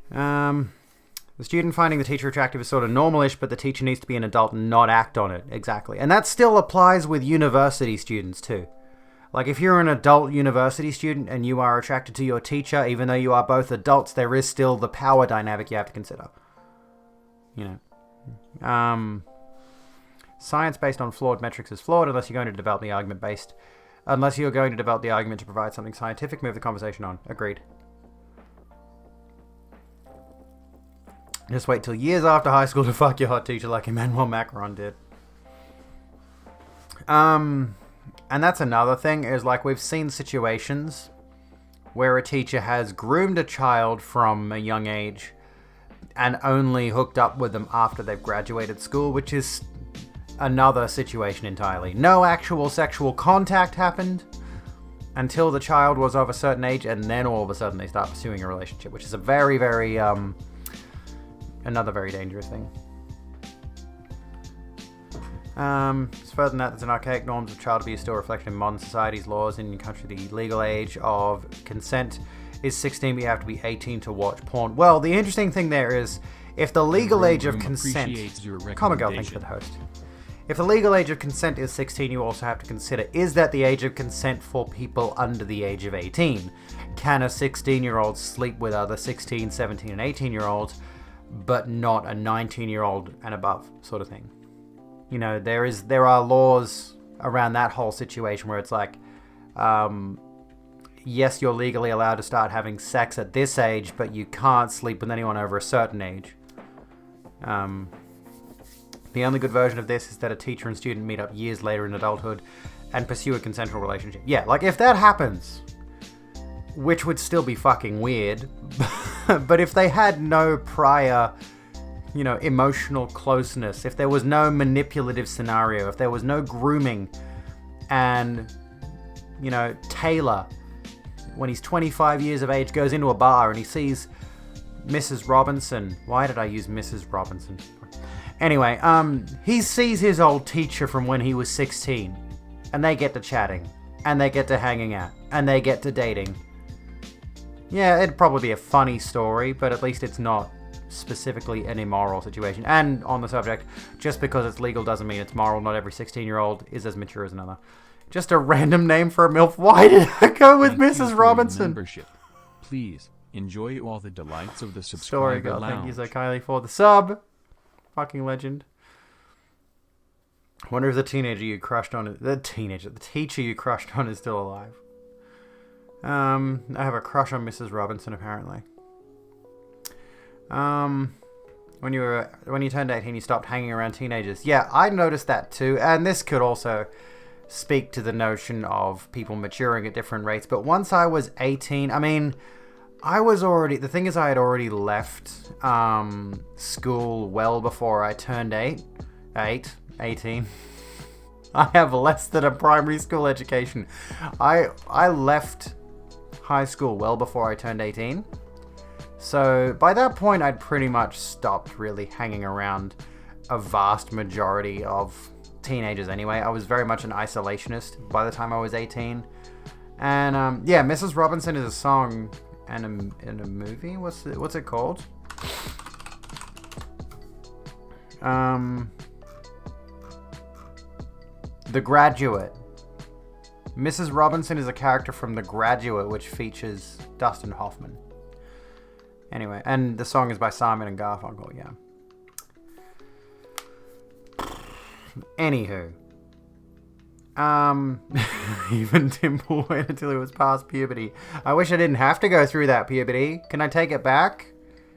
The student finding the teacher attractive is sort of normalish, but the teacher needs to be an adult and not act on it. Exactly. And that still applies with university students too. Like, if you're an adult university student and you are attracted to your teacher, even though you are both adults, there is still the power dynamic you have to consider. You know. Science based on flawed metrics is flawed unless you're going to develop the argument to provide something scientific. Move the conversation on. Agreed. Just wait till years after high school to fuck your hot teacher like Emmanuel Macron did. And that's another thing, is like, we've seen situations where a teacher has groomed a child from a young age and only hooked up with them after they've graduated school, which is another situation entirely. No actual sexual contact happened until the child was of a certain age, and then all of a sudden they start pursuing a relationship, which is a very, very, another very dangerous thing. It's further than that, there's an archaic norms of child abuse still reflected in modern society's laws. In your country, the legal age of consent is 16, but you have to be 18 to watch porn. Well, the interesting thing there is, if the legal age of consent... Common Girl, thanks for the host. If the legal age of consent is 16, you also have to consider, is that the age of consent for people under the age of 18? Can a 16-year-old sleep with other 16, 17, and 18-year-olds, but not a 19-year-old and above, sort of thing? You know, there are laws around that whole situation where it's like, yes, you're legally allowed to start having sex at this age, but you can't sleep with anyone over a certain age. The only good version of this is that a teacher and student meet up years later in adulthood and pursue a consensual relationship. Yeah, like, if that happens, which would still be fucking weird, but if they had no prior, you know, emotional closeness, if there was no manipulative scenario, if there was no grooming, and, you know, Taylor, when he's 25 years of age, goes into a bar and he sees Mrs. Robinson. Why did I use Mrs. Robinson? Anyway, he sees his old teacher from when he was 16, and they get to chatting, and they get to hanging out, and they get to dating. Yeah, it'd probably be a funny story, but at least it's not specifically an immoral situation. And on the subject, just because it's legal doesn't mean it's moral. Not every 16-year-old is as mature as another. Just a random name for a MILF. Why did I go with Mrs. Robinson? Membership. Please enjoy all the delights of the subscriber Story Girl, lounge. thank you so kindly for the sub. Fucking legend. I wonder if the teacher you crushed on the teacher you crushed on is still alive. I have a crush on Mrs. Robinson, apparently. When you turned 18, you stopped hanging around teenagers. Yeah, I noticed that too, and this could also speak to the notion of people maturing at different rates. But once I was 18, I mean, the thing is, I had already left school well before I turned 18. I have less than a primary school education. I left high school well before I turned 18. So by that point, I'd pretty much stopped really hanging around a vast majority of teenagers anyway. I was very much an isolationist by the time I was 18. And yeah, Mrs. Robinson is a song and a movie. What's it called? The Graduate. Mrs. Robinson is a character from The Graduate, which features Dustin Hoffman. Anyway, and the song is by Simon and Garfunkel, yeah. Anywho. Even Timble waited until he was past puberty. I wish I didn't have to go through that puberty. Can I take it back?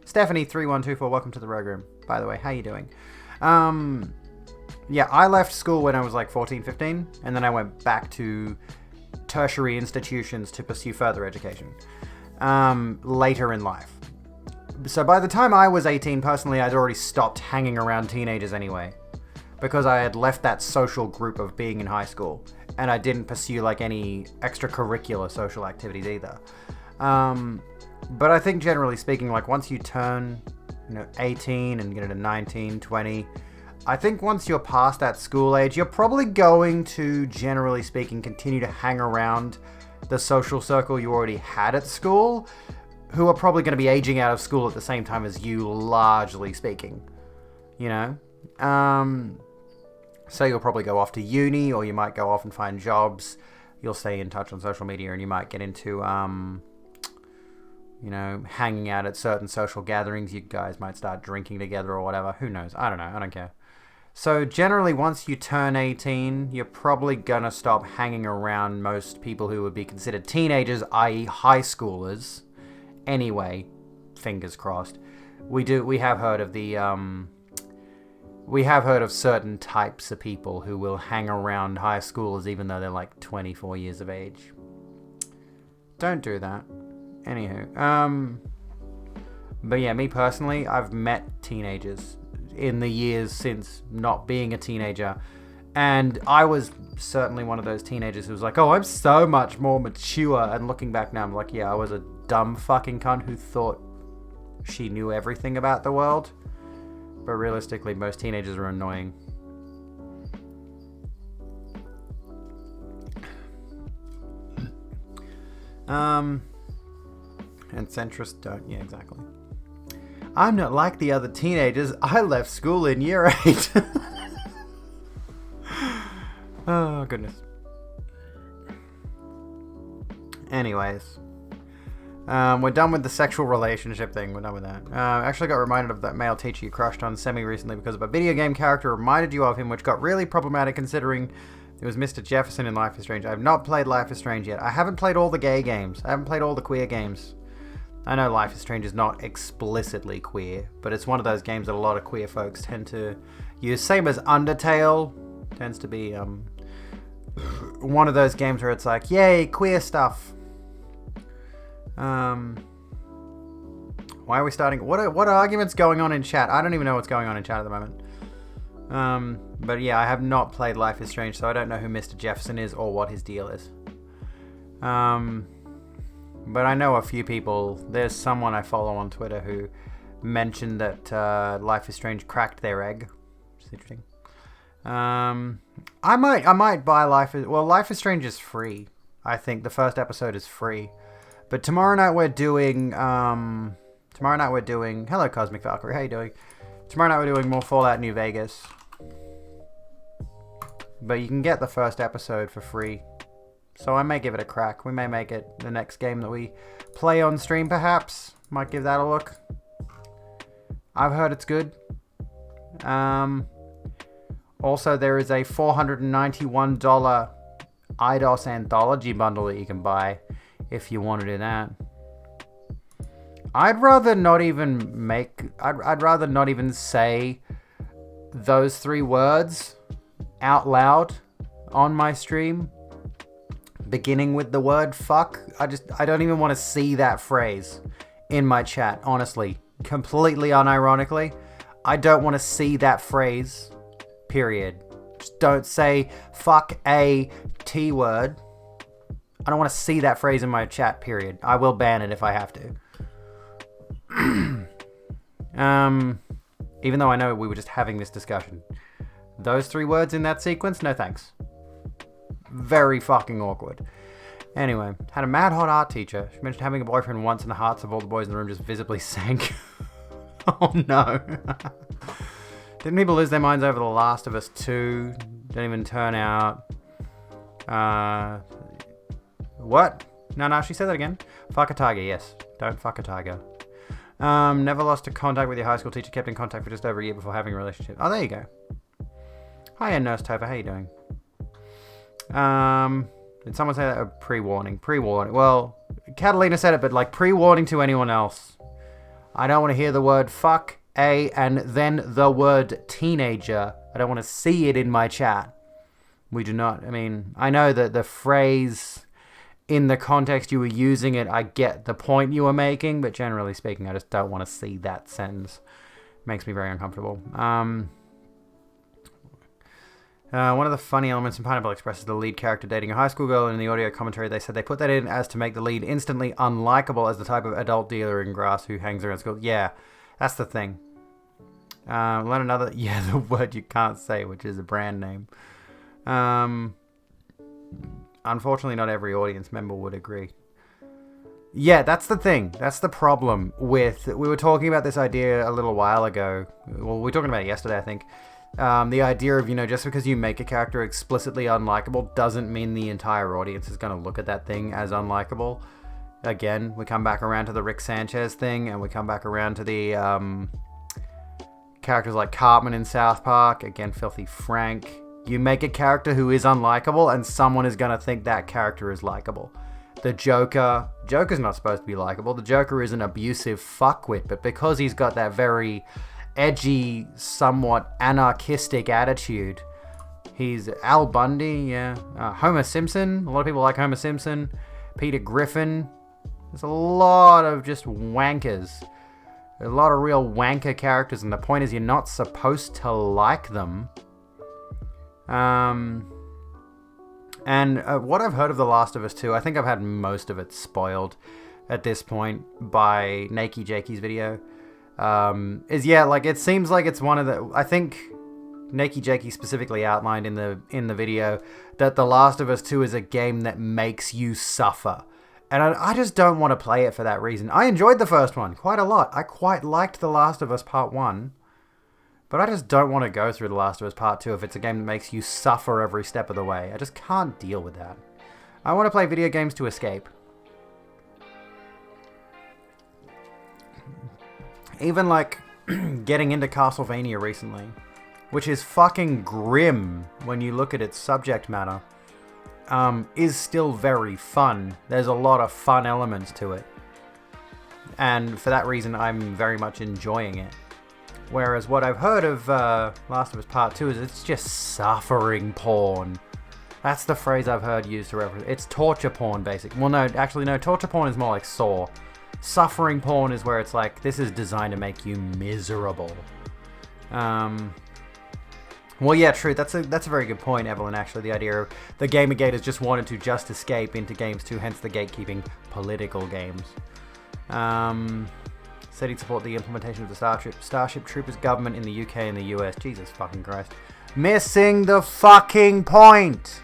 Stephanie3124, welcome to the Rogue Room. By the way, how you doing? Yeah, I left school when I was like 14, 15, and then I went back to tertiary institutions to pursue further education later in life. So by the time I was 18, personally, I'd already stopped hanging around teenagers anyway, because I had left that social group of being in high school, and I didn't pursue like any extracurricular social activities either. But I think generally speaking, like once you turn 18 and get into 19, 20, I think once you're past that school age, you're probably going to, generally speaking, continue to hang around the social circle you already had at school, who are probably going to be aging out of school at the same time as you, largely speaking. So you'll probably go off to uni, or you might go off and find jobs. You'll stay in touch on social media, and you might get into, hanging out at certain social gatherings. You guys might start drinking together or whatever. Who knows? I don't know. I don't care. So generally, once you turn 18, you're probably going to stop hanging around most people who would be considered teenagers, i.e. high schoolers. Anyway, fingers crossed. We have heard of certain types of people who will hang around high schoolers even though they're like 24 years of age. Don't do that. Anywho, but yeah, me personally, I've met teenagers in the years since not being a teenager, and I was certainly one of those teenagers who was like, oh, I'm so much more mature, and looking back now, I'm like, yeah, I was a dumb fucking cunt who thought she knew everything about the world, but realistically, most teenagers are annoying. And centrists don't, yeah, exactly. I'm not like the other teenagers. I left school in year 8. Oh, goodness. Anyways. We're done with the sexual relationship thing. We're done with that. I actually got reminded of that male teacher you crushed on semi recently because of a video game character reminded you of him, which got really problematic considering it was Mr. Jefferson in Life is Strange. I have not played Life is Strange yet. I haven't played all the gay games. I haven't played all the queer games. I know Life is Strange is not explicitly queer, but it's one of those games that a lot of queer folks tend to use. Same as Undertale tends to be one of those games where it's like, yay, queer stuff. Why are we starting? What are arguments going on in chat? I don't even know what's going on in chat at the moment. But yeah, I have not played Life is Strange, so I don't know who Mr. Jefferson is or what his deal is. But I know a few people. There's someone I follow on Twitter who mentioned that Life is Strange cracked their egg. It's interesting. I might buy Life is Strange is free. I think the first episode is free. But tomorrow night we're doing hello Cosmic Valkyrie, how you doing? Tomorrow night we're doing more Fallout New Vegas. But you can get the first episode for free. So I may give it a crack. We may make it the next game that we play on stream, perhaps. Might give that a look. I've heard it's good. Also, there is a $491 Eidos Anthology bundle that you can buy if you want to do that. I'd rather not even say those 3 words out loud on my stream, beginning with the word fuck. I don't even want to see that phrase in my chat, honestly. Completely unironically. I don't want to see that phrase, period. Just don't say fuck a T word. I don't want to see that phrase in my chat, period. I will ban it if I have to. Even though I know we were just having this discussion. Those 3 words in that sequence, no thanks. Very fucking awkward. Anyway, had a mad hot art teacher. She mentioned having a boyfriend once and the hearts of all the boys in the room just visibly sank. Oh no. Didn't people lose their minds over The Last of Us 2? Didn't even turn out. What? No, she said that again. Fuck a tiger, yes. Don't fuck a tiger. Never lost contact with your high school teacher. Kept in contact for just over a year before having a relationship. Oh, there you go. Hiya, Nurse Topher. How you doing? Did someone say that? Pre-warning. Pre-warning. Well, Catalina said it, but like pre-warning to anyone else. I don't want to hear the word fuck, and then the word teenager. I don't want to see it in my chat. We do not. I mean, I know that the phrase, in the context you were using it, I get the point you were making, but generally speaking, I just don't want to see that sentence. It makes me very uncomfortable. One of the funny elements in Pineapple Express is the lead character dating a high school girl, and in the audio commentary they said they put that in as to make the lead instantly unlikable as the type of adult dealer in grass who hangs around school. Yeah, that's the thing. Learn another... Yeah, the word you can't say, which is a brand name. Unfortunately, not every audience member would agree. Yeah, that's the thing. That's the problem with... We were talking about this idea a little while ago. Well, we were talking about it yesterday, I think. The idea of, just because you make a character explicitly unlikable doesn't mean the entire audience is going to look at that thing as unlikable. Again, we come back around to the Rick Sanchez thing, and we come back around to the characters like Cartman in South Park. Again, Filthy Frank. You make a character who is unlikable, and someone is going to think that character is likable. The Joker. Joker's not supposed to be likable. The Joker is an abusive fuckwit, but because he's got that very... edgy, somewhat anarchistic attitude. He's Al Bundy, yeah. Homer Simpson. A lot of people like Homer Simpson. Peter Griffin. There's a lot of just wankers. A lot of real wanker characters, and the point is you're not supposed to like them. And what I've heard of The Last of Us 2, I think I've had most of it spoiled at this point by Nakey Jakey's video. It seems like it's one of the... I think Nakey Jakey specifically outlined in the video that The Last of Us 2 is a game that makes you suffer. And I just don't want to play it for that reason. I enjoyed the first one quite a lot. I quite liked The Last of Us Part 1. But I just don't want to go through The Last of Us Part 2 if it's a game that makes you suffer every step of the way. I just can't deal with that. I want to play video games to escape. Even like getting into Castlevania recently, which is fucking grim when you look at its subject matter, is still very fun. There's a lot of fun elements to it. And for that reason, I'm very much enjoying it. Whereas what I've heard of Last of Us Part 2 is it's just suffering porn. That's the phrase I've heard used to reference. It's torture porn, basically. Well, no, actually, no. Torture porn is more like Saw. Suffering porn is where it's like, this is designed to make you miserable. Well, yeah, true. That's a very good point, Evelyn, actually. The idea of the Gamergaters just wanted to just escape into games too, hence the gatekeeping political games. Said he'd support the implementation of the Starship Troopers government in the UK and the US. Jesus fucking Christ. Missing the fucking point!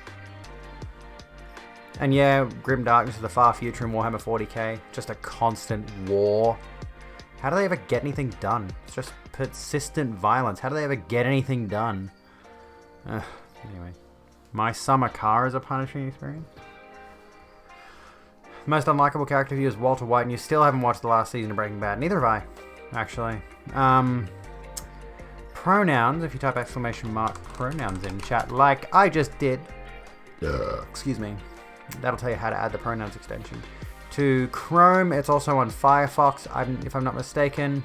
And yeah, Grim Darkness of the Far Future in Warhammer 40k. Just a constant war. How do they ever get anything done? It's just persistent violence. How do they ever get anything done? Anyway. My summer car is a punishing experience. Most unlikable character view is Walter White, and you still haven't watched the last season of Breaking Bad. Neither have I, actually. Pronouns, if you type ! Pronouns in chat, like I just did. Excuse me. That'll tell you how to add the pronouns extension. To Chrome, it's also on Firefox, if I'm not mistaken.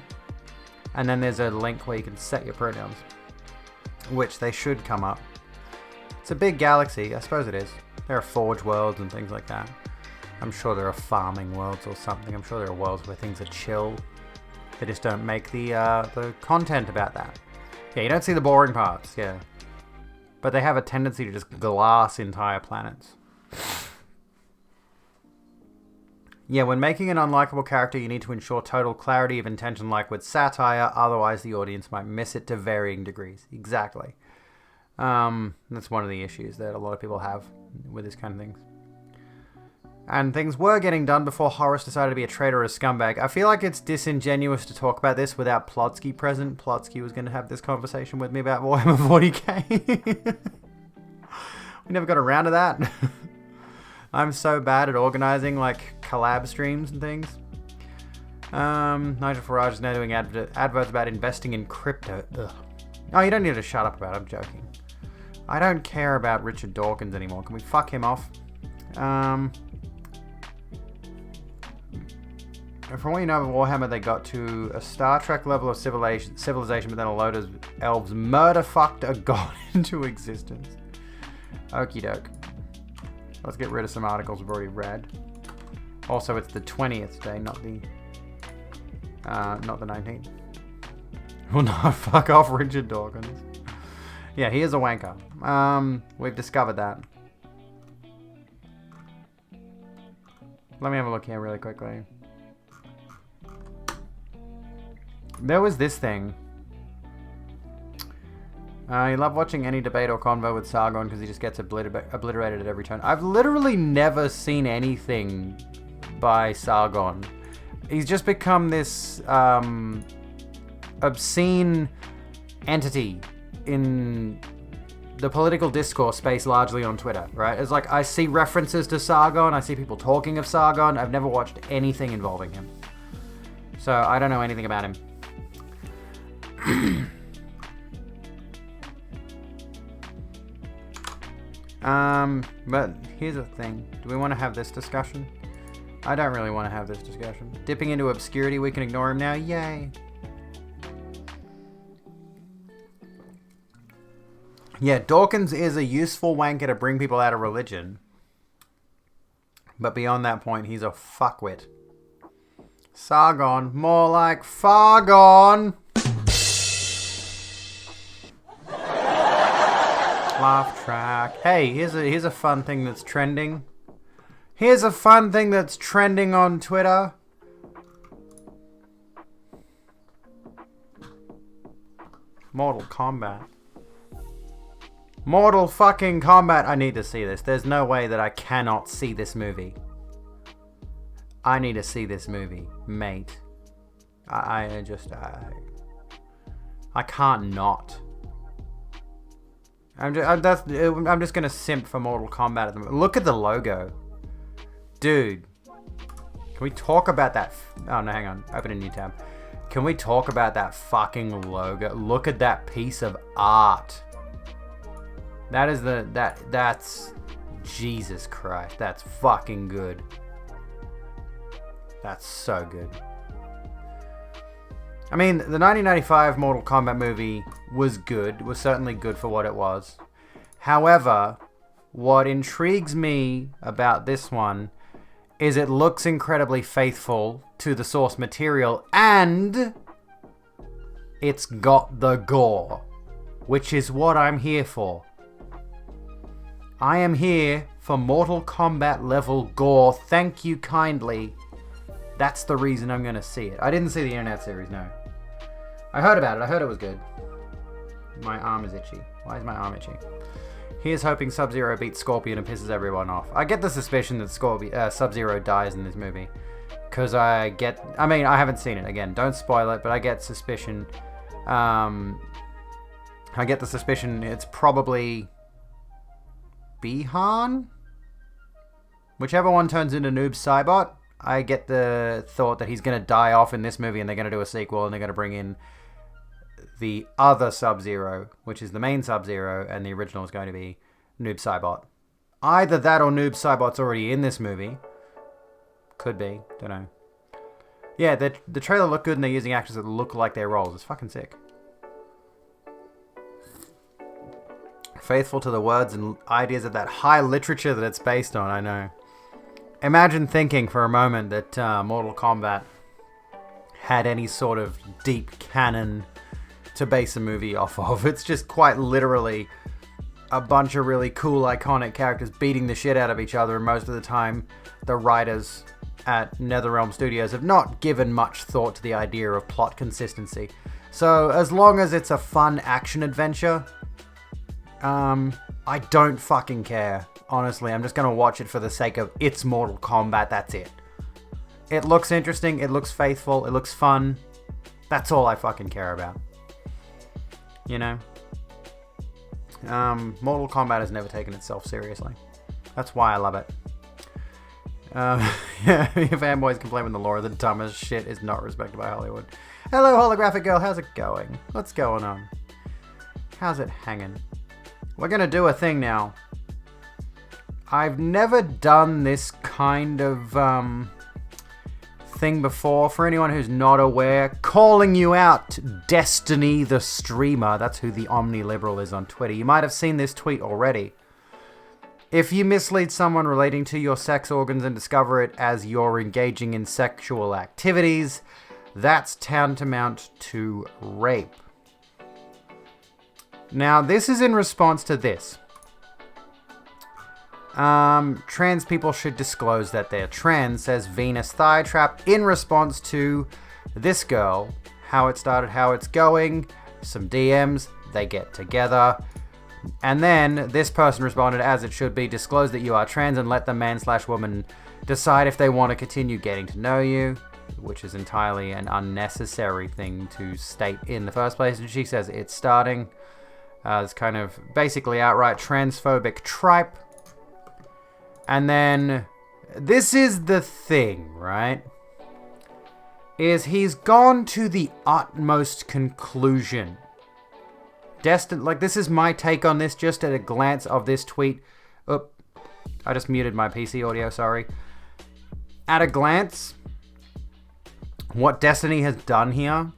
And then there's a link where you can set your pronouns, which they should come up. It's a big galaxy, I suppose it is. There are Forge worlds and things like that. I'm sure there are farming worlds or something. I'm sure there are worlds where things are chill. They just don't make the content about that. Yeah, you don't see the boring parts, yeah. But they have a tendency to just glass entire planets. Yeah, when making an unlikable character, you need to ensure total clarity of intention, like with satire. Otherwise, the audience might miss it to varying degrees. Exactly. That's one of the issues that a lot of people have with this kind of things. And things were getting done before Horace decided to be a traitor or a scumbag. I feel like it's disingenuous to talk about this without Plotsky present. Plotsky was going to have this conversation with me about Warhammer 40k. We never got around to that. I'm so bad at organizing like collab streams and things. Nigel Farage is now doing adverts about investing in crypto. Ugh. Oh, you don't need to shut up about it. I'm joking. I don't care about Richard Dawkins anymore. Can we fuck him off? From what you know of Warhammer, they got to a Star Trek level of civilization, but then a load of elves murder-fucked a god into existence. Okie doke. Let's get rid of some articles we've already read. Also, it's the 20th day, not the 19th. Well, no, fuck off, Richard Dawkins. Yeah, he is a wanker. We've discovered that. Let me have a look here really quickly. There was this thing. You love watching any debate or convo with Sargon because he just gets obliterated at every turn. I've literally never seen anything by Sargon. He's just become this obscene entity in the political discourse space, largely on Twitter, right? It's like I see references to Sargon, I see people talking of Sargon. I've never watched anything involving him. So I don't know anything about him. But here's the thing. Do we want to have this discussion? I don't really want to have this discussion. Dipping into obscurity, we can ignore him now. Yay. Yeah, Dawkins is a useful wanker to bring people out of religion. But beyond that point, he's a fuckwit. Sargon, more like Fargon. Laugh track. Hey, here's a fun thing that's trending. Here's a fun thing that's trending on Twitter. Mortal Kombat. Mortal fucking Kombat. I need to see this. There's no way that I cannot see this movie. I need to see this movie, mate. I can't not. I'm just gonna simp for Mortal Kombat at the moment. Look at the logo. Dude. Can we talk about that? Oh no, hang on. Open a new tab. Can we talk about that fucking logo? Look at that piece of art. That is that's Jesus Christ. That's fucking good. That's so good. I mean, the 1995 Mortal Kombat movie was good. Was certainly good for what it was. However, what intrigues me about this one is it looks incredibly faithful to the source material and it's got the gore, which is what I'm here for. I am here for Mortal Kombat level gore. Thank you kindly. That's the reason I'm going to see it. I didn't see the internet series, no. I heard about it. I heard it was good. My arm is itchy. Why is my arm itchy? Here's hoping Sub-Zero beats Scorpion and pisses everyone off. I get the suspicion that Sub-Zero dies in this movie. Because I haven't seen it. Again, don't spoil it, but I get suspicion. I get the suspicion it's probably Bi-Han? Whichever one turns into Noob Saibot. I get the thought that he's going to die off in this movie and they're going to do a sequel and they're going to bring in the other Sub-Zero, which is the main Sub-Zero, and the original is going to be Noob Saibot. Either that or Noob Saibot's already in this movie. Could be. Don't know. Yeah, the trailer looked good and they're using actors that look like their roles. It's fucking sick. Faithful to the words and ideas of that high literature that it's based on, I know. Imagine thinking for a moment that Mortal Kombat had any sort of deep canon to base a movie off of. It's just quite literally a bunch of really cool, iconic characters beating the shit out of each other, and most of the time the writers at NetherRealm Studios have not given much thought to the idea of plot consistency. So as long as it's a fun action adventure, I don't fucking care. Honestly, I'm just going to watch it for the sake of it's Mortal Kombat, that's it. It looks interesting, it looks faithful, it looks fun. That's all I fucking care about. You know? Mortal Kombat has never taken itself seriously. That's why I love it. Yeah, fanboys complain when the lore of the dumbest shit is not respected by Hollywood. Hello, holographic girl, how's it going? What's going on? How's it hanging? We're gonna do a thing now. I've never done this kind of thing before. For anyone who's not aware, calling you out, Destiny the streamer. That's who the Omni-Liberal is on Twitter. You might have seen this tweet already. If you mislead someone relating to your sex organs and discover it as you're engaging in sexual activities, that's tantamount to rape. Now, this is in response to this. Trans people should disclose that they're trans, says Venus Thigh Trap, in response to this girl. How it started, how it's going, some DMs, they get together. And then this person responded, as it should be, disclose that you are trans and let the man/woman decide if they want to continue getting to know you, which is entirely an unnecessary thing to state in the first place. And she says it's starting. It's kind of basically outright transphobic tripe. And then, this is the thing, right? Is he's gone to the utmost conclusion. Like, this is my take on this, just at a glance of this tweet. Oh, I just muted my PC audio, sorry. At a glance, what Destiny has done here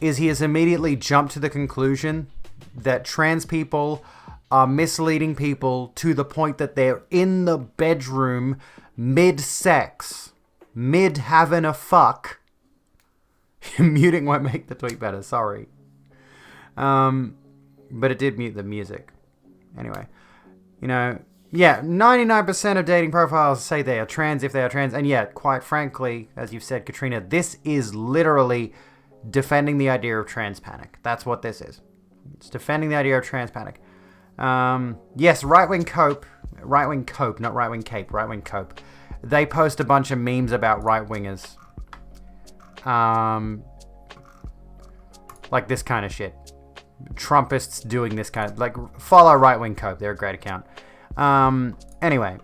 is he has immediately jumped to the conclusion that trans people are misleading people to the point that they're in the bedroom mid-sex, mid-having a fuck. Muting won't make the tweet better, sorry. But it did mute the music. Anyway, you know, yeah, 99% of dating profiles say they are trans if they are trans. And yet, quite frankly, as you've said, Katrina, this is literally defending the idea of trans panic. That's what this is. It's defending the idea of trans panic. Yes, right-wing cope, not right-wing cape, right-wing cope. They post a bunch of memes about right-wingers. Like this kind of shit. Trumpists doing this kind of, like, follow right-wing cope. They're a great account. Anyway.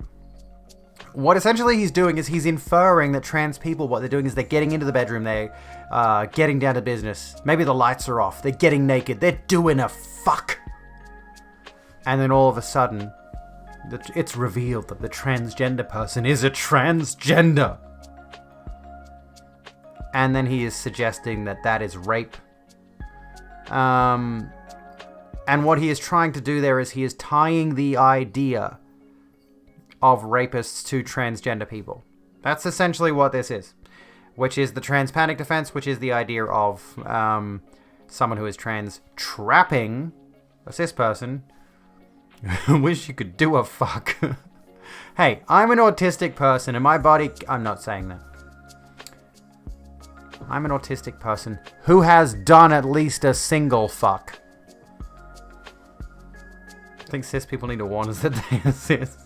What essentially he's doing is he's inferring that trans people, what they're doing is they're getting into the bedroom, they're getting down to business. Maybe the lights are off, they're getting naked, they're doing a fuck. And then all of a sudden, it's revealed that the transgender person is a transgender. And then he is suggesting that that is rape. And what he is trying to do there is he is tying the idea of rapists to transgender people. That's essentially what this is. Which is the trans panic defense, which is the idea of someone who is trans trapping a cis person. Wish you could do a fuck. Hey, I'm an autistic person and my body... I'm not saying that. I'm an autistic person who has done at least a single fuck. I think cis people need to warn us that they are cis.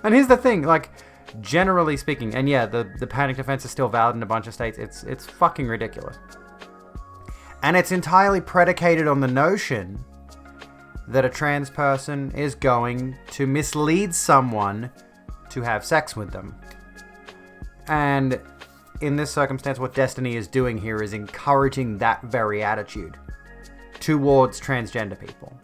And here's the thing, like, generally speaking, and yeah, the panic defense is still valid in a bunch of states, it's fucking ridiculous. And it's entirely predicated on the notion that a trans person is going to mislead someone to have sex with them. And in this circumstance, what Destiny is doing here is encouraging that very attitude towards transgender people.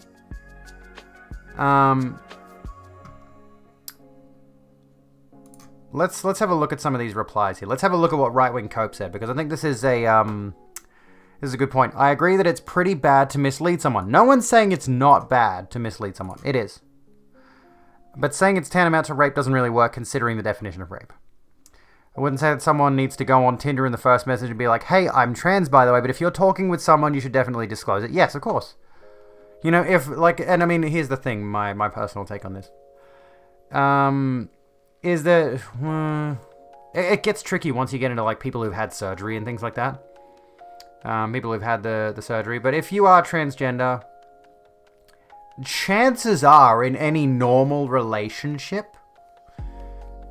Let's have a look at some of these replies here. Let's have a look at what Right-Wing Cope said, because I think this is a good point. I agree that it's pretty bad to mislead someone. No one's saying it's not bad to mislead someone. It is. But saying it's tantamount to rape doesn't really work considering the definition of rape. I wouldn't say that someone needs to go on Tinder in the first message and be like, hey, I'm trans, by the way, but if you're talking with someone, you should definitely disclose it. Yes, of course. You know, if, like, and I mean, here's the thing, my personal take on this. is that it gets tricky once you get into like people who've had surgery and things like that. People who've had the surgery. But if you are transgender, chances are in any normal relationship,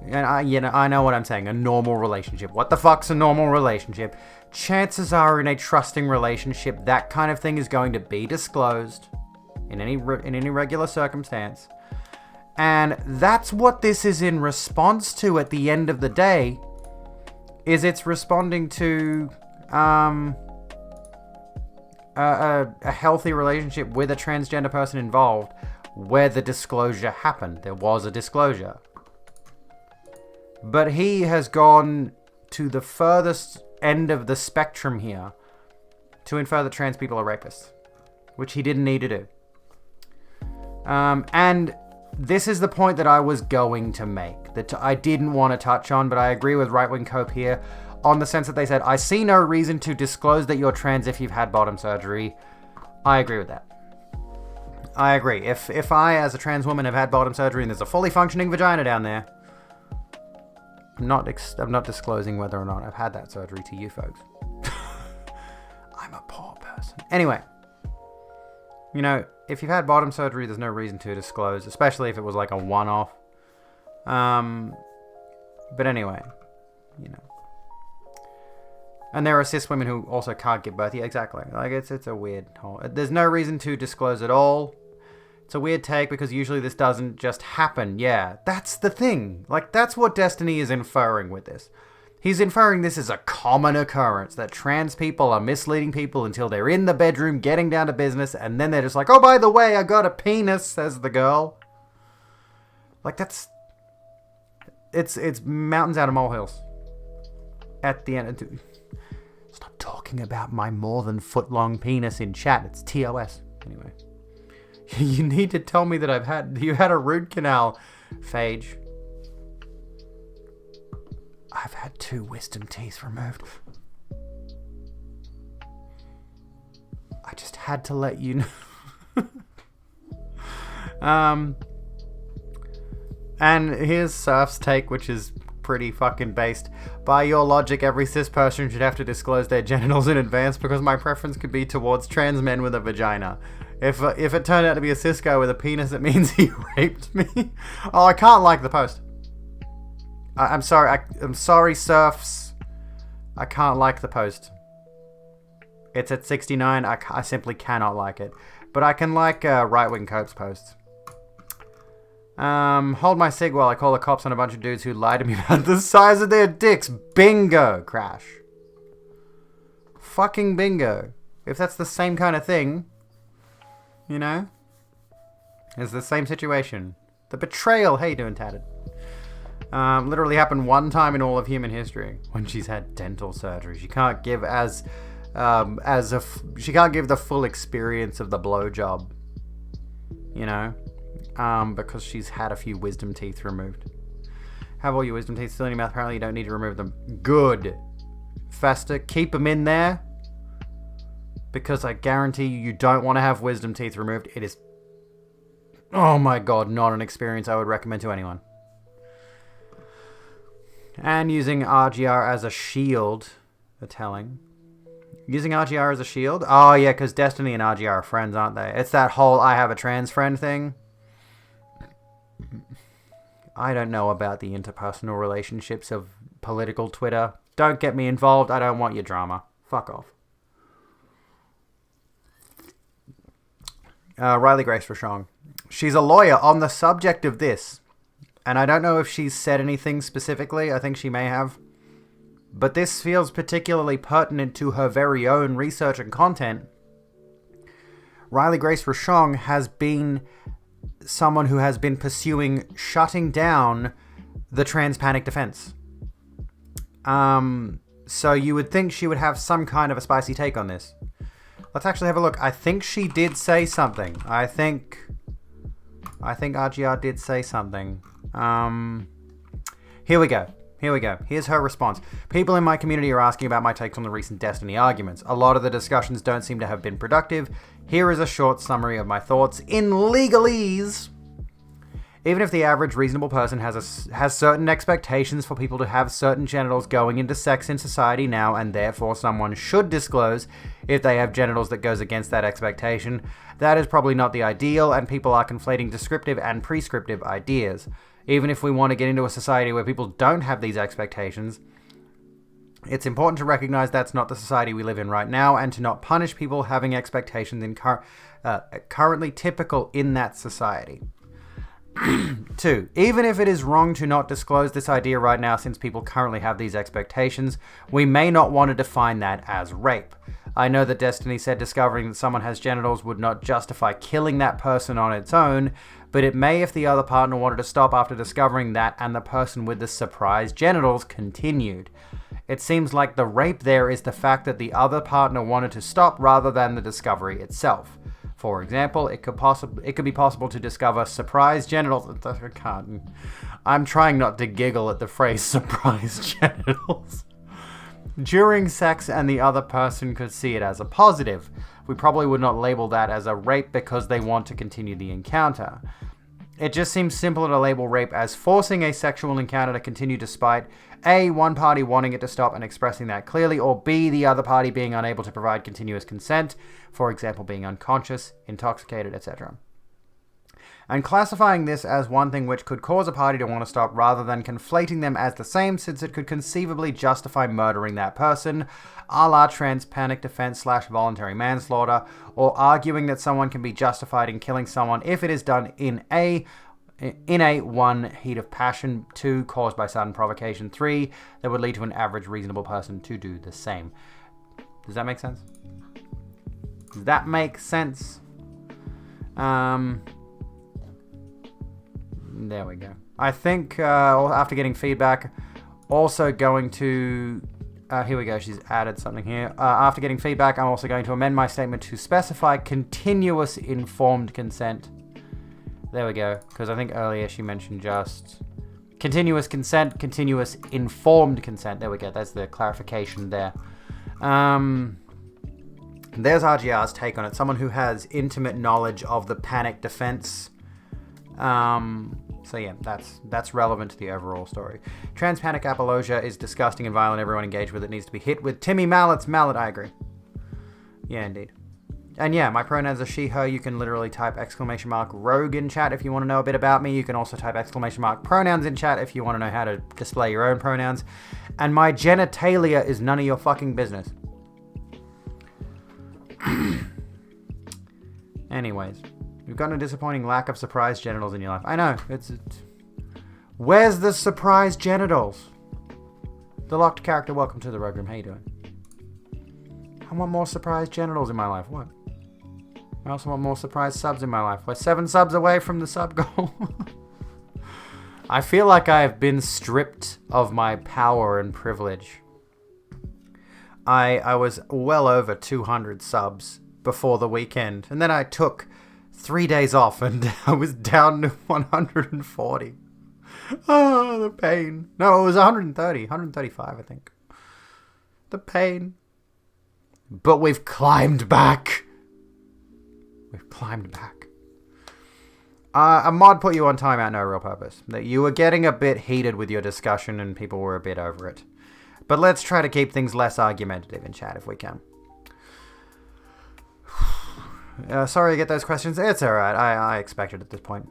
and I know what I'm saying, a normal relationship. What the fuck's a normal relationship? Chances are in a trusting relationship, that kind of thing is going to be disclosed in any regular circumstance. And that's what this is in response to at the end of the day, is it's responding to a healthy relationship with a transgender person involved where the disclosure happened. There was a disclosure. But he has gone to the furthest end of the spectrum here to infer that trans people are rapists, which he didn't need to do. And this is the point that I was going to make, that I didn't want to touch on, but I agree with Right Wing Cope here on the sense that they said, I see no reason to disclose that you're trans if you've had bottom surgery. I agree with that. I agree. If I, as a trans woman, have had bottom surgery and there's a fully functioning vagina down there, I'm not disclosing whether or not I've had that surgery to you folks. I'm a poor person. Anyway, if you've had bottom surgery, there's no reason to disclose, especially if it was like a one-off. But anyway, and there are cis women who also can't give birth. Yeah, exactly. Like it's a weird whole. There's no reason to disclose at all. It's a weird take because usually this doesn't just happen. Yeah, that's the thing. Like that's what Destiny is inferring with this. He's inferring this is a common occurrence, that trans people are misleading people until they're in the bedroom getting down to business, and then they're just like, oh, by the way, I got a penis, says the girl. Like it's mountains out of molehills. At the end, stop talking about my more than foot-long penis in chat. It's TOS. Anyway. You need to tell me that you had a root canal, Phage. I've had 2 wisdom teeth removed. I just had to let you know. And here's Surf's take, which is pretty fucking based. By your logic, every cis person should have to disclose their genitals in advance because my preference could be towards trans men with a vagina. If it turned out to be a cis guy with a penis, it means he raped me. Oh, I can't like the post. I'm sorry. I'm sorry, Surfs. I can't like the post. It's at 69. I simply cannot like it. But I can like Right Wing Cope's posts. Hold my cig while I call the cops on a bunch of dudes who lied to me about the size of their dicks. Bingo, Crash. Fucking bingo. If that's the same kind of thing, it's the same situation. The betrayal, how you doing, Tatted? Literally happened one time in all of human history when she's had dental surgery. She can't give she can't give the full experience of the blowjob, because she's had a few wisdom teeth removed. Have all your wisdom teeth still in your mouth? Apparently you don't need to remove them. Good. Fester, keep them in there, because I guarantee you don't want to have wisdom teeth removed. It is, oh my god, not an experience I would recommend to anyone. And using RGR as a shield, they're telling. Using RGR as a shield? Oh yeah, because Destiny and RGR are friends, aren't they? It's that whole I have a trans friend thing. I don't know about the interpersonal relationships of political Twitter. Don't get me involved. I don't want your drama. Fuck off. Riley Grace Rochon. She's a lawyer on the subject of this. And I don't know if she's said anything specifically. I think she may have. But this feels particularly pertinent to her very own research and content. Riley Grace Rochon has been someone who has been pursuing shutting down the trans panic defense. So you would think she would have some kind of a spicy take on this. Let's actually have a look. I think she did say something. I think RGR did say something. Here we go. Here's her response. People in my community are asking about my takes on the recent Destiny arguments. A lot of the discussions don't seem to have been productive. Here is a short summary of my thoughts in legalese. Even if the average reasonable person has certain expectations for people to have certain genitals going into sex in society now, and therefore someone should disclose if they have genitals that goes against that expectation, that is probably not the ideal, and people are conflating descriptive and prescriptive ideas. Even if we want to get into a society where people don't have these expectations, it's important to recognize that's not the society we live in right now, and to not punish people having expectations currently typical in that society. 2. Even if it is wrong to not disclose this idea right now since people currently have these expectations, we may not want to define that as rape. I know that Destiny said discovering that someone has genitals would not justify killing that person on its own, but it may if the other partner wanted to stop after discovering that and the person with the surprise genitals continued. It seems like the rape there is the fact that the other partner wanted to stop rather than the discovery itself. For example, it could be possible to discover surprise genitals. I'm trying not to giggle at the phrase surprise genitals during sex, and the other person could see it as a positive. We probably would not label that as a rape because they want to continue the encounter. It just seems simpler to label rape as forcing a sexual encounter to continue despite A, one party wanting it to stop and expressing that clearly, or B, the other party being unable to provide continuous consent, for example, being unconscious, intoxicated, etc. And classifying this as one thing which could cause a party to want to stop rather than conflating them as the same, since it could conceivably justify murdering that person, a la trans panic defense / voluntary manslaughter, or arguing that someone can be justified in killing someone if it is done in a 1, heat of passion, 2, caused by sudden provocation, 3, that would lead to an average reasonable person to do the same. Does that make sense? Does that make sense? There we go. I think after getting feedback, also going to... here we go, she's added something here. After getting feedback, I'm also going to amend my statement to specify continuous informed consent. There we go, because I think earlier she mentioned just continuous consent, continuous informed consent. There we go, that's the clarification there. There's RGR's take on it. Someone who has intimate knowledge of the panic defense. So yeah, that's relevant to the overall story. Transpanic apologia is disgusting and violent. Everyone engaged with it needs to be hit with Timmy Mallet's mallet. I agree. Yeah, indeed. And yeah, my pronouns are she, her. You can literally type !rogue in chat if you want to know a bit about me. You can also type !pronouns in chat if you want to know how to display your own pronouns. And my genitalia is none of your fucking business. Anyways, you've gotten a disappointing lack of surprise genitals in your life. I know, it's... Where's the surprise genitals? The locked character, welcome to the Rogue Room. How you doing? I want more surprise genitals in my life. What? I also want more surprise subs in my life. We're 7 subs away from the sub goal. I feel like I have been stripped of my power and privilege. I was well over 200 subs before the weekend, and then I took 3 days off and I was down to 140. Oh, the pain. No, it was 135, I think. The pain. But we've climbed back. We've climbed back. A mod put you on timeout, no real purpose. That you were getting a bit heated with your discussion and people were a bit over it. But let's try to keep things less argumentative in chat if we can. Sorry to get those questions. It's alright. I expect it at this point.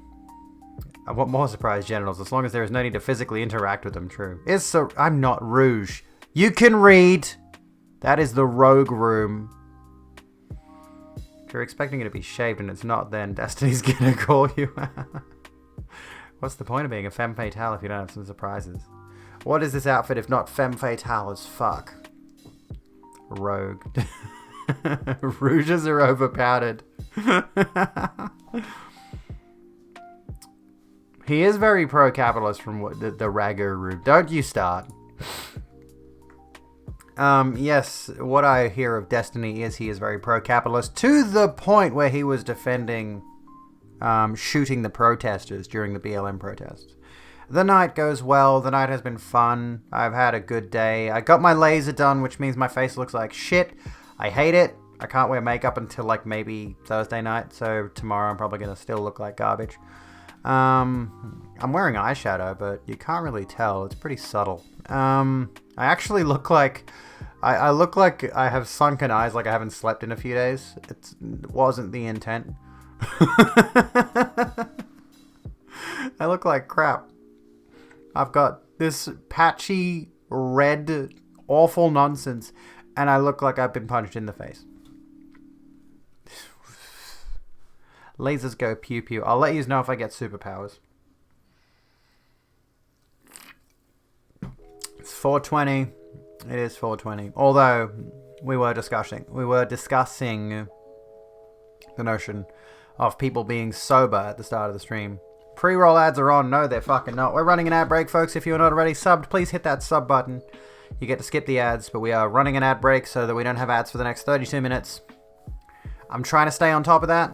I want more surprise genitals as long as there is no need to physically interact with them. True. I'm not Rouge. You can read. That is the Rogue Room. If you're expecting it to be shaved and it's not, then Destiny's gonna call you. What's the point of being a femme fatale if you don't have some surprises? What is this outfit if not femme fatale as fuck? Rogue. Rouges are overpowdered. He is very pro-capitalist from what the Raguru. Don't you start. Yes, what I hear of Destiny is he is very pro-capitalist to the point where he was defending shooting the protesters during the BLM protests. The night goes well. The night has been fun. I've had a good day. I got my laser done, which means my face looks like shit. I hate it. I can't wear makeup until like maybe Thursday night, so tomorrow I'm probably going to still look like garbage. I'm wearing eyeshadow, but you can't really tell. It's pretty subtle. I actually look like... I look like I have sunken eyes, like I haven't slept in a few days. It wasn't the intent. I look like crap. I've got this patchy, red, awful nonsense, and I look like I've been punched in the face. Lasers go pew pew. I'll let you know if I get superpowers. It's 4:20. It is 4:20. Although we were discussing the notion of people being sober at the start of the stream. Pre-roll ads are on. No, they're fucking not. We're running an ad break, folks. If you're not already subbed, please hit that sub button. You get to skip the ads, but we are running an ad break so that we don't have ads for the next 32 minutes. I'm trying to stay on top of that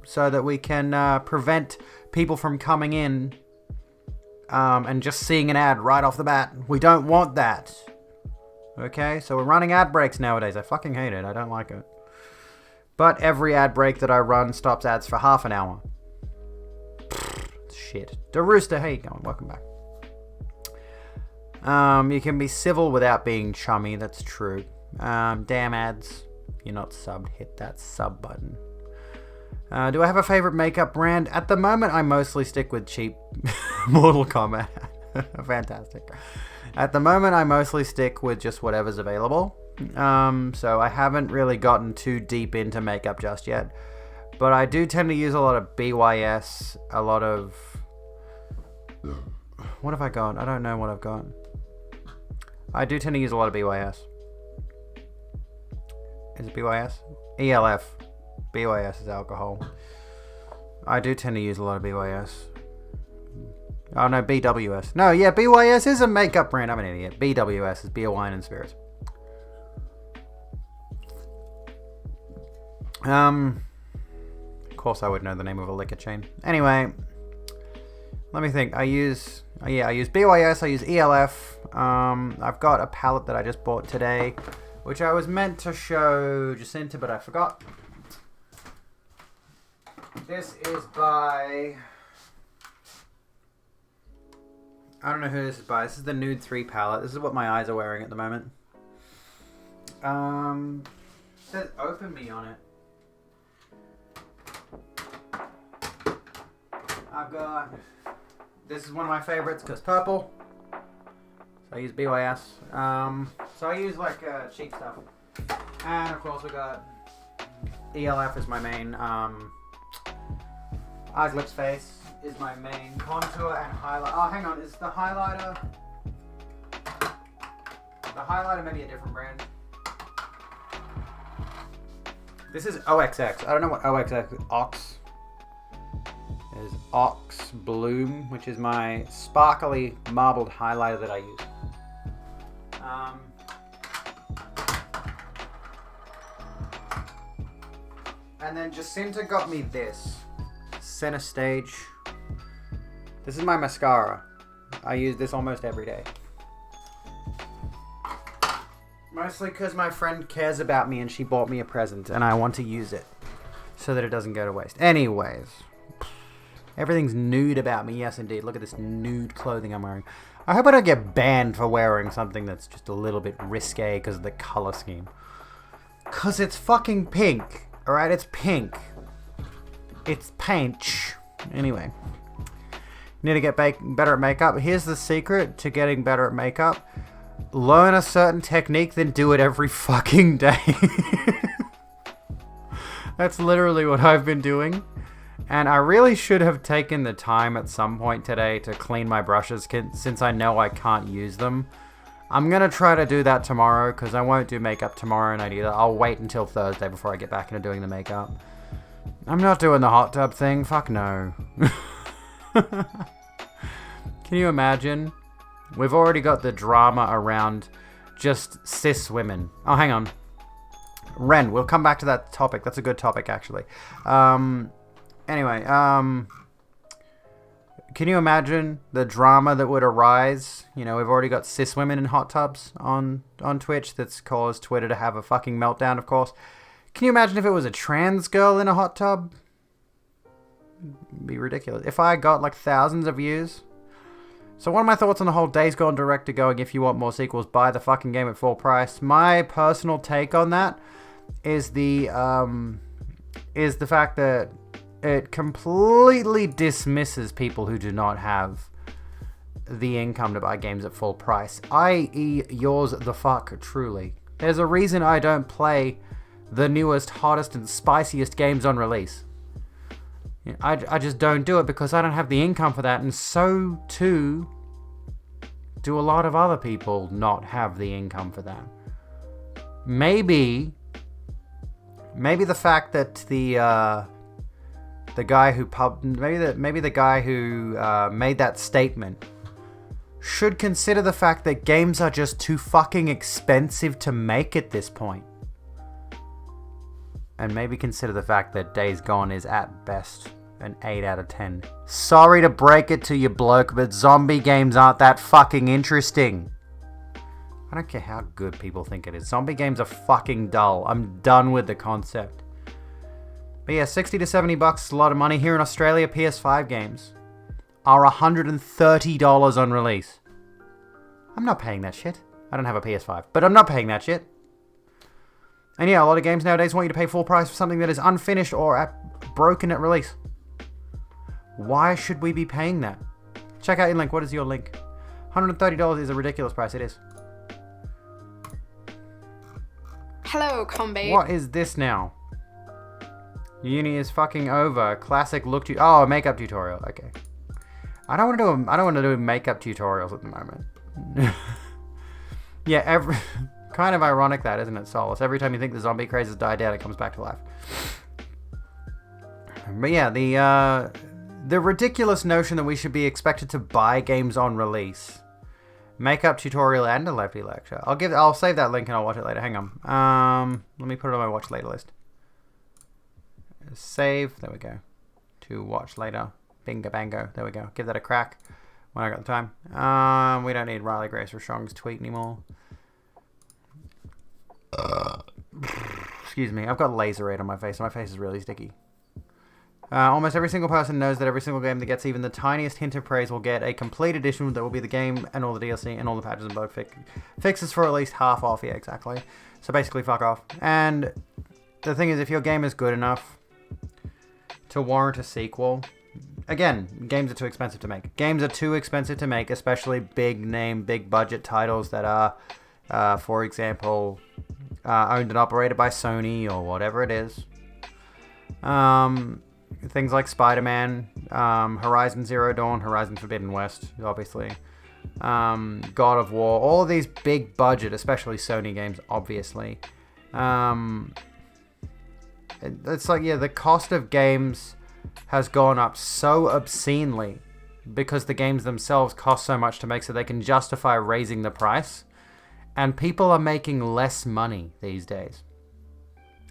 so that we can prevent people from coming in and just seeing an ad right off the bat. We don't want that. Okay, so we're running ad breaks nowadays. I fucking hate it. I don't like it. But every ad break that I run stops ads for half an hour. Shit. DeRooster, how you going? Welcome back. You can be civil without being chummy. That's true. Damn ads. You're not subbed. Hit that sub button. Do I have a favorite makeup brand? At the moment, I mostly stick with cheap Mortal Kombat. Fantastic. At the moment, I mostly stick with just whatever's available. So I haven't really gotten too deep into makeup just yet. But I do tend to use a lot of BYS, a lot of... What have I got? I don't know what I've got. I do tend to use a lot of BYS. Is it BYS? ELF. BYS is alcohol. I do tend to use a lot of BYS. Oh no, BWS. No, yeah, BYS is a makeup brand. I'm an idiot. BWS is beer, wine, and spirits. Of course I would know the name of a liquor chain. Anyway, let me think. I use BYS, I use ELF. I've got a palette that I just bought today, which I was meant to show Jacinta, but I forgot. This is by... I don't know who this is by. This is the Nude 3 palette. This is what my eyes are wearing at the moment. It says Open Me on it. I've got... This is one of my favorites because purple. So I use BYS. So I use like cheap stuff. And of course we got ELF is my main. Eyes, lips, face is my main contour and highlight. Oh, hang on. Is the highlighter... The highlighter may be a different brand. This is OXX. I don't know what OXX... Ox... is Ox Bloom, which is my sparkly marbled highlighter that I use. And then Jacinta got me this. Center Stage. This is my mascara. I use this almost every day. Mostly because my friend cares about me and she bought me a present and I want to use it so that it doesn't go to waste. Anyways. Everything's nude about me. Yes, indeed. Look at this nude clothing I'm wearing. I hope I don't get banned for wearing something that's just a little bit risque because of the color scheme. Because it's fucking pink. Alright, it's pink. It's paint. Anyway. Need to get better at makeup. Here's the secret to getting better at makeup. Learn a certain technique, then do it every fucking day. That's literally what I've been doing. And I really should have taken the time at some point today to clean my brushes since I know I can't use them. I'm going to try to do that tomorrow because I won't do makeup tomorrow night either. I'll wait until Thursday before I get back into doing the makeup. I'm not doing the hot tub thing. Fuck no. Can you imagine? We've already got the drama around just cis women. Oh, hang on. Ren, we'll come back to that topic. That's a good topic, actually. Anyway, can you imagine the drama that would arise? You know, we've already got cis women in hot tubs on Twitch. That's caused Twitter to have a fucking meltdown, of course. Can you imagine if it was a trans girl in a hot tub? It'd be ridiculous. If I got like thousands of views. So one of my thoughts on the whole Days Gone Direct to going, if you want more sequels, buy the fucking game at full price. My personal take on that is the fact that it completely dismisses people who do not have the income to buy games at full price, i.e. yours the fuck truly. There's a reason I don't play the newest, hottest, and spiciest games on release. I just don't do it because I don't have the income for that, and so too do a lot of other people not have the income for that. Maybe the fact that the guy who made that statement should consider the fact that games are just too fucking expensive to make at this point. And maybe consider the fact that Days Gone is at best an 8 out of 10. Sorry to break it to you, bloke, but zombie games aren't that fucking interesting. I don't care how good people think it is. Zombie games are fucking dull. I'm done with the concept. But yeah, 60 to 70 bucks is a lot of money. Here in Australia, PS5 games are $130 on release. I'm not paying that shit. I don't have a PS5, but I'm not paying that shit. And yeah, a lot of games nowadays want you to pay full price for something that is unfinished or broken at release. Why should we be paying that? Check out your link. What is your link? $130 is a ridiculous price. It is. Hello, Combi. What is this now? Uni is fucking over. Classic look to a makeup tutorial. Okay. I don't want to do makeup tutorials at the moment. Yeah, kind of ironic that, isn't it, Solace? Every time you think the zombie craze has died down, it comes back to life. But yeah, the ridiculous notion that we should be expected to buy games on release. Makeup tutorial and a lefty lecture. I'll save that link and I'll watch it later. Hang on. Let me put it on my watch later list. Save. There we go. To watch later. Bingo bango. There we go. Give that a crack when I got the time. We don't need Riley Grace Rochong's tweet anymore. Excuse me. I've got laser red on my face. My face is really sticky. Almost every single person knows that every single game that gets even the tiniest hint of praise will get a complete edition that will be the game and all the DLC and all the patches and bug fixes for at least half off. Yeah, exactly. So basically, fuck off. And the thing is, if your game is good enough to warrant a sequel, again, games are too expensive to make. Games are too expensive to make, especially big name, big budget titles that are, for example, owned and operated by Sony or whatever it is. Things like Spider-Man, Horizon Zero Dawn, Horizon Forbidden West, obviously. God of War, all of these big budget, especially Sony games, obviously. It's like, yeah, the cost of games has gone up so obscenely because the games themselves cost so much to make so they can justify raising the price. And people are making less money these days.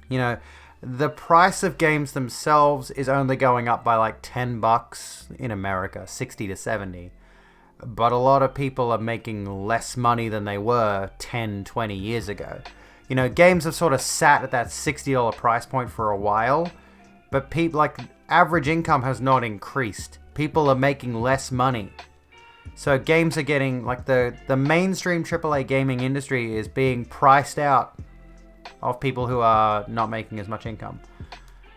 You know, the price of games themselves is only going up by like $10 in America, 60 to 70. But a lot of people are making less money than they were 10, 20 years ago. You know, games have sort of sat at that $60 price point for a while, but people, like, average income has not increased. People are making less money. So games are getting, like, the mainstream AAA gaming industry is being priced out of people who are not making as much income.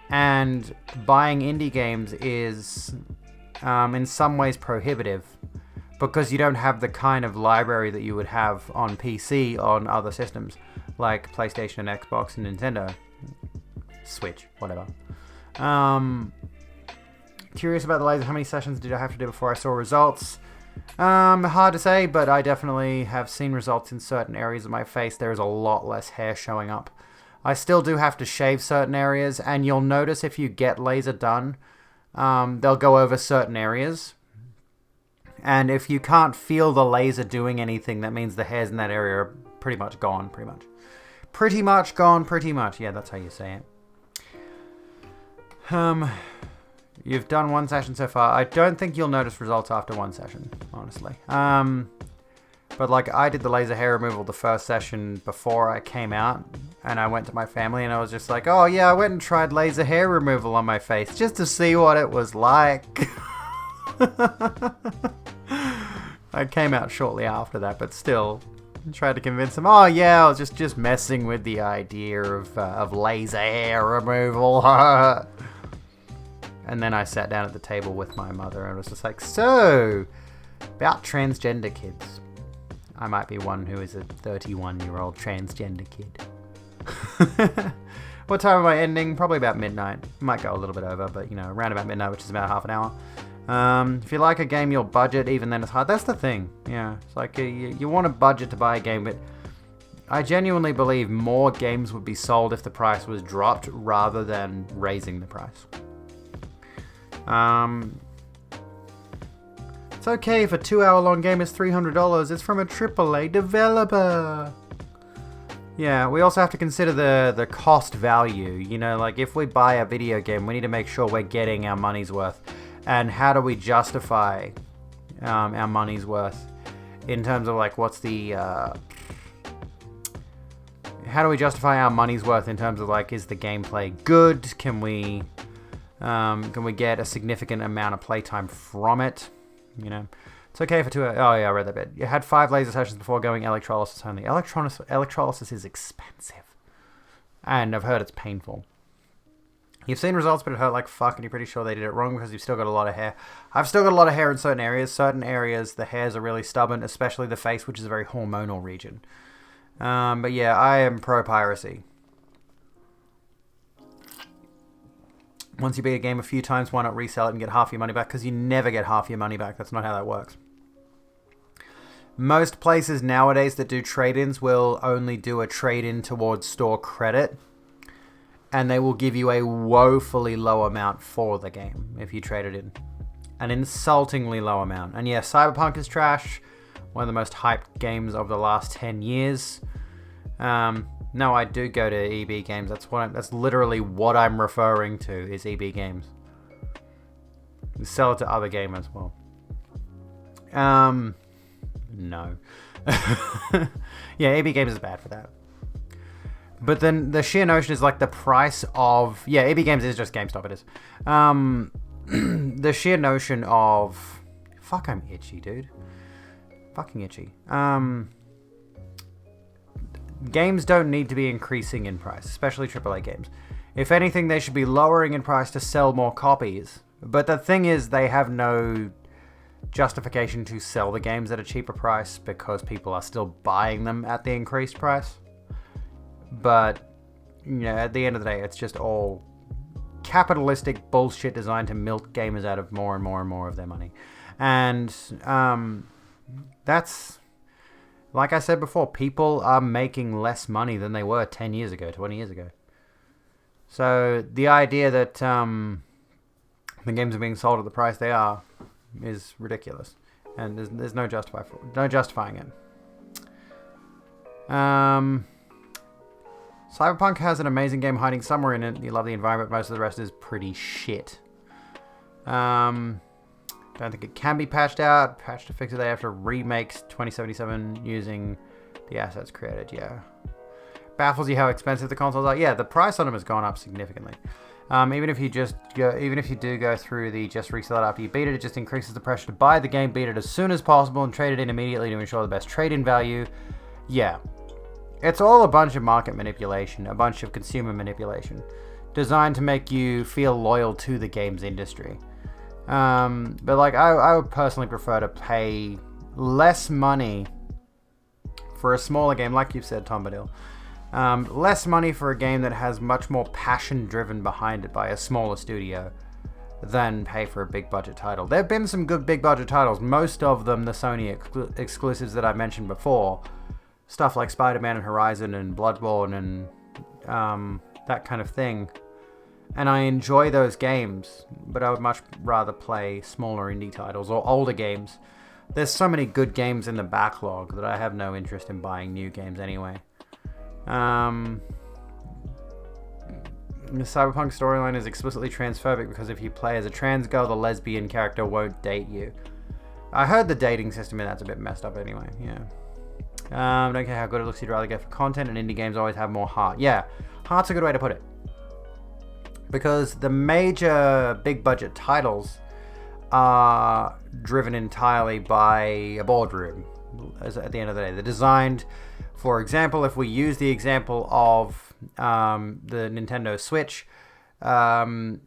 And buying indie games is, in some ways, prohibitive because you don't have the kind of library that you would have on PC on other systems like PlayStation, Xbox, and Nintendo. Switch, whatever. Curious about the laser. How many sessions did I have to do before I saw results? Hard to say, but I definitely have seen results in certain areas of my face. There is a lot less hair showing up. I still do have to shave certain areas, and you'll notice if you get laser done, they'll go over certain areas. And if you can't feel the laser doing anything, that means the hairs in that area are pretty much gone, pretty much. Pretty much gone, pretty much. Yeah, that's how you say it. You've done one session so far. I don't think you'll notice results after one session, honestly. But like, I did the laser hair removal the first session before I came out, and I went to my family and I was just like, oh yeah, I went and tried laser hair removal on my face just to see what it was like. I came out shortly after that, but still tried to convince them, oh yeah, I was just messing with the idea of laser hair removal. And then I sat down at the table with my mother and was just like, so, about transgender kids. I might be one who is a 31-year-old transgender kid. What time am I ending? Probably about midnight. Might go a little bit over, but around about midnight, which is about half an hour. If you like a game, you'll budget, even then it's hard. That's the thing. Yeah, it's like you want a budget to buy a game, but I genuinely believe more games would be sold if the price was dropped rather than raising the price. It's okay if a 2-hour-long game is $300. It's from a AAA developer. Yeah, we also have to consider the cost value. Like if we buy a video game, we need to make sure we're getting our money's worth. And how do we justify our money's worth in terms of like what's the... how do we justify our money's worth in terms of like, is the gameplay good? Can we get a significant amount of playtime from it? It's okay for 2 hours. Oh yeah, I read that bit. You had 5 laser sessions before going electrolysis only. Electrolysis is expensive, and I've heard it's painful. You've seen results, but it hurt like fuck, and you're pretty sure they did it wrong because you've still got a lot of hair. I've still got a lot of hair in certain areas. Certain areas, the hairs are really stubborn, especially the face, which is a very hormonal region. But yeah, I am pro-piracy. Once you beat a game a few times, why not resell it and get half your money back? Because you never get half your money back. That's not how that works. Most places nowadays that do trade-ins will only do a trade-in towards store credit. And they will give you a woefully low amount for the game if you trade it in. An insultingly low amount. And yeah, Cyberpunk is trash. One of the most hyped games of the last 10 years. No, I do go to EB Games. That's literally what I'm referring to is EB Games. You sell it to other gamers as well. No. Yeah, EB Games is bad for that. But then the sheer notion is like the price of... Yeah, EB Games is just GameStop, it is. The sheer notion of... Fuck, I'm itchy, dude. Fucking itchy. Games don't need to be increasing in price, especially AAA games. If anything, they should be lowering in price to sell more copies. But the thing is, they have no justification to sell the games at a cheaper price because people are still buying them at the increased price. But, at the end of the day, it's just all capitalistic bullshit designed to milk gamers out of more and more and more of their money. And that's... Like I said before, people are making less money than they were 10 years ago, 20 years ago. So the idea that the games are being sold at the price they are is ridiculous. And there's no justifying it. Cyberpunk has an amazing game hiding somewhere in it. You love the environment. Most of the rest is pretty shit. Don't think it can be patched out. Patched to fix it, they have to remake 2077 using the assets created. Yeah. Baffles you how expensive the consoles are. Yeah, the price on them has gone up significantly. Even if you do go through the just resell it after you beat it, it just increases the pressure to buy the game, beat it as soon as possible, and trade it in immediately to ensure the best trade-in value. Yeah. It's all a bunch of market manipulation, a bunch of consumer manipulation, designed to make you feel loyal to the games industry. But like, I would personally prefer to pay less money for a smaller game, like you've said, Tom Badil. Less money for a game that has much more passion driven behind it by a smaller studio than pay for a big budget title. There have been some good big budget titles, most of them the Sony exclusives that I mentioned before. Stuff like Spider-Man and Horizon and Bloodborne and that kind of thing. And I enjoy those games, but I would much rather play smaller indie titles or older games. There's so many good games in the backlog that I have no interest in buying new games anyway. The Cyberpunk storyline is explicitly transphobic because if you play as a trans girl, the lesbian character won't date you. I heard the dating system in that's a bit messed up anyway, yeah. Don't care how good it looks, you'd rather go for content, and indie games always have more heart. Yeah, heart's a good way to put it. Because the major big budget titles are driven entirely by a boardroom. At the end of the day, they're designed, for example, if we use the example of the Nintendo Switch,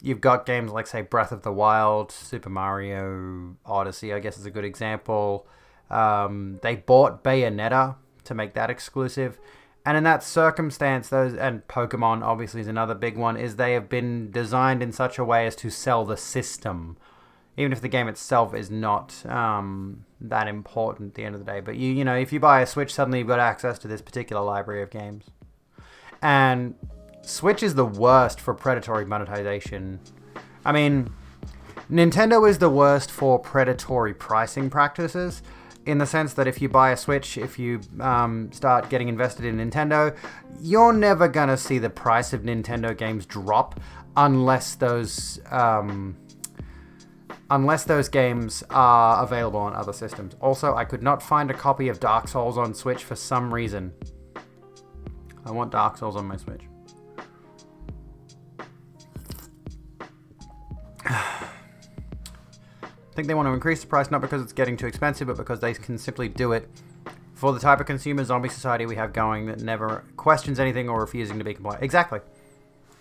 you've got games like, say, Breath of the Wild, Super Mario Odyssey, I guess is a good example. They bought Bayonetta to make that exclusive. And in that circumstance, those, and Pokemon obviously is another big one, is they have been designed in such a way as to sell the system, even if the game itself is not that important at the end of the day. But you know, if you buy a Switch, suddenly you've got access to this particular library of games. And Switch is the worst for predatory monetization. I mean, Nintendo is the worst for predatory pricing practices, in the sense that if you buy a Switch, if you start getting invested in Nintendo, you're never going to see the price of Nintendo games drop unless those games are available on other systems. Also, I could not find a copy of Dark Souls on Switch for some reason. I want Dark Souls on my Switch. I think they want to increase the price not because it's getting too expensive, but because they can simply do it for the type of consumer zombie society we have going that never questions anything or refusing to be compliant. Exactly.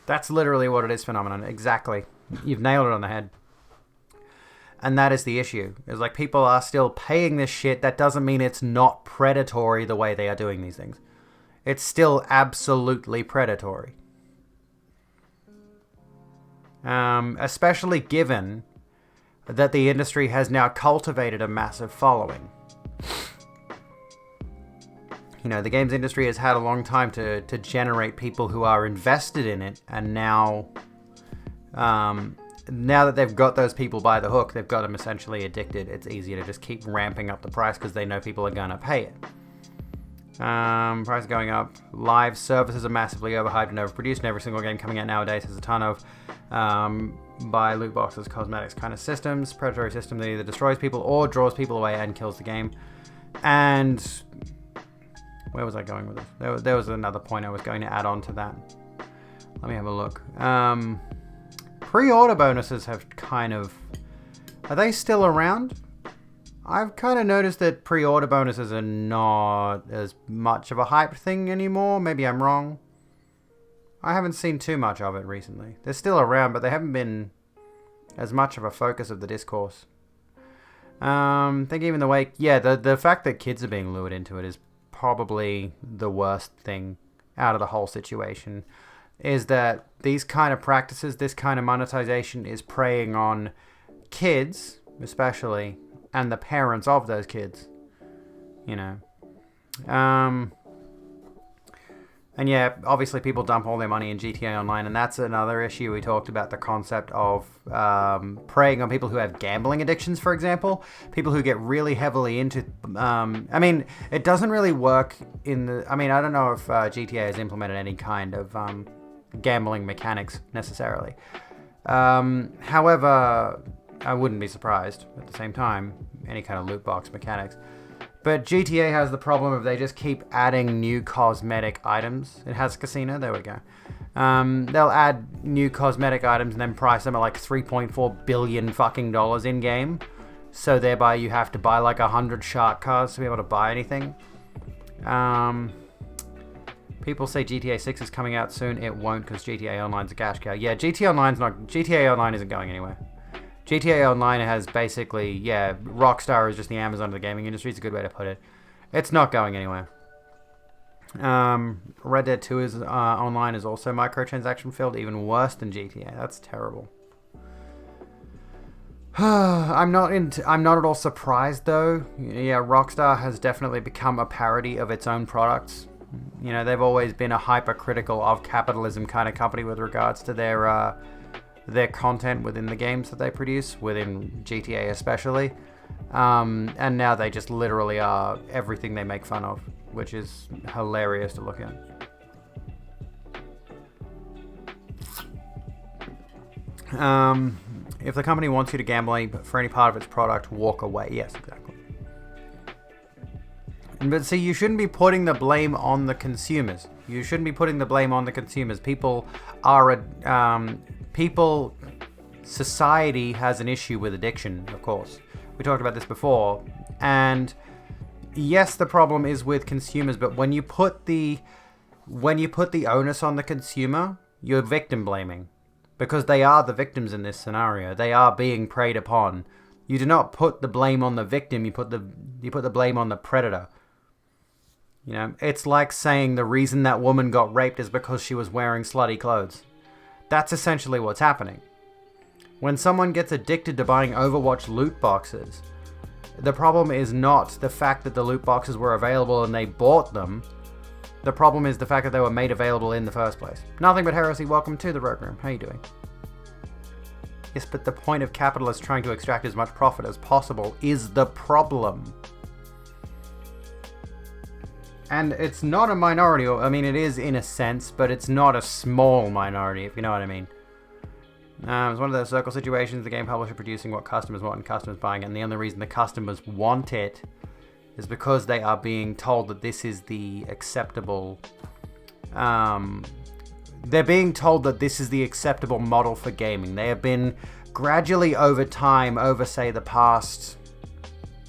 That's literally what it is, phenomenon. Exactly. You've nailed it on the head. And that is the issue. It's like people are still paying this shit. That doesn't mean it's not predatory the way they are doing these things. It's still absolutely predatory. Especially given that the industry has now cultivated a massive following. You know, the games industry has had a long time to generate people who are invested in it, and now that they've got those people by the hook, they've got them essentially addicted. It's easier to just keep ramping up the price because they know people are gonna pay it. Price going up. Live services are massively overhyped and overproduced, and every single game coming out nowadays has a ton of buy loot boxes, cosmetics kind of systems. Predatory system that either destroys people or draws people away and kills the game. And where was I going with this? There was another point I was going to add on to that. Let me have a look. Pre-order bonuses have kind of... Are they still around? I've kind of noticed that pre-order bonuses are not as much of a hype thing anymore. Maybe I'm wrong. I haven't seen too much of it recently. They're still around, but they haven't been as much of a focus of the discourse. I think even the way... Yeah, the fact that kids are being lured into it is probably the worst thing out of the whole situation. Is that these kind of practices, this kind of monetization is preying on kids, especially, and the parents of those kids. You know. And yeah, obviously people dump all their money in GTA Online, and that's another issue. We talked about the concept of preying on people who have gambling addictions, for example. People who get really heavily into... I mean, it doesn't really work in the... I mean, I don't know if GTA has implemented any kind of gambling mechanics, necessarily. However, I wouldn't be surprised, at the same time, any kind of loot box mechanics. But GTA has the problem of they just keep adding new cosmetic items. It has casino, there we go. They'll add new cosmetic items and then price them at like $3.4 billion fucking dollars in game. So thereby you have to buy like 100 shark cards to be able to buy anything. People say GTA 6 is coming out soon. It won't, because GTA Online's a cash cow. Yeah, GTA Online isn't going anywhere. GTA Online has basically, yeah, Rockstar is just the Amazon of the gaming industry. It's a good way to put it. It's not going anywhere. Red Dead 2 is Online is also microtransaction filled, even worse than GTA. That's terrible. I'm not at all surprised though. Yeah, Rockstar has definitely become a parody of its own products. You know, they've always been a hypercritical of capitalism kind of company with regards to their content within the games that they produce, within GTA especially. And now they just literally are everything they make fun of, which is hilarious to look at. If the company wants you to gamble for any part of its product, walk away. Yes, exactly. But see, you shouldn't be putting the blame on the consumers. You shouldn't be putting the blame on the consumers. Society has an issue with addiction, of course. We talked about this before. And yes, the problem is with consumers, but when you put the onus on the consumer, you're victim blaming. Because they are the victims in this scenario. They are being preyed upon. You do not put the blame on the victim, you put the blame on the predator. You know, it's like saying the reason that woman got raped is because she was wearing slutty clothes. That's essentially what's happening. When someone gets addicted to buying Overwatch loot boxes, the problem is not the fact that the loot boxes were available and they bought them. The problem is the fact that they were made available in the first place. Nothing but heresy, welcome to the Rogue Room. How you doing? Yes, but the point of capitalists trying to extract as much profit as possible is the problem. And it's not a minority, I mean it is in a sense, but it's not a small minority, if you know what I mean. It's one of those circle situations, the game publisher producing what customers want and customers buying it, and the only reason the customers want it is because they are being told that this is the acceptable... they're being told that this is the acceptable model for gaming. They have been gradually over time, over say the past...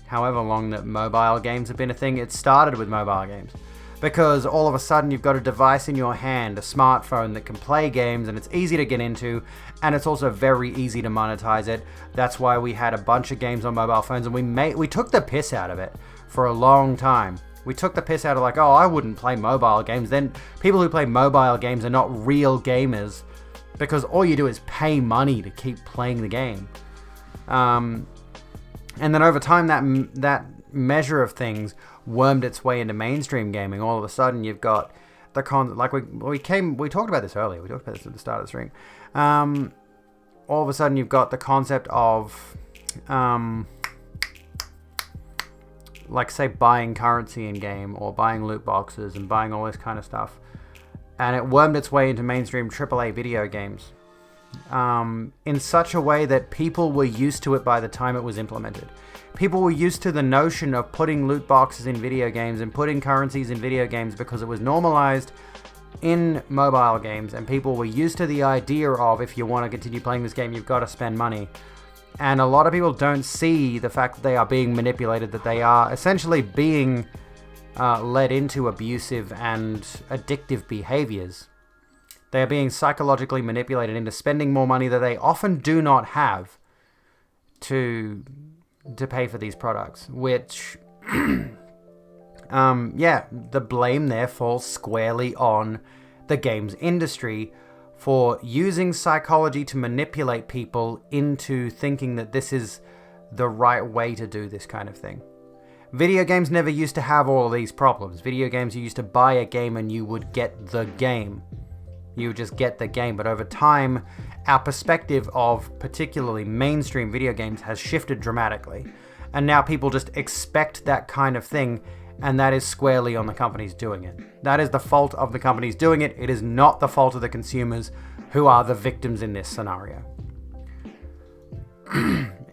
however long that mobile games have been a thing, it started with mobile games. Because all of a sudden you've got a device in your hand, a smartphone that can play games, and it's easy to get into, and it's also very easy to monetize it. That's why we had a bunch of games on mobile phones, and we took the piss out of it for a long time. We took the piss out of like, oh, I wouldn't play mobile games. Then people who play mobile games are not real gamers, because all you do is pay money to keep playing the game. And then over time, that measure of things wormed its way into mainstream gaming. All of a sudden, you've got the we talked about this earlier. We talked about this at the start of the stream. All of a sudden, you've got the concept of, like say, buying currency in game or buying loot boxes and buying all this kind of stuff, and it wormed its way into mainstream AAA video games. In such a way that people were used to it by the time it was implemented. People were used to the notion of putting loot boxes in video games and putting currencies in video games because it was normalized in mobile games, and people were used to the idea of, if you want to continue playing this game, you've got to spend money. And a lot of people don't see the fact that they are being manipulated, that they are essentially being led into abusive and addictive behaviors. They are being psychologically manipulated into spending more money that they often do not have to pay for these products, which, the blame there falls squarely on the games industry for using psychology to manipulate people into thinking that this is the right way to do this kind of thing. Video games never used to have all of these problems. Video games, you used to buy a game and you would get the game. You would just get the game, but over time, our perspective of particularly mainstream video games has shifted dramatically. And now people just expect that kind of thing, and that is squarely on the companies doing it. That is the fault of the companies doing it. It is not the fault of the consumers who are the victims in this scenario.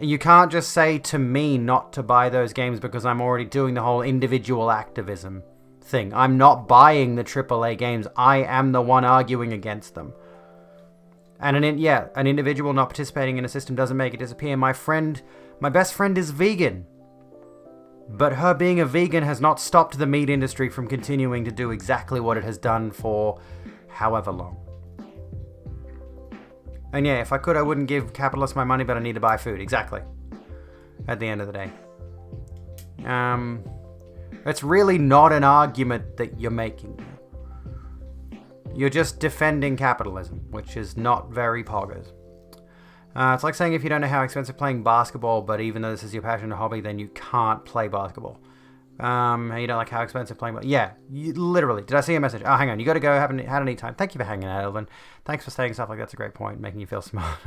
You can't just say to me not to buy those games because I'm already doing the whole individual activism thing. I'm not buying the AAA games. I am the one arguing against them. And an individual not participating in a system doesn't make it disappear. My best friend is vegan. But her being a vegan has not stopped the meat industry from continuing to do exactly what it has done for however long. And yeah, if I could, I wouldn't give capitalists my money, but I need to buy food. Exactly. At the end of the day. It's really not an argument that you're making. You're just defending capitalism, which is not very poggers. It's like saying if you don't know how expensive playing basketball, but even though this is your passion or hobby, then you can't play basketball. You don't like how expensive playing... Yeah, literally. Did I see a message? Oh, hang on. You got to go. Had a neat time. Thank you for hanging out, Elvin. Thanks for saying stuff like that's a great point, making you feel smart.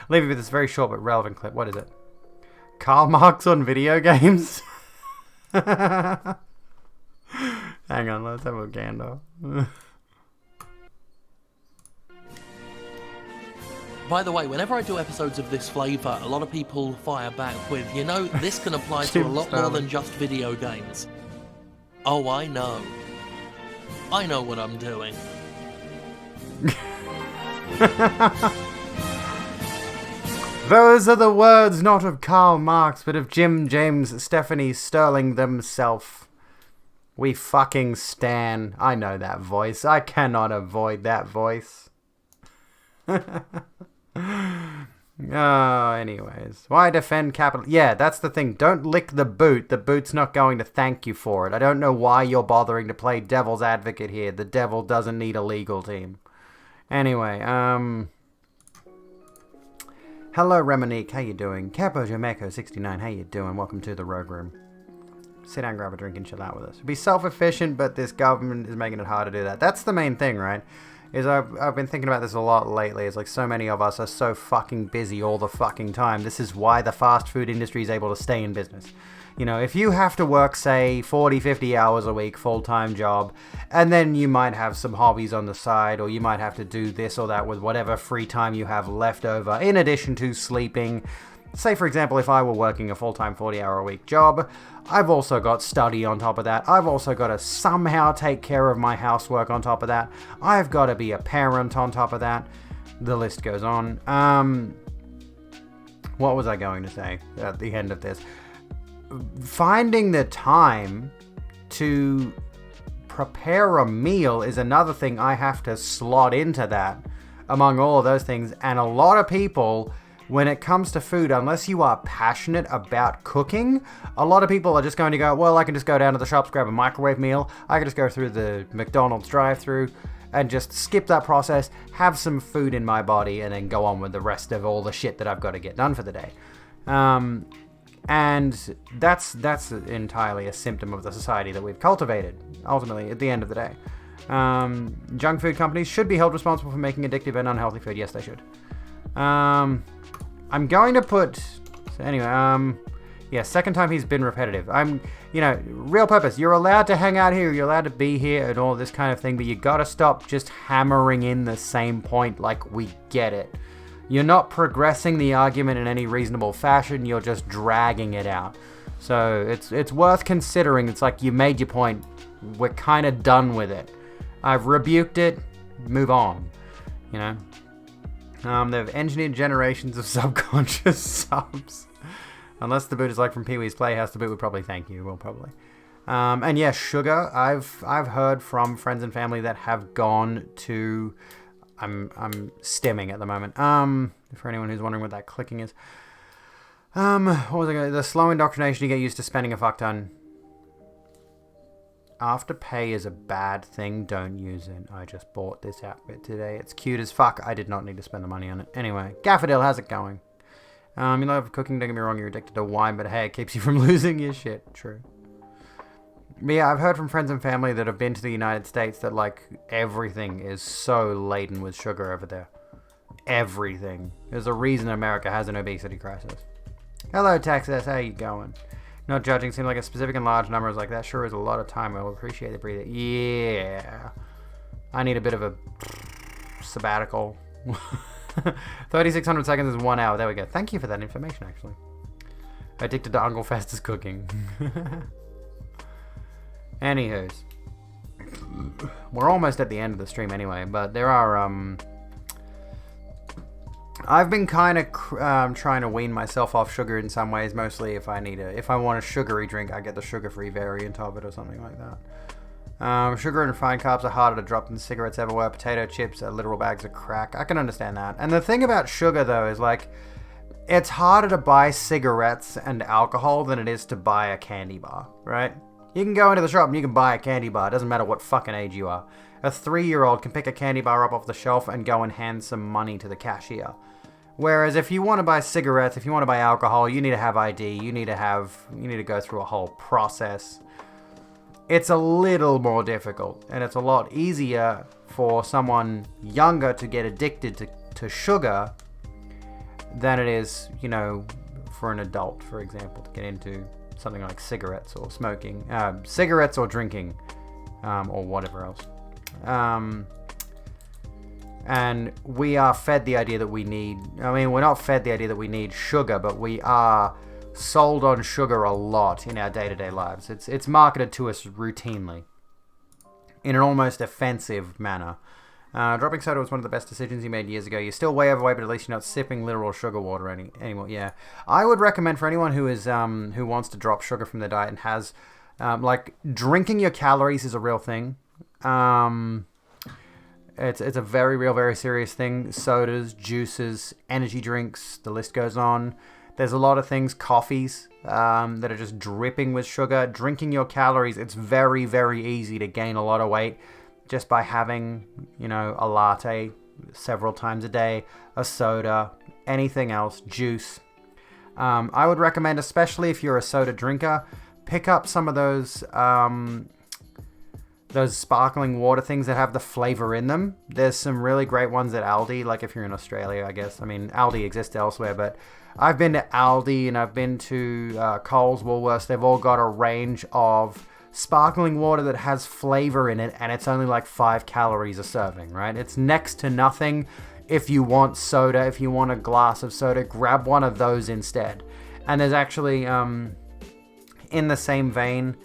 Leave you with this very short but relevant clip. What is it? Karl Marx on video games? Hang on, let's have a gander. By the way, whenever I do episodes of this flavour, a lot of people fire back with, this can apply to a lot more than just video games. Oh, I know. I know what I'm doing. Those are the words not of Karl Marx, but of Jim James Stephanie Sterling themselves. We fucking stan. I know that voice. I cannot avoid that voice. Anyways. Why defend capital? Yeah, that's the thing. Don't lick the boot. The boot's not going to thank you for it. I don't know why you're bothering to play devil's advocate here. The devil doesn't need a legal team. Anyway, hello, Remonique. How you doing? Capo Jameco 69. How you doing? Welcome to the Rogue Room. Sit down, grab a drink, and chill out with us. Be self-efficient, but this government is making it hard to do that. That's the main thing, right? Is I've been thinking about this a lot lately. It's like so many of us are so fucking busy all the fucking time. This is why the fast food industry is able to stay in business. You know, if you have to work, say, 40, 50 hours a week, full-time job, and then you might have some hobbies on the side, or you might have to do this or that with whatever free time you have left over, in addition to sleeping. Say, for example, if I were working a full-time 40-hour-a-week job, I've also got study on top of that. I've also got to somehow take care of my housework on top of that. I've got to be a parent on top of that. The list goes on. What was I going to say at the end of this? Finding the time to prepare a meal is another thing I have to slot into that among all of those things. And a lot of people, when it comes to food, unless you are passionate about cooking, a lot of people are just going to go, well, I can just go down to the shops, grab a microwave meal. I can just go through the McDonald's drive-thru and just skip that process, have some food in my body, and then go on with the rest of all the shit that I've got to get done for the day. And that's entirely a symptom of the society that we've cultivated, ultimately, at the end of the day. Junk food companies should be held responsible for making addictive and unhealthy food. Yes, they should. I'm going to put... So anyway, yeah, second time he's been repetitive. Real purpose. You're allowed to hang out here. You're allowed to be here and all this kind of thing, but you gotta stop just hammering in the same point like we get it. You're not progressing the argument in any reasonable fashion. You're just dragging it out. So it's worth considering. It's like you made your point. We're kind of done with it. I've rebuked it. Move on. You know? They've engineered generations of subconscious subs. Unless the boot is like from Pee-wee's Playhouse, the boot would probably thank you. Well, probably. And yeah, sugar. I've heard from friends and family that have gone to... I'm stimming at the moment. For anyone who's wondering what that clicking is. What was I going to... The slow indoctrination you get used to spending a fuck ton. Afterpay is a bad thing. Don't use it. I just bought this outfit today. It's cute as fuck. I did not need to spend the money on it. Anyway, Gaffadil, how's it going? You love cooking, don't get me wrong, you're addicted to wine, but hey, it keeps you from losing your shit. True. But yeah, I've heard from friends and family that have been to the United States that, like, everything is so laden with sugar over there. Everything. There's a reason America has an obesity crisis. Hello, Texas. How you going? Not judging, seems like a specific and large numbers like that sure is a lot of time. I will appreciate the breather. Yeah. I need a bit of a sabbatical. 3,600 seconds is 1 hour. There we go. Thank you for that information, actually. Addicted to Uncle Festus cooking. Anywho's. We're almost at the end of the stream anyway, but there are, I've been kind of trying to wean myself off sugar in some ways, mostly if I want a sugary drink, I get the sugar-free variant of it or something like that. Sugar and refined carbs are harder to drop than cigarettes ever were. Potato chips are literal bags of crack. I can understand that. And the thing about sugar, though, is like, it's harder to buy cigarettes and alcohol than it is to buy a candy bar, right? You can go into the shop and you can buy a candy bar. It doesn't matter what fucking age you are. A 3-year-old can pick a candy bar up off the shelf and go and hand some money to the cashier. Whereas if you want to buy cigarettes, if you want to buy alcohol, you need to have ID. You need to go through a whole process. It's a little more difficult, and it's a lot easier for someone younger to get addicted to sugar than it is, for an adult, for example, to get into something like cigarettes or smoking, cigarettes or drinking, or whatever else. And we are fed the idea that we need, we're not fed the idea that we need sugar, but we are sold on sugar a lot in our day-to-day lives. It's marketed to us routinely in an almost offensive manner. Dropping soda was one of the best decisions you made years ago. You're still way overweight, but at least you're not sipping literal sugar water anymore. Yeah, I would recommend for anyone who is who wants to drop sugar from their diet and has like drinking your calories is a real thing. It's a very real, very serious thing. Sodas, juices, energy drinks, the list goes on. There's a lot of things, coffees that are just dripping with sugar. Drinking your calories, it's very, very easy to gain a lot of weight just by having, a latte several times a day, a soda, anything else, juice. I would recommend, especially if you're a soda drinker, pick up some of those sparkling water things that have the flavor in them. There's some really great ones at Aldi, like if you're in Australia, I guess. I mean, Aldi exists elsewhere, but I've been to Aldi and I've been to Coles, Woolworths. They've all got a range of sparkling water that has flavor in it, and it's only like 5 calories a serving, right? It's next to nothing. If you want soda, if you want a glass of soda, grab one of those instead. And there's actually, in the same vein,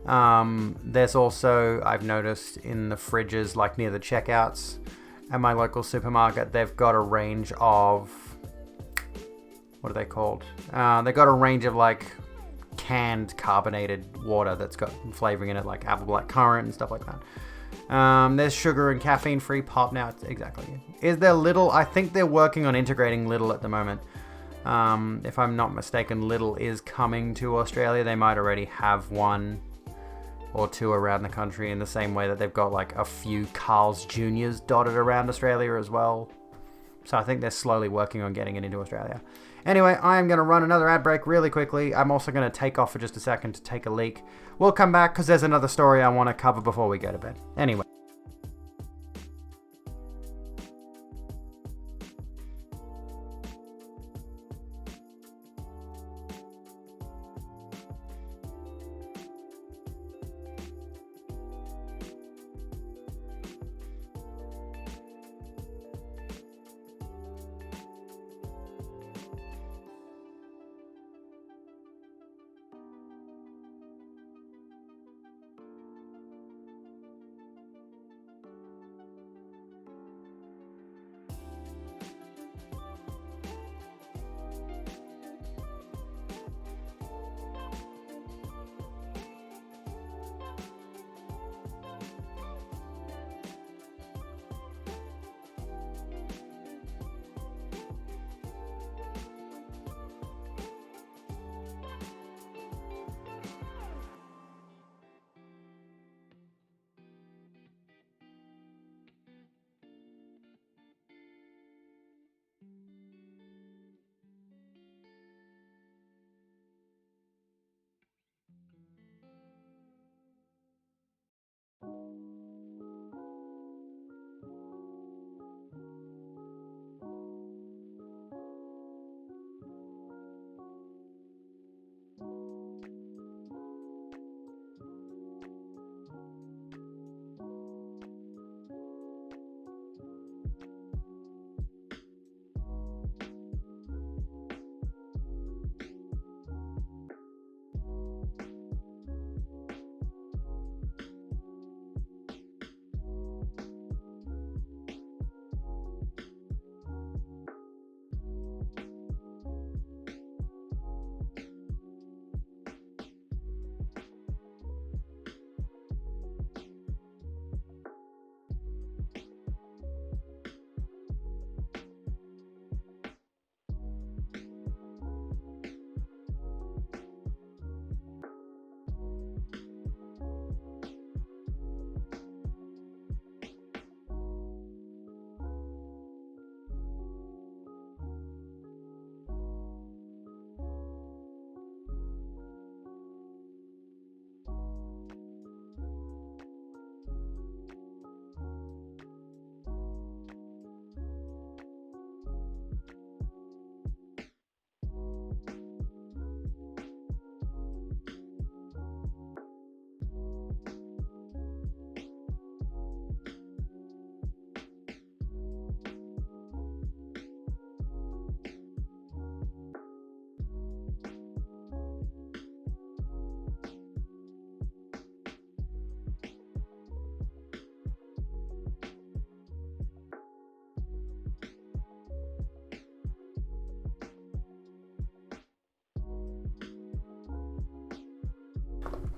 there's also, I've noticed in the fridges, like near the checkouts at my local supermarket, they've got a range of, what are they called? They've got a range of like canned carbonated water that's got flavoring in it, like apple black currant and stuff like that. There's sugar and caffeine free pop now. Exactly. Is there Lidl? I think they're working on integrating Lidl at the moment. If I'm not mistaken, Lidl is coming to Australia. They might already have one or two around the country, in the same way that they've got like a few Carl's Juniors dotted around Australia as well. So I think they're slowly working on getting it into Australia. Anyway, I am going to run another ad break really quickly. I'm also going to take off for just a second to take a leak. We'll come back because there's another story I want to cover before we go to bed. Anyway.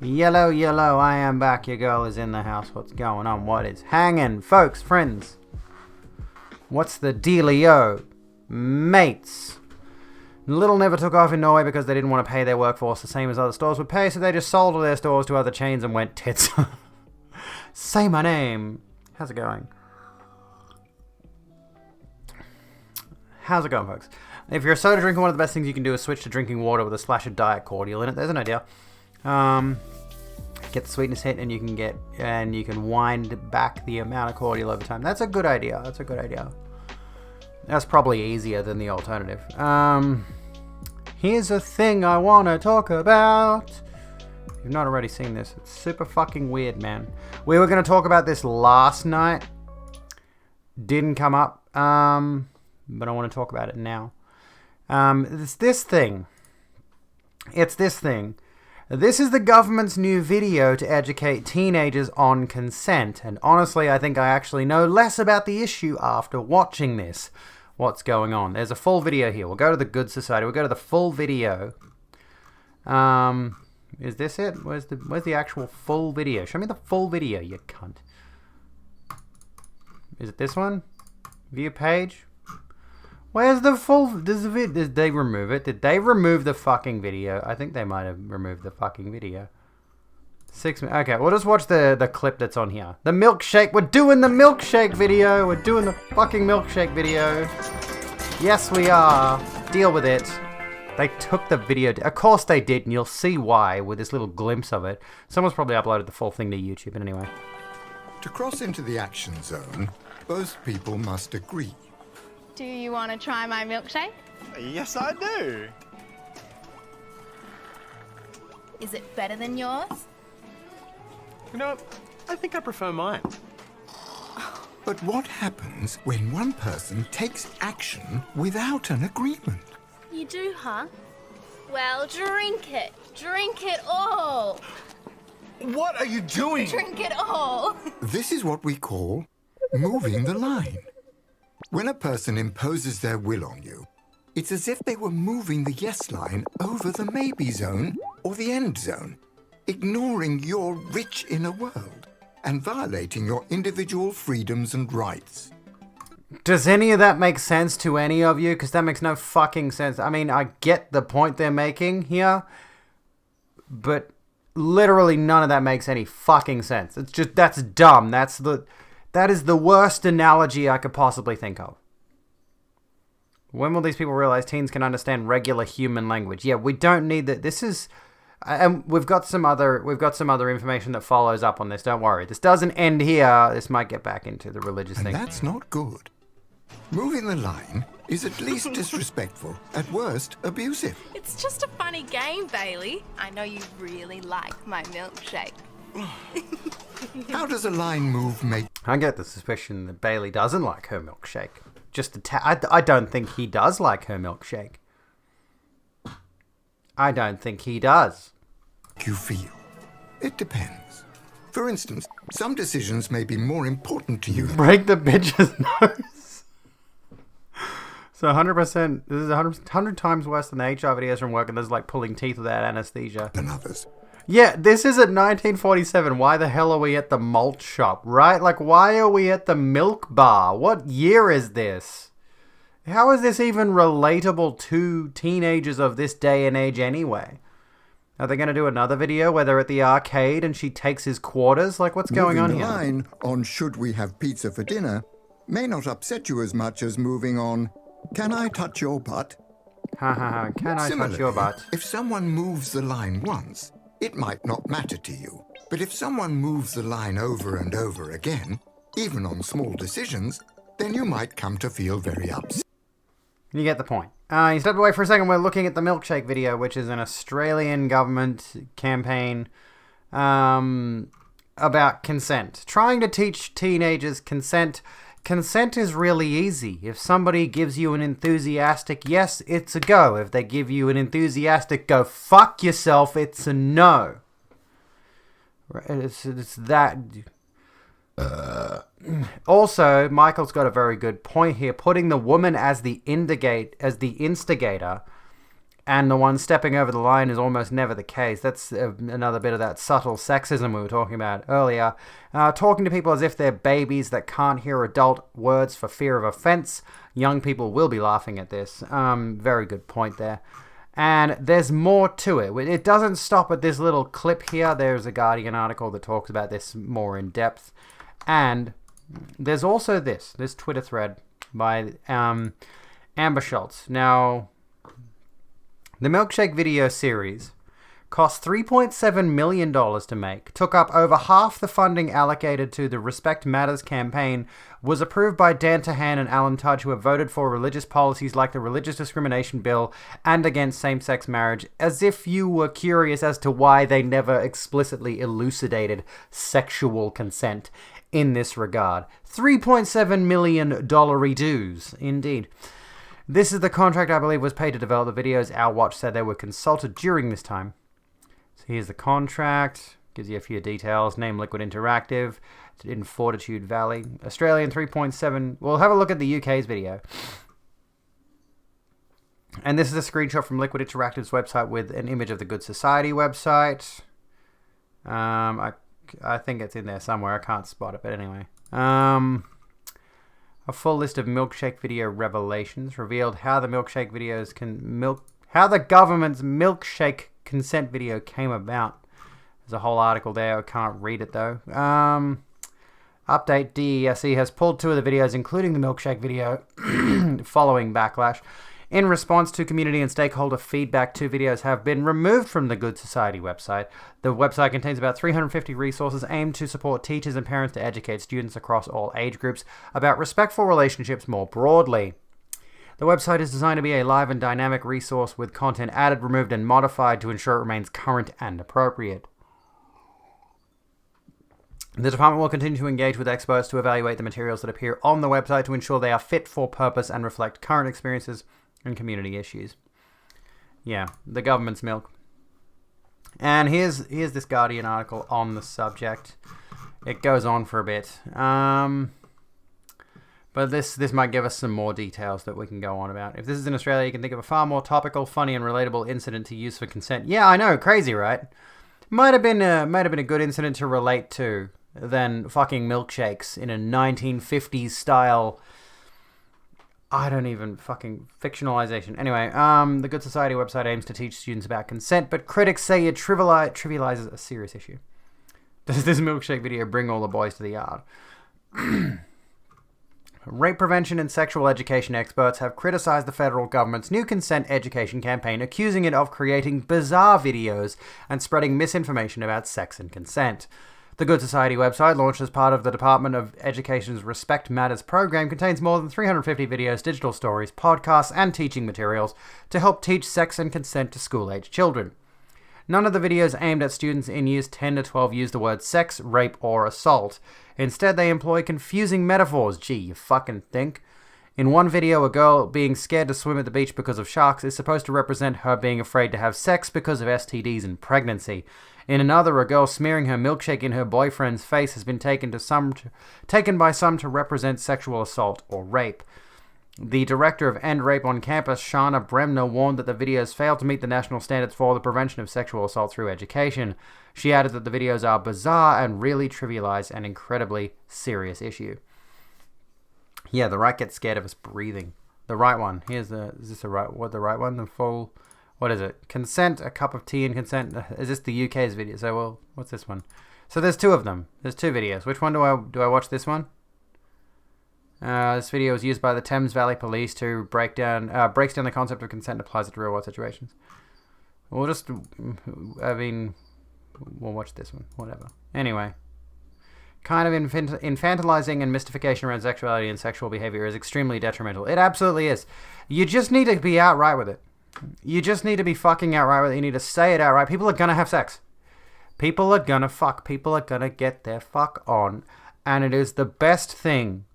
Yellow, yellow, I am back. Your girl is in the house. What's going on? What is hanging? Folks, friends. What's the dealio? Mates. Lidl never took off in Norway because they didn't want to pay their workforce the same as other stores would pay, so they just sold all their stores to other chains and went tits. Say my name. How's it going? How's it going, folks? If you're a soda drinker, one of the best things you can do is switch to drinking water with a splash of diet cordial in it. There's an idea. Get the sweetness hit, and you can wind back the amount of cordial over time. That's a good idea. That's a good idea. That's probably easier than the alternative. Here's a thing I want to talk about. If you've not already seen this, it's super fucking weird, man. We were going to talk about this last night. Didn't come up. But I want to talk about it now. It's this thing. This is the government's new video to educate teenagers on consent. And honestly, I think I actually know less about the issue after watching this. What's going on? There's a full video here. We'll go to the Good Society. We'll go to the full video. Is this it? Where's the actual full video? Show me the full video, you cunt. Is it this one? View page? Where's the full... Did they remove it? Did they remove the fucking video? I think they might have removed the fucking video. 6 minutes. Okay, we'll just watch the clip that's on here. The milkshake. We're doing the milkshake video. We're doing the fucking milkshake video. Yes, we are. Deal with it. They took the video... Of course they did, and you'll see why with this little glimpse of it. Someone's probably uploaded the full thing to YouTube, but anyway. To cross into the action zone, both people must agree. Do you want to try my milkshake? Yes, I do. Is it better than yours? You know, I think I prefer mine. But what happens when one person takes action without an agreement? You do, huh? Well, drink it. Drink it all. What are you doing? Drink it all. This is what we call moving the line. When a person imposes their will on you, it's as if they were moving the yes line over the maybe zone or the end zone, ignoring your rich inner world and violating your individual freedoms and rights. Does any of that make sense to any of you? Because that makes no fucking sense. I mean, I get the point they're making here, but literally none of that makes any fucking sense. It's just, that's dumb. That is the worst analogy I could possibly think of. When will these people realize teens can understand regular human language? Yeah, we don't need that. This is, and we've got some other information that follows up on this. Don't worry. This doesn't end here. This might get back into the religious thing. That's not good. Moving the line is at least disrespectful, at worst abusive. It's just a funny game, Bailey. I know you really like my milkshake. How does a line move make... I get the suspicion that Bailey doesn't like her milkshake. I don't think he does like her milkshake. I don't think he does. You feel? It depends. For instance, some decisions may be more important to you. Break the bitch's nose. So 100%, this is 100 times worse than the HR videos from work, and this is like pulling teeth without anesthesia. Than others. Yeah, this is at 1947. Why the hell are we at the malt shop, right? Like, why are we at the milk bar? What year is this? How is this even relatable to teenagers of this day and age anyway? Are they going to do another video where they're at the arcade and she takes his quarters? Like, what's going on here? Moving the line on should we have pizza for dinner may not upset you as much as moving on, can I touch your butt? Ha ha ha, can I touch your butt? If someone moves the line once, it might not matter to you. But if someone moves the line over and over again, even on small decisions, then you might come to feel very upset. You get the point. You stepped away for a second. We're looking at the milkshake video, which is an Australian government campaign about consent. Trying to teach teenagers consent. Consent is really easy. If somebody gives you an enthusiastic yes, it's a go. If they give you an enthusiastic go fuck yourself, it's a no. It's that. Also, Michael's got a very good point here. Putting the woman as the instigator and the one stepping over the line is almost never the case. That's another bit of that subtle sexism we were talking about earlier. Talking to people as if they're babies that can't hear adult words for fear of offense. Young people will be laughing at this. Very good point there. And there's more to it. It doesn't stop at this little clip here. There's a Guardian article that talks about this more in depth. And there's also this Twitter thread by Amber Schultz. Now, the Milkshake video series cost $3.7 million to make, took up over half the funding allocated to the Respect Matters campaign, was approved by Dan Tahan and Alan Tudge, who have voted for religious policies like the Religious Discrimination Bill and against same-sex marriage, as if you were curious as to why they never explicitly elucidated sexual consent in this regard. $3.7 million dues, indeed. This is the contract I believe was paid to develop the videos. Our Watch said they were consulted during this time. So here's the contract. Gives you a few details. Name Liquid Interactive. In Fortitude Valley. Australian 3.7. We'll have a look at the UK's video. And this is a screenshot from Liquid Interactive's website with an image of the Good Society website. I think it's in there somewhere. I can't spot it, but anyway. A full list of milkshake video revelations revealed how the milkshake videos how the government's milkshake consent video came about. There's a whole article there. I can't read it though. Update: DESE has pulled 2 of the videos, including the milkshake video, following backlash. In response to community and stakeholder feedback, 2 videos have been removed from the Good Society website. The website contains about 350 resources aimed to support teachers and parents to educate students across all age groups about respectful relationships more broadly. The website is designed to be a live and dynamic resource with content added, removed, and modified to ensure it remains current and appropriate. The department will continue to engage with experts to evaluate the materials that appear on the website to ensure they are fit for purpose and reflect current experiences and community issues. Yeah, the government's milk. And here's this Guardian article on the subject. It goes on for a bit. But this might give us some more details that we can go on about. If this is in Australia, you can think of a far more topical, funny, and relatable incident to use for consent. Yeah, I know, crazy, right? Might have been a good incident to relate to than fucking milkshakes in a 1950s style. I don't even fucking fictionalization. Anyway, the Good Society website aims to teach students about consent, but critics say it trivializes a serious issue. Does this milkshake video bring all the boys to the yard? Rape prevention and sexual education experts have criticized the federal government's new consent education campaign, accusing it of creating bizarre videos and spreading misinformation about sex and consent. The Good Society website, launched as part of the Department of Education's Respect Matters program, contains more than 350 videos, digital stories, podcasts, and teaching materials to help teach sex and consent to school-age children. None of the videos aimed at students in years 10 to 12 use the words sex, rape, or assault. Instead, they employ confusing metaphors. Gee, you fucking think? In one video, a girl being scared to swim at the beach because of sharks is supposed to represent her being afraid to have sex because of STDs and pregnancy. In another, a girl smearing her milkshake in her boyfriend's face has been taken by some to represent sexual assault or rape. The director of End Rape on Campus, Shana Bremner, warned that the videos fail to meet the national standards for the prevention of sexual assault through education. She added that the videos are bizarre and really trivialize an incredibly serious issue. Yeah, the right gets scared of us breathing. The right one. Is this the right one? The full, what is it? Consent, a cup of tea and consent. Is this the UK's video? So, well, what's this one? So there's 2 of them. There's 2 videos. Which one do I watch this one? This video was used by the Thames Valley Police to breaks down the concept of consent and applies it to real-world situations. We'll watch this one. Whatever. Anyway. Kind of infantilizing and mystification around sexuality and sexual behavior is extremely detrimental. It absolutely is. You just need to be outright with it. You just need to be fucking outright with it. You need to say it outright. People are gonna have sex. People are gonna fuck. People are gonna get their fuck on. And it is the best thing.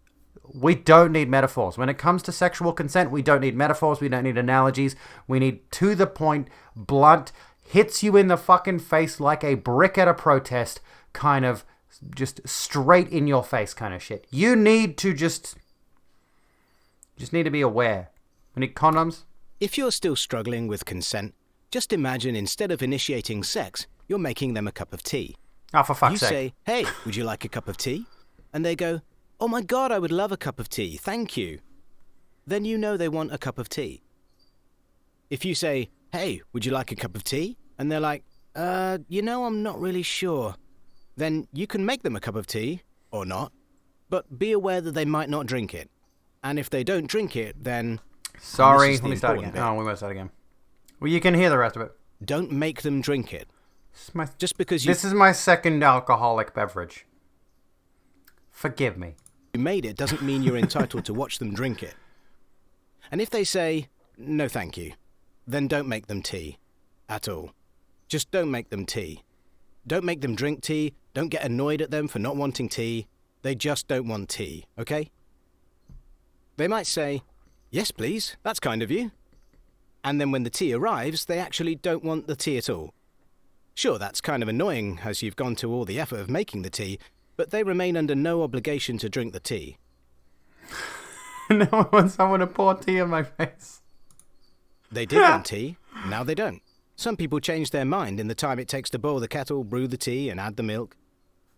We don't need metaphors. When it comes to sexual consent, we don't need metaphors. We don't need analogies. We need to the point, blunt, hits you in the fucking face like a brick at a protest, kind of just straight in your face kind of shit. You need to just need to be aware. We need condoms. If you're still struggling with consent, just imagine instead of initiating sex, you're making them a cup of tea. Oh, for fuck's You sake. say, hey, would you like a cup of tea? And they go, oh my God, I would love a cup of tea, thank you. Then you know they want a cup of tea. If you say, hey, would you like a cup of tea? And they're like, I'm not really sure. Then you can make them a cup of tea, or not, but be aware that they might not drink it. And if they don't drink it, then... Sorry, this is let the me start again. important bit. Oh, we must start again. Well, you can hear the rest of it. Don't make them drink it. Just because This is my second alcoholic beverage. Forgive me. You made it doesn't mean you're entitled to watch them drink it. And if they say, no thank you, then don't make them tea. At all. Just don't make them tea. Don't make them drink tea. Don't get annoyed at them for not wanting tea. They just don't want tea, okay? They might say, yes please, that's kind of you. And then when the tea arrives, they actually don't want the tea at all. Sure, that's kind of annoying as you've gone to all the effort of making the tea, but they remain under no obligation to drink the tea. No one wants someone to pour tea on my face. They did want tea, now they don't. Some people change their mind in the time it takes to boil the kettle, brew the tea, and add the milk.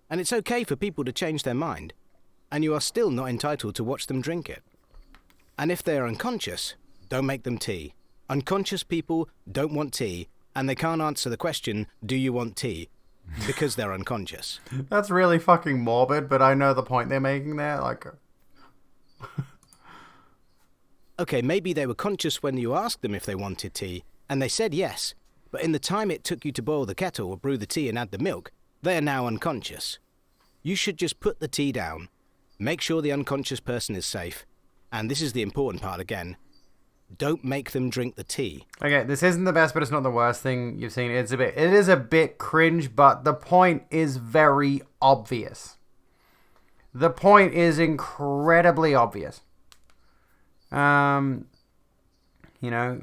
And it's okay for people to change their mind, and you are still not entitled to watch them drink it. And if they are unconscious, don't make them tea. Unconscious people don't want tea, and they can't answer the question, do you want tea? Because they're unconscious. That's really fucking morbid, but I know the point they're making there. Like, Okay, maybe they were conscious when you asked them if they wanted tea, and they said yes, but in the time it took you to boil the kettle or brew the tea and add the milk, they are now unconscious. You should just put the tea down, make sure the unconscious person is safe, and this is the important part again, don't make them drink the tea. okay, this isn't the best, but it's not the worst thing you've seen. It is a bit cringe, but the point is very obvious. The point is incredibly obvious. You know,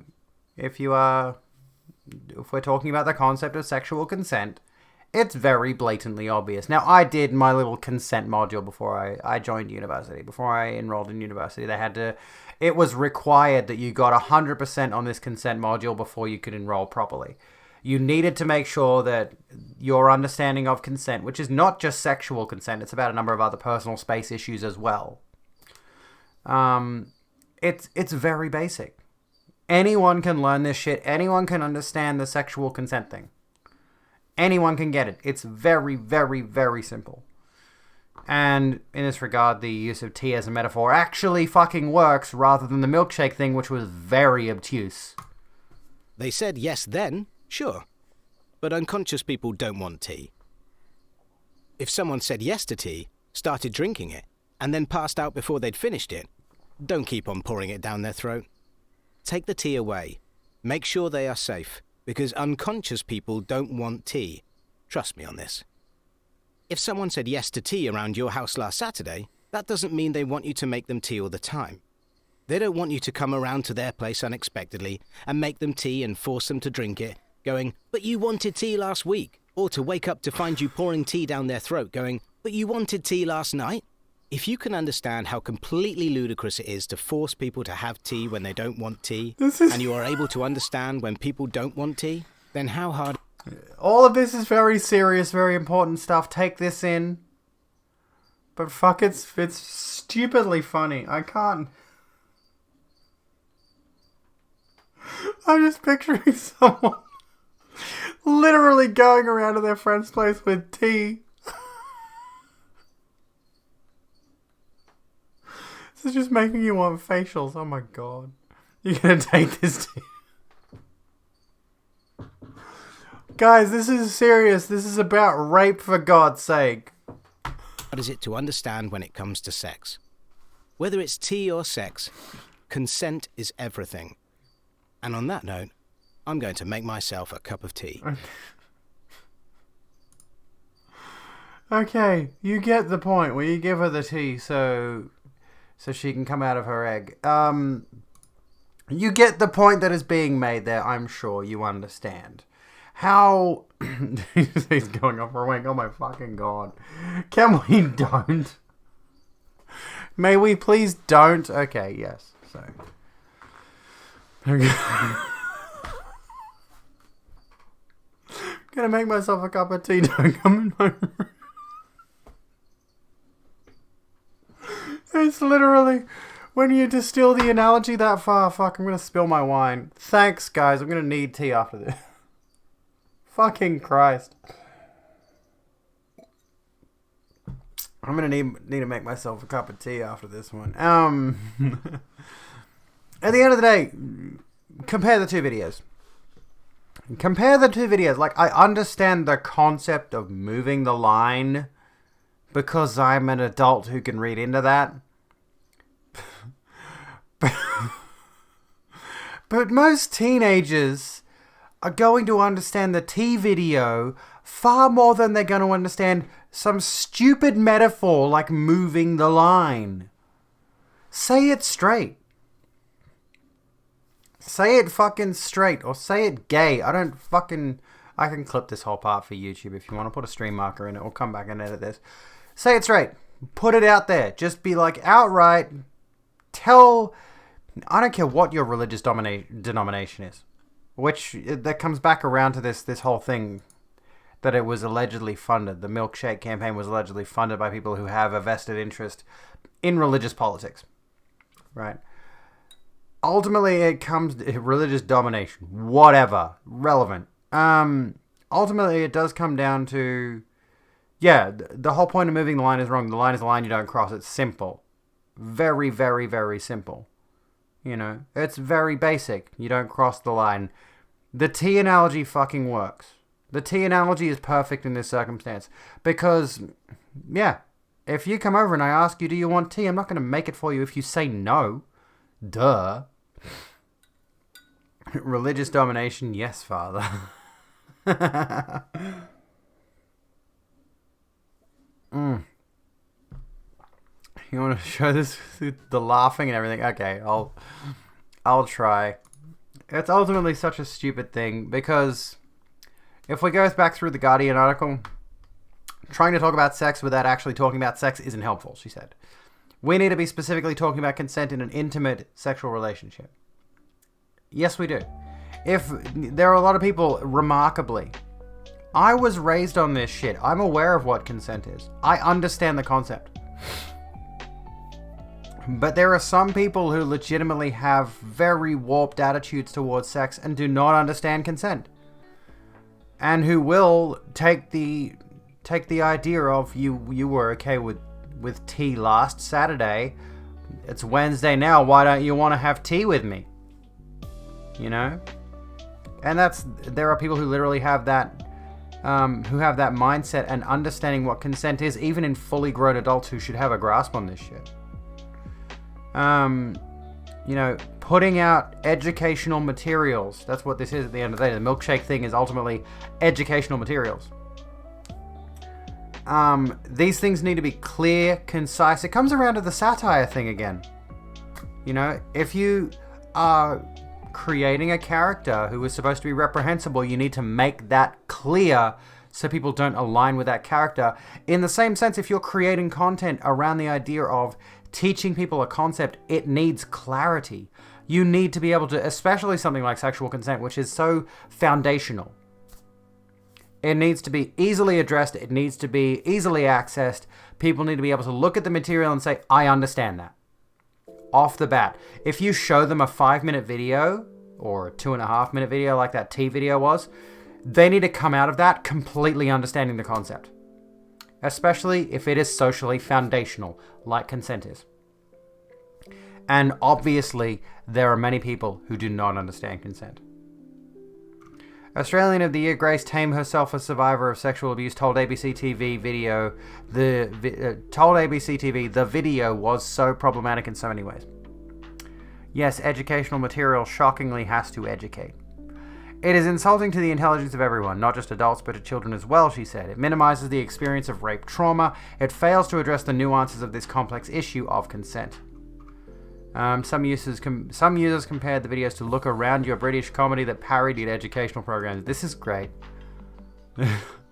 if we're talking about the concept of sexual consent, it's very blatantly obvious. Now, I did my little consent module before I joined university. Before I enrolled in university, it was required that you got 100% on this consent module before you could enroll properly. You needed to make sure that your understanding of consent, which is not just sexual consent, it's about a number of other personal space issues as well. It's very basic. Anyone can learn this shit. Anyone can understand the sexual consent thing. Anyone can get it. It's very, very, very simple. And in this regard, the use of tea as a metaphor actually fucking works rather than the milkshake thing, which was very obtuse. They said yes then, sure. But unconscious people don't want tea. If someone said yes to tea, started drinking it, and then passed out before they'd finished it, don't keep on pouring it down their throat. Take the tea away. Make sure they are safe, because unconscious people don't want tea. Trust me on this. If someone said yes to tea around your house last Saturday, that doesn't mean they want you to make them tea all the time. They don't want you to come around to their place unexpectedly and make them tea and force them to drink it, going, but you wanted tea last week. Or to wake up to find you pouring tea down their throat, going, but you wanted tea last night. If you can understand how completely ludicrous it is to force people to have tea when they don't want tea, and you are able to understand when people don't want tea, then how hard... All of this is very serious, very important stuff. Take this in. But fuck, it's stupidly funny. I can't... I'm just picturing someone literally going around to their friend's place with tea. This is just making you want facials. Oh my god. You're gonna take this tea. Guys, this is serious. This is about rape, for God's sake. What is it to understand when it comes to sex? Whether it's tea or sex, consent is everything. And on that note, I'm going to make myself a cup of tea. Okay, you get the point. Will you give her the tea so she can come out of her egg? You get the point that is being made there. I'm sure you understand. How... He's going off for a wink. Oh my fucking god. Can we don't? May we please don't? Okay, yes. So... I'm gonna make myself a cup of tea. Don't come in my room. It's literally when you distill the analogy that far. Fuck, I'm gonna spill my wine. Thanks, guys. I'm gonna need tea after this. Fucking Christ. I'm gonna need to make myself a cup of tea after this one. At the end of the day, compare the two videos. Compare the two videos. Like, I understand the concept of moving the line because I'm an adult who can read into that. But most teenagers are going to understand the T video far more than they're going to understand some stupid metaphor like moving the line. Say it straight. Say it fucking straight, or say it gay. I can clip this whole part for YouTube if you want to put a stream marker in it, or come back and edit this. Say it straight. Put it out there. Just be like outright. Tell. I don't care what your religious denomination is. That comes back around to this whole thing that it was allegedly funded. The milkshake campaign was allegedly funded by people who have a vested interest in religious politics. Right? Ultimately, it comes to religious domination. Whatever. Relevant. Ultimately, it does come down to... Yeah, the whole point of moving the line is wrong. The line is the line you don't cross. It's simple. Very, very, very simple. You know, it's very basic. You don't cross the line. The tea analogy fucking works. The tea analogy is perfect in this circumstance. Because, yeah, if you come over and I ask you, do you want tea? I'm not going to make it for you if you say no. Duh. Religious domination, yes, Father. You want to show this, the laughing and everything? Okay, I'll try. It's ultimately such a stupid thing because if we go back through the Guardian article, trying to talk about sex without actually talking about sex isn't helpful, she said. We need to be specifically talking about consent in an intimate sexual relationship. Yes, we do. If there are a lot of people, remarkably, I was raised on this shit. I'm aware of what consent is. I understand the concept. But there are some people who legitimately have very warped attitudes towards sex and do not understand consent. And who will take the idea of you were okay with tea last Saturday. It's Wednesday now. Why don't you want to have tea with me? You know? And there are people who literally have that mindset and understanding what consent is, even in fully grown adults who should have a grasp on this shit. You know, putting out educational materials. That's what this is at the end of the day. The milkshake thing is ultimately educational materials. These things need to be clear, concise. It comes around to the satire thing again. You know, if you are creating a character who is supposed to be reprehensible, you need to make that clear so people don't align with that character. In the same sense, if you're creating content around the idea of teaching people a concept, it needs clarity. You need to be able to, especially something like sexual consent, which is so foundational. It needs to be easily addressed. It needs to be easily accessed. People need to be able to look at the material and say, I understand that. Off the bat. If you show them a 5-minute video or a 2.5-minute video like that T video was, they need to come out of that completely understanding the concept. Especially if it is socially foundational, like consent is. And obviously, there are many people who do not understand consent. Australian of the Year Grace Tame, herself a survivor of sexual abuse, told ABC TV the video was so problematic in so many ways. Yes, educational material shockingly has to educate. It is insulting to the intelligence of everyone, not just adults, but to children as well, she said. It minimizes the experience of rape trauma. It fails to address the nuances of this complex issue of consent. Some users compared the videos to Look Around You, a British comedy that parodied educational programs. This is great.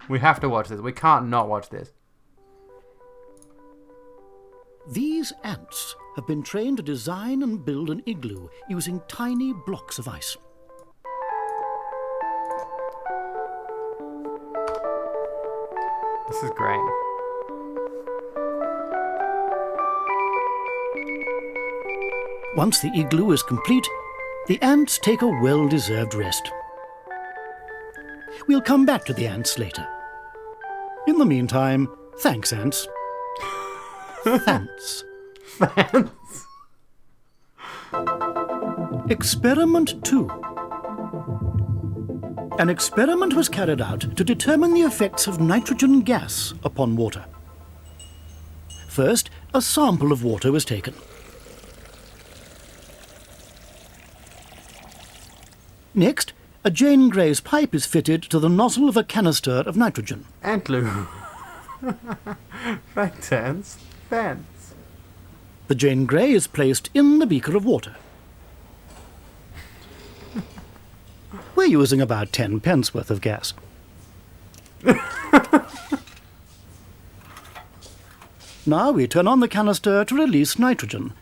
We have to watch this. We can't not watch this. These ants have been trained to design and build an igloo using tiny blocks of ice. This is great. Once the igloo is complete, the ants take a well-deserved rest. We'll come back to the ants later. In the meantime, thanks, ants. Thanks. Thanks. Experiment 2. An experiment was carried out to determine the effects of nitrogen gas upon water. First, a sample of water was taken. Next, a Jane Grey's pipe is fitted to the nozzle of a canister of nitrogen. Antlu. Thanks, ants. Thanks. The Jane Grey is placed in the beaker of water. We're using about 10 pence worth of gas. Now we turn on the canister to release nitrogen.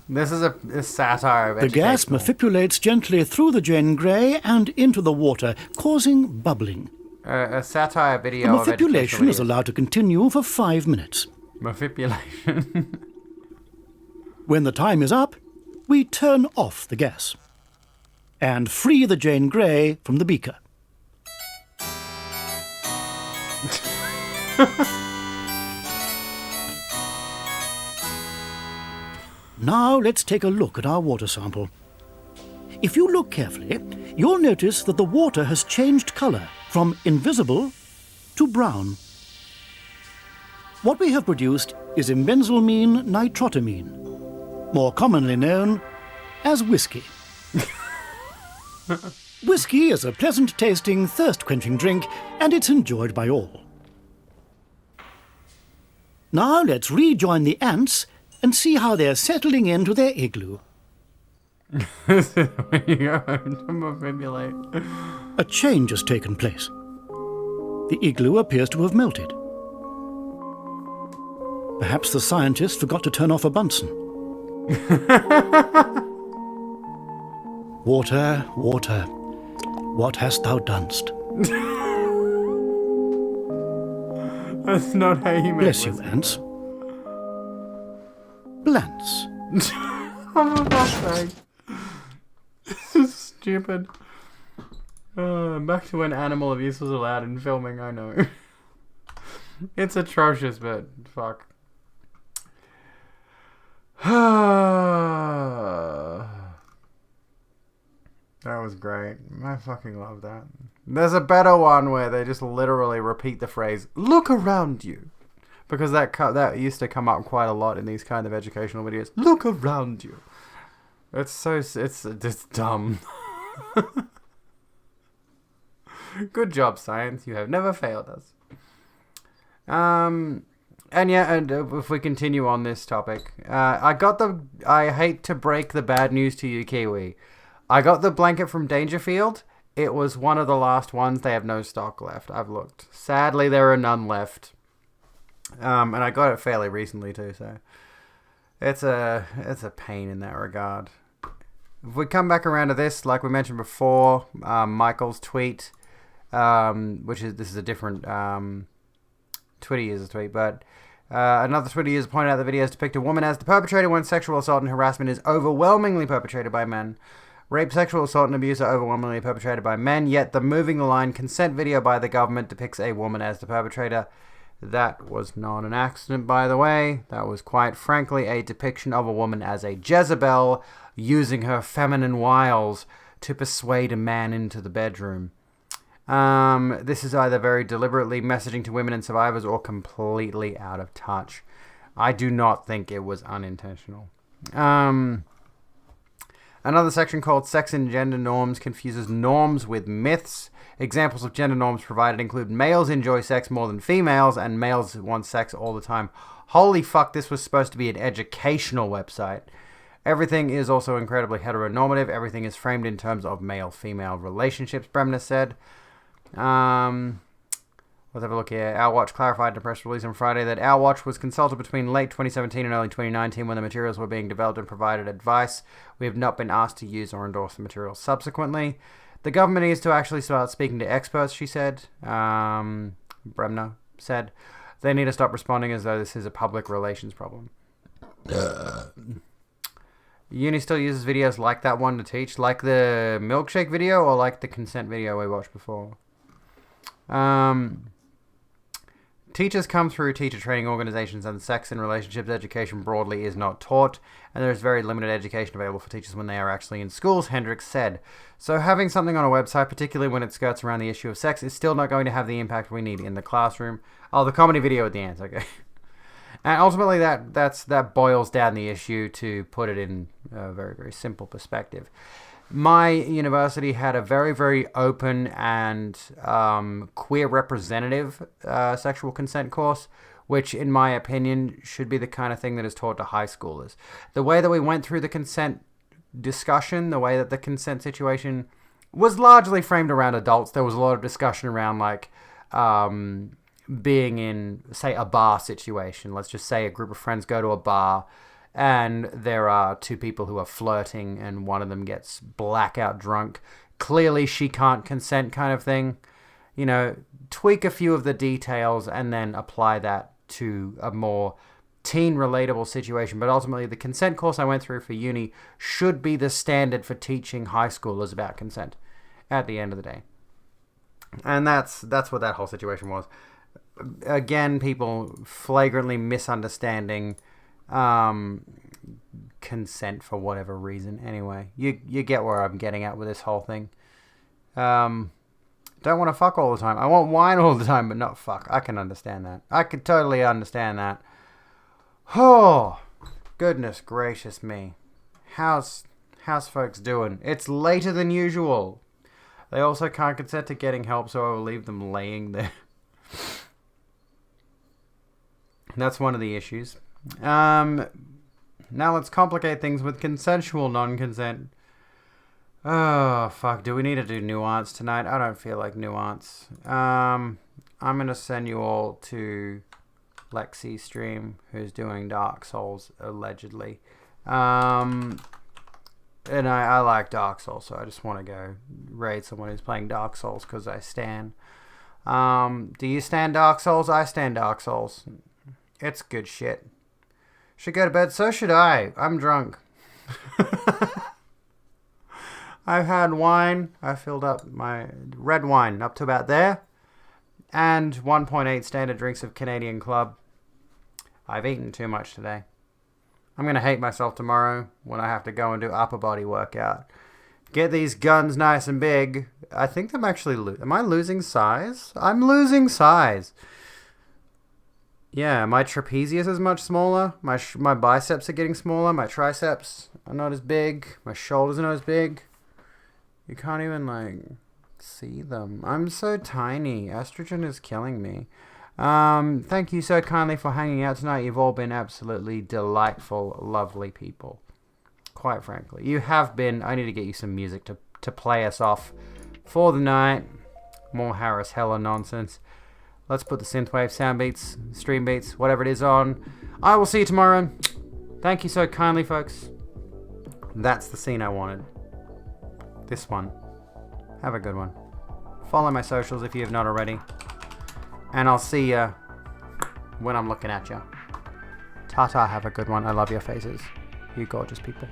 This is a satire of The gas manipulates gently through the Jane Grey and into the water, causing bubbling. A satire video The of manipulation is educational allowed to continue for 5 minutes. Manipulation. When the time is up, we turn off the gas and free the Jane Grey from the beaker. Now let's take a look at our water sample. If you look carefully, you'll notice that the water has changed colour from invisible to brown. What we have produced is imbenzylamine nitrotamine, more commonly known as whiskey. Whiskey is a pleasant-tasting, thirst-quenching drink, and it's enjoyed by all. Now let's rejoin the ants and see how they're settling into their igloo. When you go home to manipulate. A change has taken place. The igloo appears to have melted. Perhaps the scientist forgot to turn off a Bunsen. Water, water, what hast thou donest? That's not how you make Bless you, ants. Blance. Oh, for fuck's sake. This is stupid. Back to when animal abuse was allowed in filming, I know. It's atrocious, but fuck. That was great. I fucking love that. There's a better one where they just literally repeat the phrase, look around you. Because that used to come up quite a lot in these kind of educational videos. Look around you. It's just dumb. Good job, science. You have never failed us. And if we continue on this topic, I hate to break the bad news to you, Kiwi. I got the blanket from Dangerfield. It was one of the last ones. They have no stock left. I've looked. Sadly, there are none left. And I got it fairly recently too, so it's a pain in that regard. If we come back around to this, like we mentioned before, Michael's tweet, this is a different Twitter user's tweet, but another Twitter user pointed out the videos depict a woman as the perpetrator when sexual assault and harassment is overwhelmingly perpetrated by men. Rape, sexual assault, and abuse are overwhelmingly perpetrated by men, yet the moving the line consent video by the government depicts a woman as the perpetrator. That was not an accident, by the way. That was quite frankly a depiction of a woman as a Jezebel using her feminine wiles to persuade a man into the bedroom. This is either very deliberately messaging to women and survivors or completely out of touch. I do not think it was unintentional. Another section called Sex and Gender Norms confuses norms with myths. Examples of gender norms provided include males enjoy sex more than females and males want sex all the time. Holy fuck, this was supposed to be an educational website. Everything is also incredibly heteronormative. Everything is framed in terms of male-female relationships, Bremner said. What Let's have a look here. Our Watch clarified in a press release on Friday that Our Watch was consulted between late 2017 and early 2019 when the materials were being developed and provided advice. We have not been asked to use or endorse the materials subsequently. The government needs to actually start speaking to experts, she said. Bremner said. They need to stop responding as though this is a public relations problem. Uni still uses videos like that one to teach, like the milkshake video or like the consent video we watched before. Teachers come through teacher training organizations, and sex and relationships education broadly is not taught, and there is very limited education available for teachers when they are actually in schools, Hendricks said. So having something on a website, particularly when it skirts around the issue of sex, is still not going to have the impact we need in the classroom. Oh, the comedy video at the end, okay. And ultimately that boils down the issue to put it in a very, very simple perspective. My university had a very, very open and queer representative sexual consent course, which, in my opinion, should be the kind of thing that is taught to high schoolers. The way that we went through the consent discussion, the way that the consent situation was largely framed around adults, there was a lot of discussion around, like, being in, say, a bar situation. Let's just say a group of friends go to a bar, and there are two people who are flirting, and one of them gets blackout drunk. Clearly she can't consent kind of thing. You know, tweak a few of the details and then apply that to a more teen-relatable situation. But ultimately, the consent course I went through for uni should be the standard for teaching high schoolers about consent at the end of the day. And that's what that whole situation was. Again, people flagrantly misunderstanding consent for whatever reason. Anyway, you get where I'm getting at with this whole thing. Don't want to fuck all the time. I want wine all the time, but not fuck. I can understand that. I could totally understand that. Oh, goodness gracious me. How's folks doing? It's later than usual. They also can't consent to getting help, so I will leave them laying there. That's one of the issues. Now let's complicate things with consensual non-consent. Oh, fuck. Do we need to do nuance tonight? I don't feel like nuance. I'm going to send you all to Lexi's stream, who's doing Dark Souls, allegedly. And I like Dark Souls, so I just want to go raid someone who's playing Dark Souls because I stan. Do you stan Dark Souls? I stan Dark Souls. It's good shit. Should go to bed. So should I. I'm drunk. I've had wine. I filled up my red wine up to about there. And 1.8 standard drinks of Canadian Club. I've eaten too much today. I'm going to hate myself tomorrow when I have to go and do upper body workout. Get these guns nice and big. I think I'm actually... Am I losing size? I'm losing size. Yeah, my trapezius is much smaller. My biceps are getting smaller. My triceps are not as big. My shoulders are not as big. You can't even, like, see them. I'm so tiny. Estrogen is killing me. Thank you so kindly for hanging out tonight. You've all been absolutely delightful, lovely people. Quite frankly. You have been. I need to get you some music to play us off for the night. More Harris Heller nonsense. Let's put the synthwave sound beats, stream beats, whatever it is on. I will see you tomorrow. Thank you so kindly, folks. That's the scene I wanted. This one. Have a good one. Follow my socials if you have not already. And I'll see ya when I'm looking at ya. Ta-ta, have a good one. I love your faces. You gorgeous people.